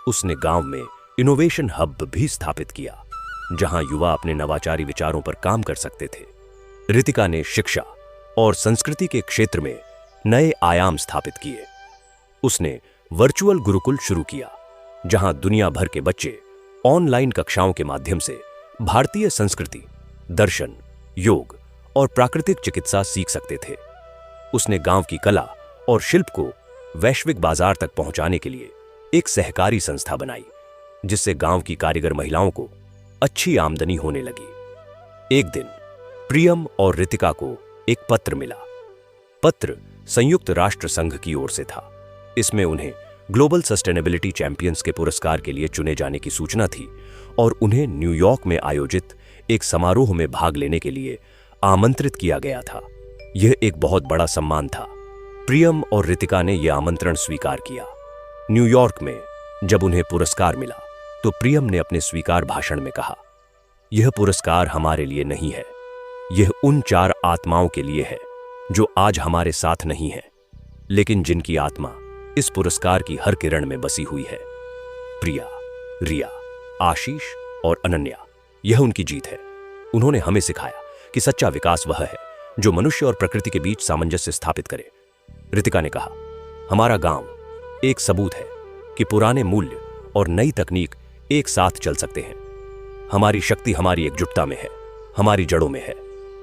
Speaker 1: उसने गांव में इनोवेशन हब भी स्थापित किया, जहां युवा अपने नवाचारी विचारों पर काम कर सकते थे। रितिका ने शिक्षा और संस्कृति के क्षेत्र में नए आयाम स्थापित किए। उसने वर्चुअल गुरुकुल शुरू किया, जहां दुनिया भर के बच्चे ऑनलाइन कक्षाओं के माध्यम से भारतीय संस्कृति, दर्शन, योग और प्राकृतिक चिकित्सा सीख सकते थे। उसने गांव की कला और शिल्प को वैश्विक बाजार तक पहुंचाने के लिए एक सहकारी संस्था बनाई, जिससे गांव की कारीगर महिलाओं को अच्छी आमदनी होने लगी। एक दिन प्रियम और रितिका को एक पत्र मिला। पत्र संयुक्त राष्ट्र संघ की ओर से था। इसमें उन्हें ग्लोबल सस्टेनेबिलिटी चैंपियंस के पुरस्कार के लिए चुने जाने की सूचना थी और उन्हें न्यूयॉर्क में आयोजित एक समारोह में भाग लेने के लिए आमंत्रित किया गया था। यह एक बहुत बड़ा सम्मान था। प्रियम और रितिका ने यह आमंत्रण स्वीकार किया। न्यूयॉर्क में जब उन्हें पुरस्कार मिला तो प्रियम ने अपने स्वीकार भाषण में कहा, यह पुरस्कार हमारे लिए नहीं है, यह उन 4 आत्माओं के लिए है जो आज हमारे साथ नहीं है, लेकिन जिनकी आत्मा इस पुरस्कार की हर किरण में बसी हुई है। प्रिया, रिया, आशीष और अनन्या, यह उनकी जीत है। उन्होंने हमें सिखाया कि सच्चा विकास वह है जो मनुष्य और प्रकृति के बीच सामंजस्य स्थापित करे। रितिका ने कहा, हमारा गांव एक सबूत है कि पुराने मूल्य और नई तकनीक एक साथ चल सकते हैं। हमारी शक्ति हमारी एकजुटता में है, हमारी जड़ों में है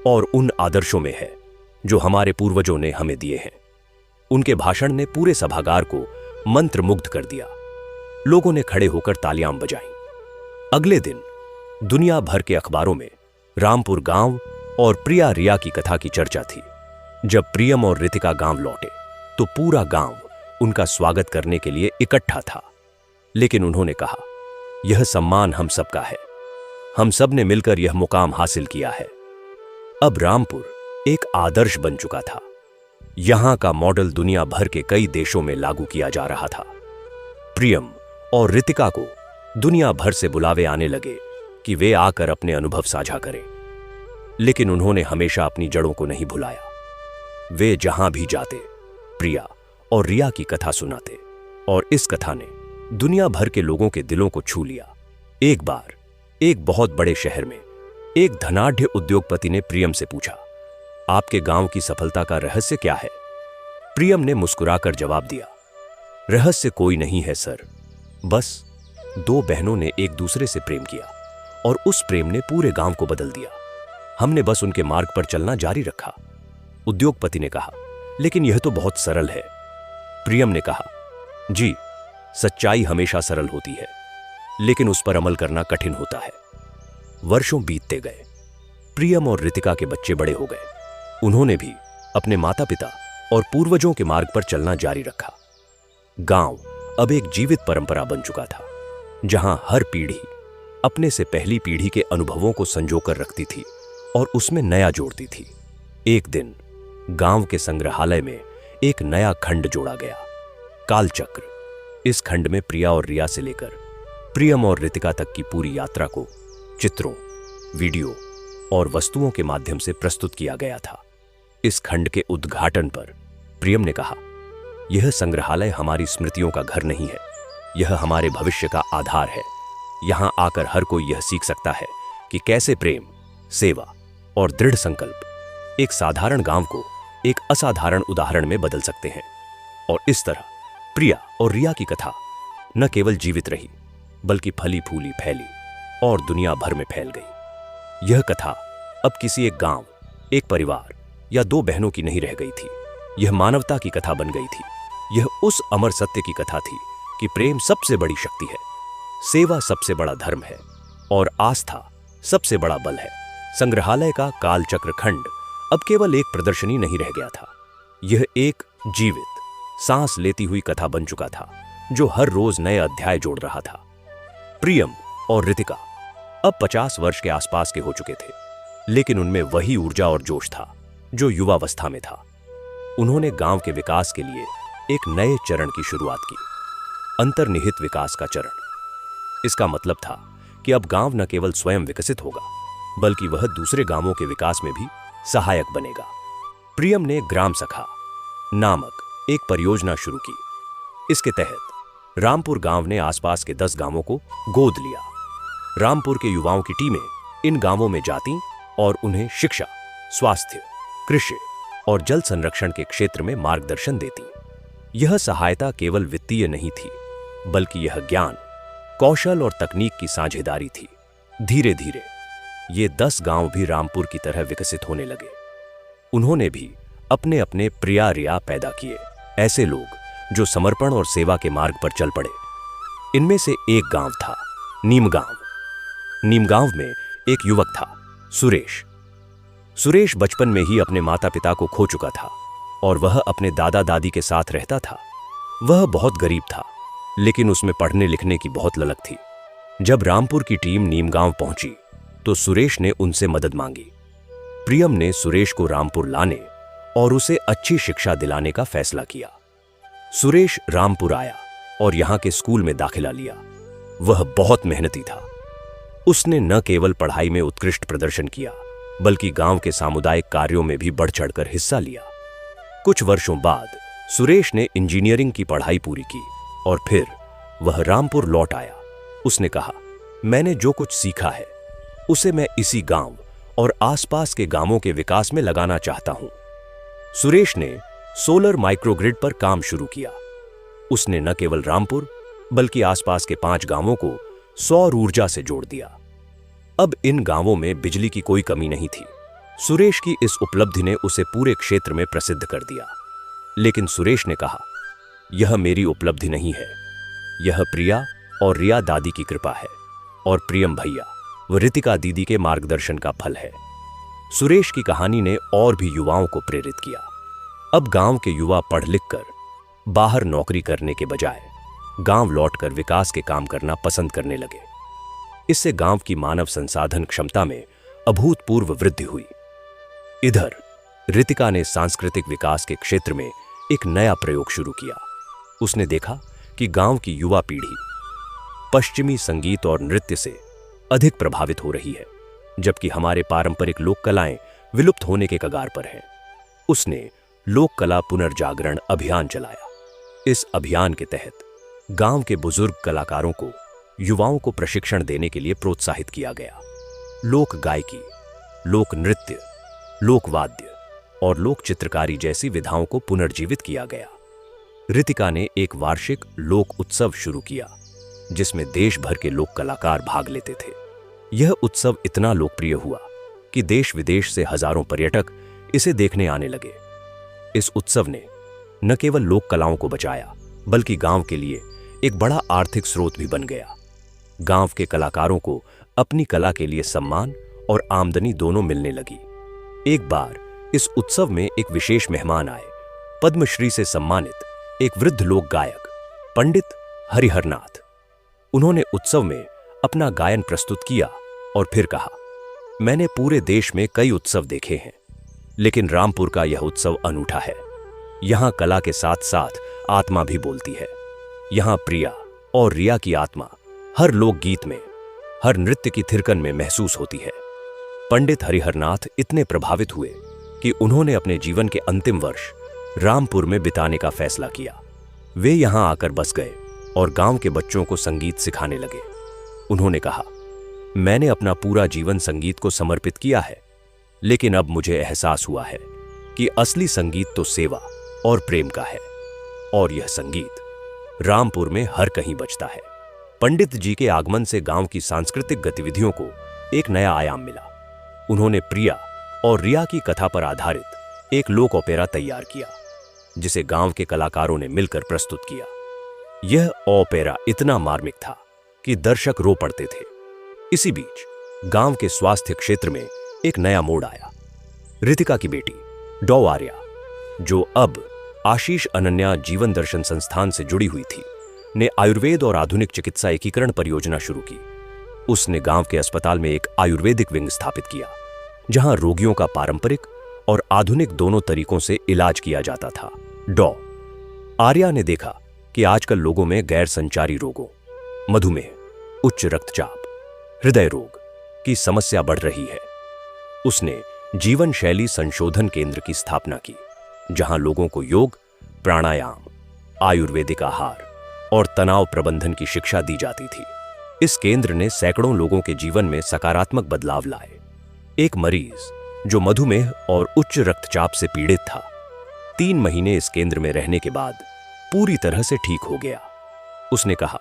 Speaker 1: और उन आदर्शों में है जो हमारे पूर्वजों ने हमें दिए हैं। उनके भाषण ने पूरे सभागार को मंत्रमुग्ध कर दिया। लोगों ने खड़े होकर तालियां बजाईं। अगले दिन दुनिया भर के अखबारों में रामपुर गांव और प्रिया रिया की कथा की चर्चा थी। जब प्रियम और रितिका गांव लौटे तो पूरा गांव उनका स्वागत करने के लिए इकट्ठा था। लेकिन उन्होंने कहा, यह सम्मान हम सबका है, हम सब ने मिलकर यह मुकाम हासिल किया है। अब रामपुर एक आदर्श बन चुका था। यहां का मॉडल दुनिया भर के कई देशों में लागू किया जा रहा था। प्रियम और रितिका को दुनिया भर से बुलावे आने लगे कि वे आकर अपने अनुभव साझा करें, लेकिन उन्होंने हमेशा अपनी जड़ों को नहीं भुलाया। वे जहां भी जाते प्रिया और रिया की कथा सुनाते और इस कथा ने दुनिया भर के लोगों के दिलों को छू लिया। एक बार एक बहुत बड़े शहर में एक धनाढ्य उद्योगपति ने प्रियम से पूछा, आपके गांव की सफलता का रहस्य क्या है? प्रियम ने मुस्कुराकर जवाब दिया, रहस्य कोई नहीं है सर, बस दो बहनों ने एक दूसरे से प्रेम किया और उस प्रेम ने पूरे गांव को बदल दिया। हमने बस उनके मार्ग पर चलना जारी रखा। उद्योगपति ने कहा, लेकिन यह तो बहुत सरल है। प्रियम ने कहा, जी, सच्चाई हमेशा सरल होती है, लेकिन उस पर अमल करना कठिन होता है। वर्षों बीतते गए। प्रियम और रितिका के बच्चे बड़े हो गए। उन्होंने भी अपने माता पिता और पूर्वजों के मार्ग पर चलना जारी रखा। गांव अब एक जीवित परंपरा बन चुका था, जहां हर पीढ़ी अपने से पहली पीढ़ी के अनुभवों को संजोकर रखती थी और उसमें नया जोड़ती थी। एक दिन गांव के संग्रहालय में एक नया खंड जोड़ा गया, कालचक्र। इस खंड में प्रिया और रिया से लेकर प्रियम और रितिका तक की पूरी यात्रा को चित्रों, वीडियो और वस्तुओं के माध्यम से प्रस्तुत किया गया था। इस खंड के उद्घाटन पर प्रियम ने कहा, यह संग्रहालय हमारी स्मृतियों का घर नहीं है, यह हमारे भविष्य का आधार है। यहां आकर हर कोई यह सीख सकता है कि कैसे प्रेम, सेवा और दृढ़ संकल्प एक साधारण गांव को एक असाधारण उदाहरण में बदल सकते हैं। और इस तरह प्रिया और रिया की कथा न केवल जीवित रही, बल्कि फली फूली फैली और दुनिया भर में फैल गई। यह कथा अब किसी एक गांव, एक परिवार या दो बहनों की नहीं रह गई थी। यह मानवता की कथा बन गई थी। यह उस अमर सत्य की कथा थी कि प्रेम सबसे बड़ी शक्ति है, सेवा सबसे बड़ा धर्म है और आस्था सबसे बड़ा बल है। संग्रहालय का कालचक्र खंड अब केवल एक प्रदर्शनी नहीं रह गया था। यह एक जीवित, सांस लेती हुई कथा बन चुका था, जो हर रोज नए अध्याय जोड़ रहा था। प्रियम और रितिका अब 50 वर्ष के आसपास के हो चुके थे, लेकिन उनमें वही ऊर्जा और जोश था जो युवावस्था में था। उन्होंने गांव के विकास के लिए एक नए चरण की शुरुआत की, अंतर्निहित विकास का चरण। इसका मतलब था कि अब गांव न केवल स्वयं विकसित होगा, बल्कि वह दूसरे गांवों के विकास में भी सहायक बनेगा। प्रियम ने ग्राम सखा नामक एक परियोजना शुरू की। इसके तहत रामपुर गांव ने आसपास के 10 गांवों को गोद लिया। रामपुर के युवाओं की टीमें इन गांवों में जाती और उन्हें शिक्षा, स्वास्थ्य, कृषि और जल संरक्षण के क्षेत्र में मार्गदर्शन देती। यह सहायता केवल वित्तीय नहीं थी, बल्कि यह ज्ञान, कौशल और तकनीक की साझेदारी थी। धीरे धीरे ये 10 गांव भी रामपुर की तरह विकसित होने लगे। उन्होंने भी अपने अपने प्रिया रिया पैदा किए, ऐसे लोग जो समर्पण और सेवा के मार्ग पर चल पड़े। इनमें से एक गांव था नीमगांव। नीमगांव में एक युवक था, सुरेश। सुरेश बचपन में ही अपने माता पिता को खो चुका था और वह अपने दादा दादी के साथ रहता था। वह बहुत गरीब था, लेकिन उसमें पढ़ने लिखने की बहुत ललक थी। जब रामपुर की टीम नीमगांव पहुंची तो सुरेश ने उनसे मदद मांगी। प्रियम ने सुरेश को रामपुर लाने और उसे अच्छी शिक्षा दिलाने का फैसला किया। सुरेश रामपुर आया और यहां के स्कूल में दाखिला लिया। वह बहुत मेहनती था। उसने न केवल पढ़ाई में उत्कृष्ट प्रदर्शन किया, बल्कि गांव के सामुदायिक कार्यों में भी बढ़ चढ़कर हिस्सा लिया। कुछ वर्षों बाद सुरेश ने इंजीनियरिंग की पढ़ाई पूरी की और फिर वह रामपुर लौट आया। उसने कहा, मैंने जो कुछ सीखा है उसे मैं इसी गांव और आसपास के गांवों के विकास में लगाना चाहता हूं। सुरेश ने सोलर माइक्रोग्रिड पर काम शुरू किया। उसने न केवल रामपुर बल्कि आसपास के 5 गांवों को सौर ऊर्जा से जोड़ दिया। अब इन गांवों में बिजली की कोई कमी नहीं थी। सुरेश की इस उपलब्धि ने उसे पूरे क्षेत्र में प्रसिद्ध कर दिया। लेकिन सुरेश ने कहा, यह मेरी उपलब्धि नहीं है, यह प्रिया और रिया दादी की कृपा है और प्रियम भैया व रितिका दीदी के मार्गदर्शन का फल है। सुरेश की कहानी ने और भी युवाओं को प्रेरित किया। अब गांव के युवा पढ़ लिख कर बाहर नौकरी करने के बजाय गांव लौटकर विकास के काम करना पसंद करने लगे। इससे गांव की मानव संसाधन क्षमता में अभूतपूर्व वृद्धि हुई। इधर रितिका ने सांस्कृतिक विकास के क्षेत्र में एक नया प्रयोग शुरू किया। उसने देखा कि गांव की युवा पीढ़ी पश्चिमी संगीत और नृत्य से अधिक प्रभावित हो रही है, जबकि हमारे पारंपरिक लोक कलाएं विलुप्त होने के कगार पर हैं। उसने लोक कला पुनर्जागरण अभियान चलाया। इस अभियान के तहत गांव के बुजुर्ग कलाकारों को युवाओं को प्रशिक्षण देने के लिए प्रोत्साहित किया गया। लोक गायकी, लोक नृत्य, लोक वाद्य और लोक चित्रकारी जैसी विधाओं को पुनर्जीवित किया गया। रितिका ने एक वार्षिक लोक उत्सव शुरू किया जिसमें देश भर के लोक कलाकार भाग लेते थे। यह उत्सव इतना लोकप्रिय हुआ कि देश विदेश से हजारों पर्यटक इसे देखने आने लगे। इस उत्सव ने न केवल लोक कलाओं को बचाया बल्कि गांव के लिए एक बड़ा आर्थिक स्रोत भी बन गया। गांव के कलाकारों को अपनी कला के लिए सम्मान और आमदनी दोनों मिलने लगी। एक बार इस उत्सव में एक विशेष मेहमान आए। पद्मश्री से सम्मानित एक वृद्ध लोक गायक पंडित हरिहरनाथ। उन्होंने उत्सव में अपना गायन प्रस्तुत किया और फिर कहा, मैंने पूरे देश में कई उत्सव देखे हैं, लेकिन रामपुर का यह उत्सव अनूठा है। यहां कला के साथ साथ आत्मा भी बोलती है। यहां प्रिया और रिया की आत्मा हर लोकगीत में, हर नृत्य की थिरकन में महसूस होती है। पंडित हरिहरनाथ इतने प्रभावित हुए कि उन्होंने अपने जीवन के अंतिम वर्ष रामपुर में बिताने का फैसला किया। वे यहां आकर बस गए और गांव के बच्चों को संगीत सिखाने लगे। उन्होंने कहा, मैंने अपना पूरा जीवन संगीत को समर्पित किया है, लेकिन अब मुझे एहसास हुआ है कि असली संगीत तो सेवा और प्रेम का है, और यह संगीत रामपुर में हर कहीं बजता है। पंडित जी के आगमन से गांव की सांस्कृतिक गतिविधियों को एक नया आयाम मिला। उन्होंने प्रिया और रिया की कथा पर आधारित एक लोक ओपेरा तैयार किया, जिसे गांव के कलाकारों ने मिलकर प्रस्तुत किया। यह ओपेरा इतना मार्मिक था कि दर्शक रो पड़ते थे। इसी बीच गांव के स्वास्थ्य क्षेत्र में एक नया मोड़ आया। रितिका की बेटी डॉ आर्या, जो अब आशीष अनन्या जीवन दर्शन संस्थान से जुड़ी हुई थी, ने आयुर्वेद और आधुनिक चिकित्सा एकीकरण परियोजना शुरू की। उसने गांव के अस्पताल में एक आयुर्वेदिक विंग स्थापित किया, जहां रोगियों का पारंपरिक और आधुनिक दोनों तरीकों से इलाज किया जाता था। डॉ आर्या ने देखा कि आजकल लोगों में गैर संचारी रोगों, मधुमेह, उच्च रक्तचाप, हृदय रोग की समस्या बढ़ रही है। उसने जीवन शैली संशोधन केंद्र की स्थापना की, जहां लोगों को योग, प्राणायाम, आयुर्वेदिक आहार और तनाव प्रबंधन की शिक्षा दी जाती थी। इस केंद्र ने सैकड़ों लोगों के जीवन में सकारात्मक बदलाव लाए। एक मरीज जो मधुमेह और उच्च रक्तचाप से पीड़ित था, 3 महीने इस केंद्र में रहने के बाद पूरी तरह से ठीक हो गया। उसने कहा,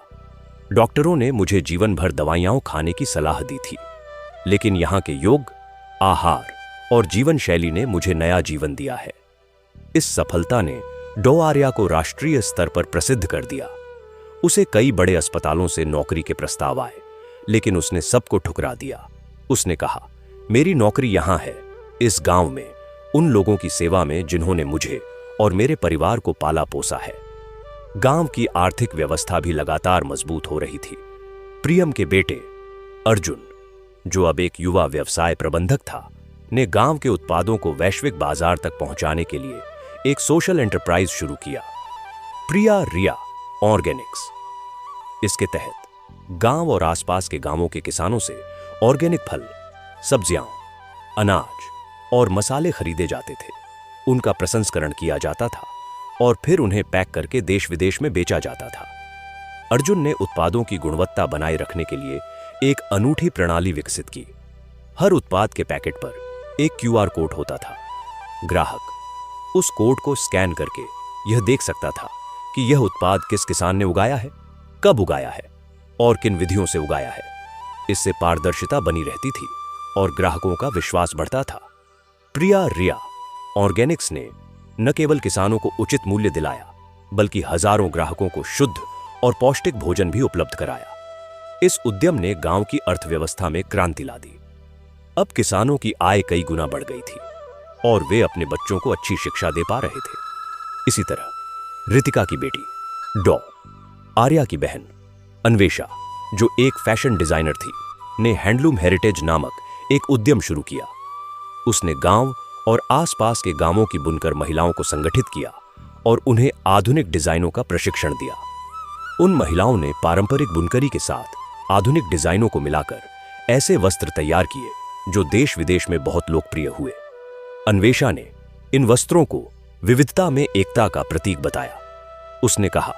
Speaker 1: डॉक्टरों ने मुझे जीवन भर दवाइयां खाने की सलाह दी थी, लेकिन यहां के योग, आहार और जीवन शैली ने मुझे नया जीवन दिया है। इस सफलता ने डॉ आर्या को राष्ट्रीय स्तर पर प्रसिद्ध कर दिया। उसे कई बड़े अस्पतालों से नौकरी के प्रस्ताव आए, लेकिन उसने सबको ठुकरा दिया। उसने कहा, मेरी नौकरी यहां है, इस गांव में, उन लोगों की सेवा में जिन्होंने मुझे और मेरे परिवार को पाला पोसा है। गांव की आर्थिक व्यवस्था भी लगातार मजबूत हो रही थी। प्रियम के बेटे अर्जुन, जो अब एक युवा व्यवसाय प्रबंधक था, ने गांव के उत्पादों को वैश्विक बाजार तक पहुंचाने के लिए एक सोशल एंटरप्राइज शुरू किया, प्रिया रिया ऑर्गेनिक्स। इसके तहत गांव और आसपास के गांवों के किसानों से ऑर्गेनिक फल, सब्जियां, अनाज और मसाले खरीदे जाते थे। उनका प्रसंस्करण किया जाता था और फिर उन्हें पैक करके देश विदेश में बेचा जाता था। अर्जुन ने उत्पादों की गुणवत्ता बनाए रखने के लिए एक अनूठी प्रणाली विकसित की। हर उत्पाद के पैकेट पर एक QR कोड होता था। ग्राहक उस कोड को स्कैन करके यह देख सकता था कि यह उत्पाद किस किसान ने उगाया है, कब उगाया है और किन विधियों से उगाया है। इससे पारदर्शिता बनी रहती थी और ग्राहकों का विश्वास बढ़ता था। प्रिया रिया ऑर्गेनिक्स ने न केवल किसानों को उचित मूल्य दिलाया, बल्कि हजारों ग्राहकों को शुद्ध और पौष्टिक भोजन भी उपलब्ध कराया। इस उद्यम ने गांव की अर्थव्यवस्था में क्रांति ला दी। अब किसानों की आय कई गुना बढ़ गई थी और वे अपने बच्चों को अच्छी शिक्षा दे पा रहे थे। इसी तरह रितिका की बेटी डॉ आर्या की बहन अन्वेषा, जो एक फैशन डिजाइनर थी, ने हैंडलूम हेरिटेज नामक एक उद्यम शुरू किया। उसने गांव और आसपास के गांवों की बुनकर महिलाओं को संगठित किया और उन्हें आधुनिक डिजाइनों का प्रशिक्षण दिया। उन महिलाओं ने पारंपरिक बुनकरी के साथ आधुनिक डिजाइनों को मिलाकर ऐसे वस्त्र तैयार किए जो देश विदेश में बहुत लोकप्रिय हुए। अन्वेषा ने इन वस्त्रों को विविधता में एकता का प्रतीक बताया। उसने कहा,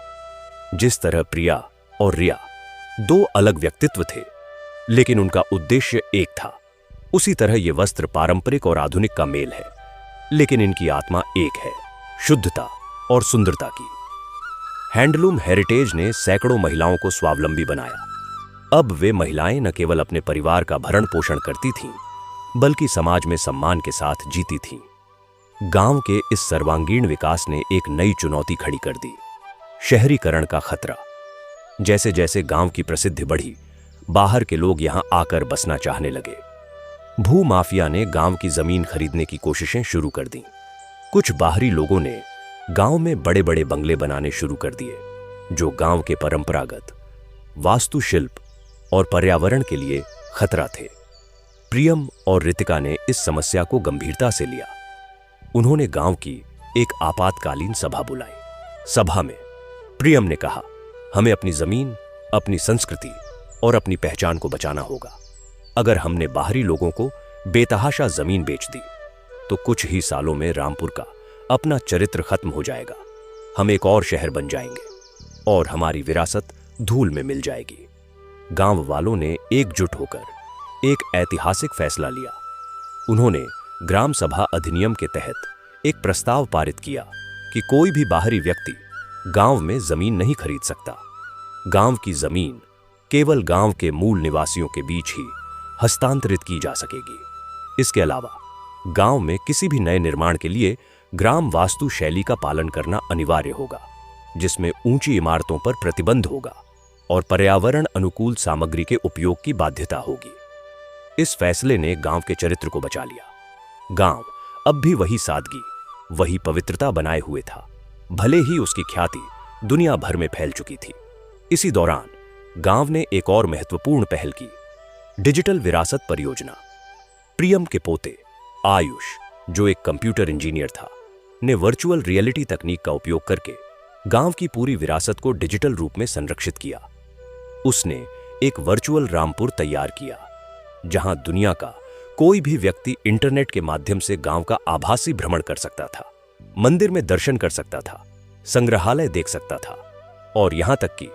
Speaker 1: जिस तरह प्रिया और रिया दो अलग व्यक्तित्व थे, लेकिन उनका उद्देश्य एक था, उसी तरह ये वस्त्र पारंपरिक और आधुनिक का मेल है, लेकिन इनकी आत्मा एक है, शुद्धता और सुंदरता की। हैंडलूम हेरिटेज ने सैकड़ों महिलाओं को स्वावलंबी बनाया। अब वे महिलाएं न केवल अपने परिवार का भरण पोषण करती थीं, बल्कि समाज में सम्मान के साथ जीती थीं। गांव के इस सर्वांगीण विकास ने एक नई चुनौती खड़ी कर दी, शहरीकरण का खतरा। जैसे जैसे गांव की प्रसिद्धि बढ़ी, बाहर के लोग यहां आकर बसना चाहने लगे। भू माफिया ने गांव की जमीन खरीदने की कोशिशें शुरू कर दी। कुछ बाहरी लोगों ने गांव में बड़े बड़े बंगले बनाने शुरू कर दिए, जो गांव के परंपरागत वास्तुशिल्प और पर्यावरण के लिए खतरा थे। प्रियम और रितिका ने इस समस्या को गंभीरता से लिया। उन्होंने गांव की एक आपातकालीन सभा बुलाई। सभा में प्रियम ने कहा, हमें अपनी जमीन, अपनी संस्कृति और अपनी पहचान को बचाना होगा। अगर हमने बाहरी लोगों को बेतहाशा जमीन बेच दी, तो कुछ ही सालों में रामपुर का अपना चरित्र खत्म हो जाएगा। हम एक और शहर बन जाएंगे और हमारी विरासत धूल में मिल जाएगी। गांव वालों ने एकजुट होकर एक ऐतिहासिक फैसला लिया। उन्होंने ग्राम सभा अधिनियम के तहत एक प्रस्ताव पारित किया कि कोई भी बाहरी व्यक्ति गांव में जमीन नहीं खरीद सकता। गांव की जमीन केवल गांव के मूल निवासियों के बीच ही हस्तांतरित की जा सकेगी। इसके अलावा गांव में किसी भी नए निर्माण के लिए ग्राम वास्तु शैली का पालन करना अनिवार्य होगा, जिसमें ऊंची इमारतों पर प्रतिबंध होगा और पर्यावरण अनुकूल सामग्री के उपयोग की बाध्यता होगी। इस फैसले ने गांव के चरित्र को बचा लिया। गांव अब भी वही सादगी, वही पवित्रता बनाए हुए था, भले ही उसकी ख्याति दुनिया भर में फैल चुकी थी। इसी दौरान गांव ने एक और महत्वपूर्ण पहल की, डिजिटल विरासत परियोजना। प्रियम के पोते आयुष, जो एक कंप्यूटर इंजीनियर था, ने वर्चुअल रियलिटी तकनीक का उपयोग करके गांव की पूरी विरासत को डिजिटल रूप में संरक्षित किया। उसने एक वर्चुअल रामपुर तैयार किया, जहां दुनिया का कोई भी व्यक्ति इंटरनेट के माध्यम से गांव का आभासी भ्रमण कर सकता था, मंदिर में दर्शन कर सकता था, संग्रहालय देख सकता था और यहां तक कि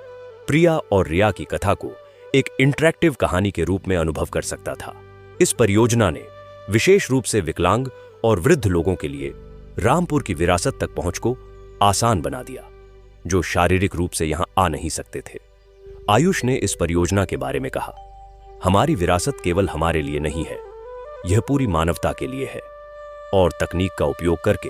Speaker 1: प्रिया और रिया की कथा को एक इंटरैक्टिव कहानी के रूप में अनुभव कर सकता था। इस परियोजना ने विशेष रूप से विकलांग और वृद्ध लोगों के लिए रामपुर की विरासत तक पहुंच को आसान बना दिया, जो शारीरिक रूप से यहां आ नहीं सकते थे। आयुष ने इस परियोजना के बारे में कहा, हमारी विरासत केवल हमारे लिए नहीं है, यह पूरी मानवता के लिए है और तकनीक का उपयोग करके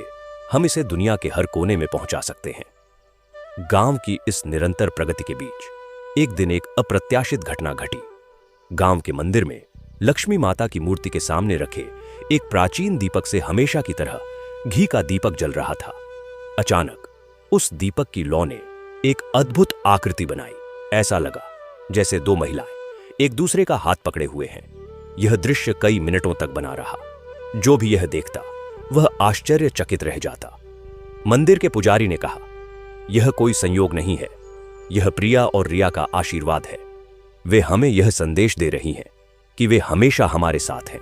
Speaker 1: हम इसे दुनिया के हर कोने में पहुंचा सकते हैं। गांव की इस निरंतर प्रगति के बीच एक दिन एक अप्रत्याशित घटना घटी। गांव के मंदिर में लक्ष्मी माता की मूर्ति के सामने रखे एक प्राचीन दीपक से हमेशा की तरह घी का दीपक जल रहा था। अचानक उस दीपक की लौ ने एक अद्भुत आकृति बनाई। ऐसा लगा जैसे दो महिलाएं एक दूसरे का हाथ पकड़े हुए हैं। यह दृश्य कई मिनटों तक बना रहा। जो भी यह देखता वह आश्चर्यचकित रह जाता। मंदिर के पुजारी ने कहा, यह कोई संयोग नहीं है, यह प्रिया और रिया का आशीर्वाद है। वे हमें यह संदेश दे रही हैं कि वे हमेशा हमारे साथ हैं,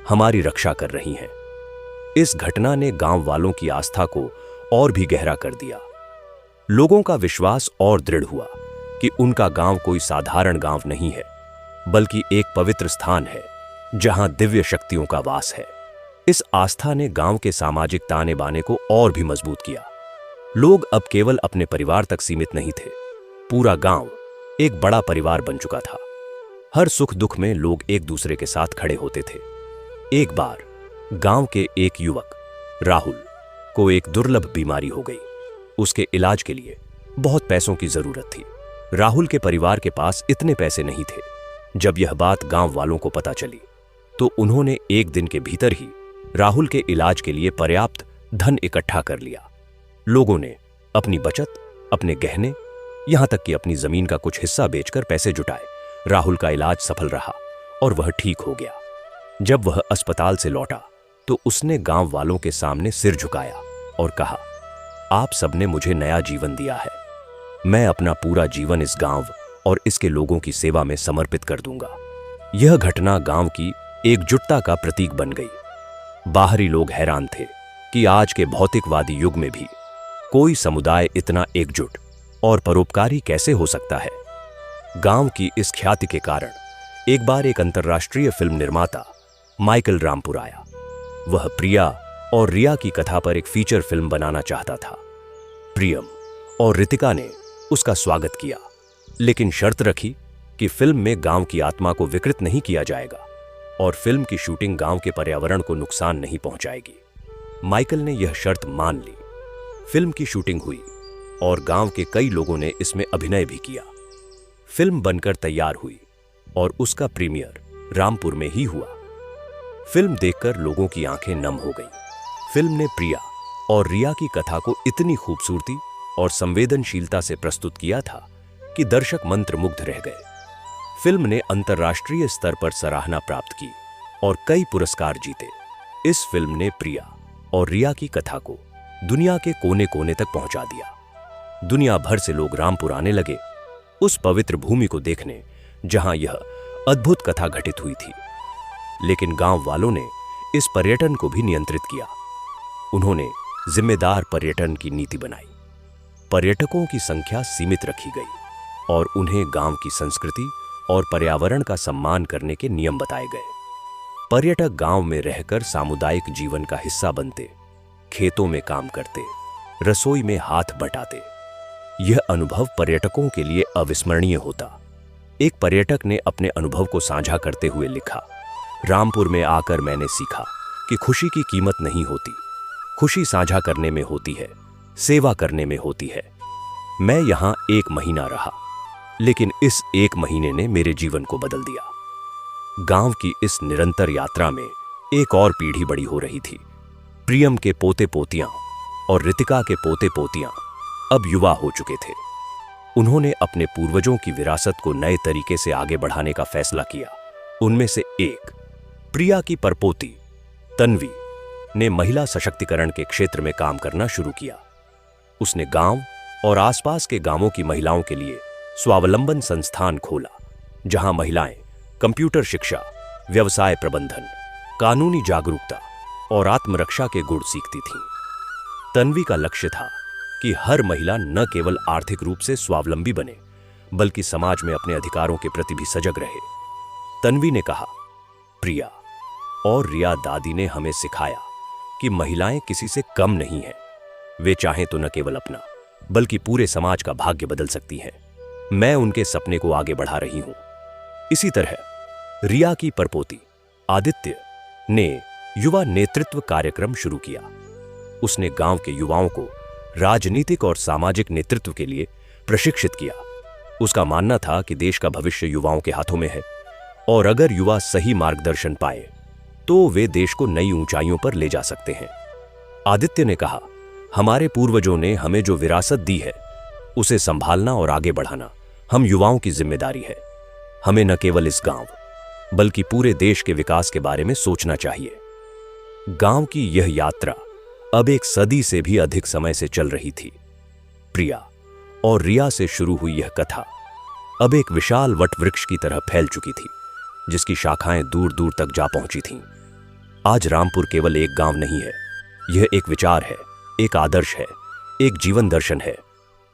Speaker 1: हमारी रक्षा कर रही हैं। इस घटना ने गांव वालों की आस्था को और भी गहरा कर दिया। लोगों का विश्वास और दृढ़ हुआ कि उनका गांव कोई साधारण गांव नहीं है, बल्कि एक पवित्र स्थान है जहां दिव्य शक्तियों का वास है। इस आस्था ने गांव के सामाजिक ताने बाने को और भी मजबूत किया। लोग अब केवल अपने परिवार तक सीमित नहीं थे, पूरा गांव एक बड़ा परिवार बन चुका था। हर सुख दुख में लोग एक दूसरे के साथ खड़े होते थे। एक बार गांव के एक युवक राहुल को एक दुर्लभ बीमारी हो गई। उसके इलाज के लिए बहुत पैसों की जरूरत थी। राहुल के परिवार के पास इतने पैसे नहीं थे। जब यह बात गांव वालों को पता चली तो उन्होंने एक दिन के भीतर ही राहुल के इलाज के लिए पर्याप्त धन इकट्ठा कर लिया। लोगों ने अपनी बचत, अपने गहने, यहां तक कि अपनी जमीन का कुछ हिस्सा बेचकर पैसे जुटाए। राहुल का इलाज सफल रहा और वह ठीक हो गया। जब वह अस्पताल से लौटा तो उसने गांव वालों के सामने सिर झुकाया और कहा, आप सबने मुझे नया जीवन दिया है। मैं अपना पूरा जीवन इस गांव और इसके लोगों की सेवा में समर्पित कर दूंगा। यह घटना गांव की एकजुटता का प्रतीक बन गई। बाहरी लोग हैरान थे, कि आज के भौतिकवादी युग में भी कोई समुदाय इतना एकजुट और परोपकारी कैसे हो सकता है। गांव की इस ख्याति के कारण एक बार एक अंतर्राष्ट्रीय फिल्म निर्माता माइकल रामपुर आया। वह प्रिया और रिया की कथा पर एक फीचर फिल्म बनाना चाहता था। प्रियम और रितिका ने उसका स्वागत किया, लेकिन शर्त रखी कि फिल्म में गांव की आत्मा को विकृत नहीं किया जाएगा और फिल्म की शूटिंग गांव के पर्यावरण को नुकसान नहीं पहुंचाएगी। माइकल ने यह शर्त मान ली। फिल्म की शूटिंग हुई और गांव के कई लोगों ने इसमें अभिनय भी किया। फिल्म बनकर तैयार हुई और उसका प्रीमियर रामपुर में ही हुआ। फिल्म देखकर लोगों की आंखें नम हो गईं। फिल्म ने प्रिया और रिया की कथा को इतनी खूबसूरती और संवेदनशीलता से प्रस्तुत किया था कि दर्शक मंत्रमुग्ध रह गए। फिल्म ने अंतर्राष्ट्रीय स्तर पर सराहना प्राप्त की और कई पुरस्कार जीते। इस फिल्म ने प्रिया और रिया की कथा को दुनिया के कोने कोने तक पहुंचा दिया। दुनिया भर से लोग रामपुर आने लगे, उस पवित्र भूमि को देखने जहां यह अद्भुत कथा घटित हुई थी। लेकिन गांव वालों ने इस पर्यटन को भी नियंत्रित किया। उन्होंने जिम्मेदार पर्यटन की नीति बनाई। पर्यटकों की संख्या सीमित रखी गई और उन्हें गांव की संस्कृति और पर्यावरण का सम्मान करने के नियम बताए गए। पर्यटक गांव में रहकर सामुदायिक जीवन का हिस्सा बनते, खेतों में काम करते, रसोई में हाथ बटाते। यह अनुभव पर्यटकों के लिए अविस्मरणीय होता। एक पर्यटक ने अपने अनुभव को साझा करते हुए लिखा, रामपुर में आकर मैंने सीखा कि खुशी की कीमत नहीं होती। खुशी साझा करने में होती है, सेवा करने में होती है। मैं यहां 1 महीना रहा, लेकिन इस 1 महीने ने मेरे जीवन को बदल दिया। गांव की इस निरंतर यात्रा में एक और पीढ़ी बड़ी हो रही थी। प्रियम के पोते पोतियां और रितिका के पोते पोतियां अब युवा हो चुके थे। उन्होंने अपने पूर्वजों की विरासत को नए तरीके से आगे बढ़ाने का फैसला किया। उनमें से एक, प्रिया की परपोती तन्वी, ने महिला सशक्तिकरण के क्षेत्र में काम करना शुरू किया। उसने गांव और आसपास के गांवों की महिलाओं के लिए स्वावलंबन संस्थान खोला, जहां महिलाएं कंप्यूटर शिक्षा, व्यवसाय प्रबंधन, कानूनी जागरूकता और आत्मरक्षा के गुण सीखती थीं। तन्वी का लक्ष्य था कि हर महिला न केवल आर्थिक रूप से स्वावलंबी बने, बल्कि समाज में अपने अधिकारों के प्रति भी सजग रहे। तन्वी ने कहा, प्रिया और रिया दादी ने हमें सिखाया कि महिलाएं किसी से कम नहीं हैं। वे चाहें तो न केवल अपना, बल्कि पूरे समाज का भाग्य बदल सकती हैं। मैं उनके सपने को आगे बढ़ा रही हूं। इसी तरह रिया की परपोती आदित्य ने युवा नेतृत्व कार्यक्रम शुरू किया। उसने गांव के युवाओं को राजनीतिक और सामाजिक नेतृत्व के लिए प्रशिक्षित किया। उसका मानना था कि देश का भविष्य युवाओं के हाथों में है और अगर युवा सही मार्गदर्शन पाए तो वे देश को नई ऊंचाइयों पर ले जा सकते हैं। आदित्य ने कहा, हमारे पूर्वजों ने हमें जो विरासत दी है उसे संभालना और आगे बढ़ाना हम युवाओं की जिम्मेदारी है। हमें न केवल इस गांव बल्कि पूरे देश के विकास के बारे में सोचना चाहिए। गांव की यह यात्रा अब 1 सदी से भी अधिक समय से चल रही थी। प्रिया और रिया से शुरू हुई यह कथा अब एक विशाल वटवृक्ष की तरह फैल चुकी थी, जिसकी शाखाएं दूर दूर तक जा पहुंची थीं। आज रामपुर केवल एक गांव नहीं है, यह एक विचार है, एक आदर्श है, एक जीवन दर्शन है।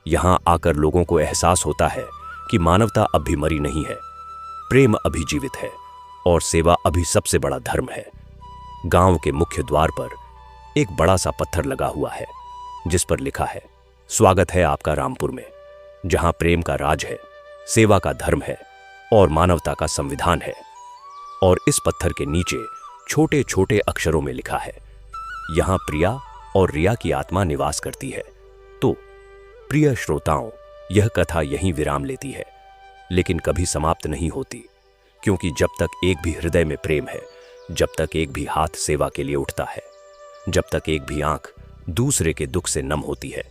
Speaker 1: यहां आकर लोगों को एहसास होता है कि मानवता अब भी मरी नहीं है, प्रेम अभी जीवित है और सेवा अभी सबसे बड़ा धर्म है। गांव के मुख्य द्वार पर एक बड़ा सा पत्थर लगा हुआ है, जिस पर लिखा है, स्वागत है आपका रामपुर में, जहां प्रेम का राज है, सेवा का धर्म है और मानवता का संविधान है। और इस पत्थर के नीचे छोटे छोटे अक्षरों में लिखा है, यहां प्रिया और रिया की आत्मा निवास करती है। तो प्रिय श्रोताओं, यह कथा यहीं विराम लेती है, लेकिन कभी समाप्त नहीं होती, क्योंकि जब तक एक भी हृदय में प्रेम है, जब तक एक भी हाथ सेवा के लिए उठता है, जब तक एक भी आंख दूसरे के दुख से नम होती है,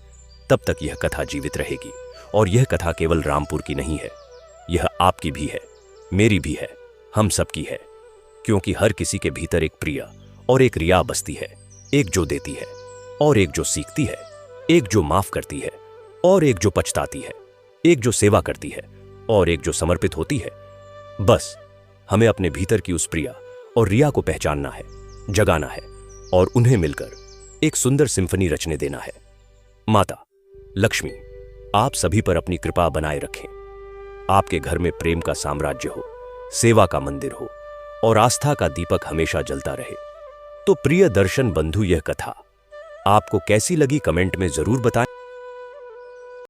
Speaker 1: तब तक यह कथा जीवित रहेगी। और यह कथा केवल रामपुर की नहीं है, यह आपकी भी है, मेरी भी है, हम सबकी है, क्योंकि हर किसी के भीतर एक प्रिया और एक रिया बसती है, एक जो देती है और एक जो सीखती है, एक जो माफ करती है और एक जो पछताती है, एक जो सेवा करती है और एक जो समर्पित होती है। बस हमें अपने भीतर की उस प्रिया और रिया को पहचानना है, जगाना है और उन्हें मिलकर एक सुंदर सिंफनी रचने देना है। माता लक्ष्मी, आप सभी पर अपनी कृपा बनाए रखें। आपके घर में प्रेम का साम्राज्य हो, सेवा का मंदिर हो और आस्था का दीपक हमेशा जलता रहे। तो प्रिय दर्शन बंधु, यह कथा आपको कैसी लगी कमेंट में जरूर बताएं।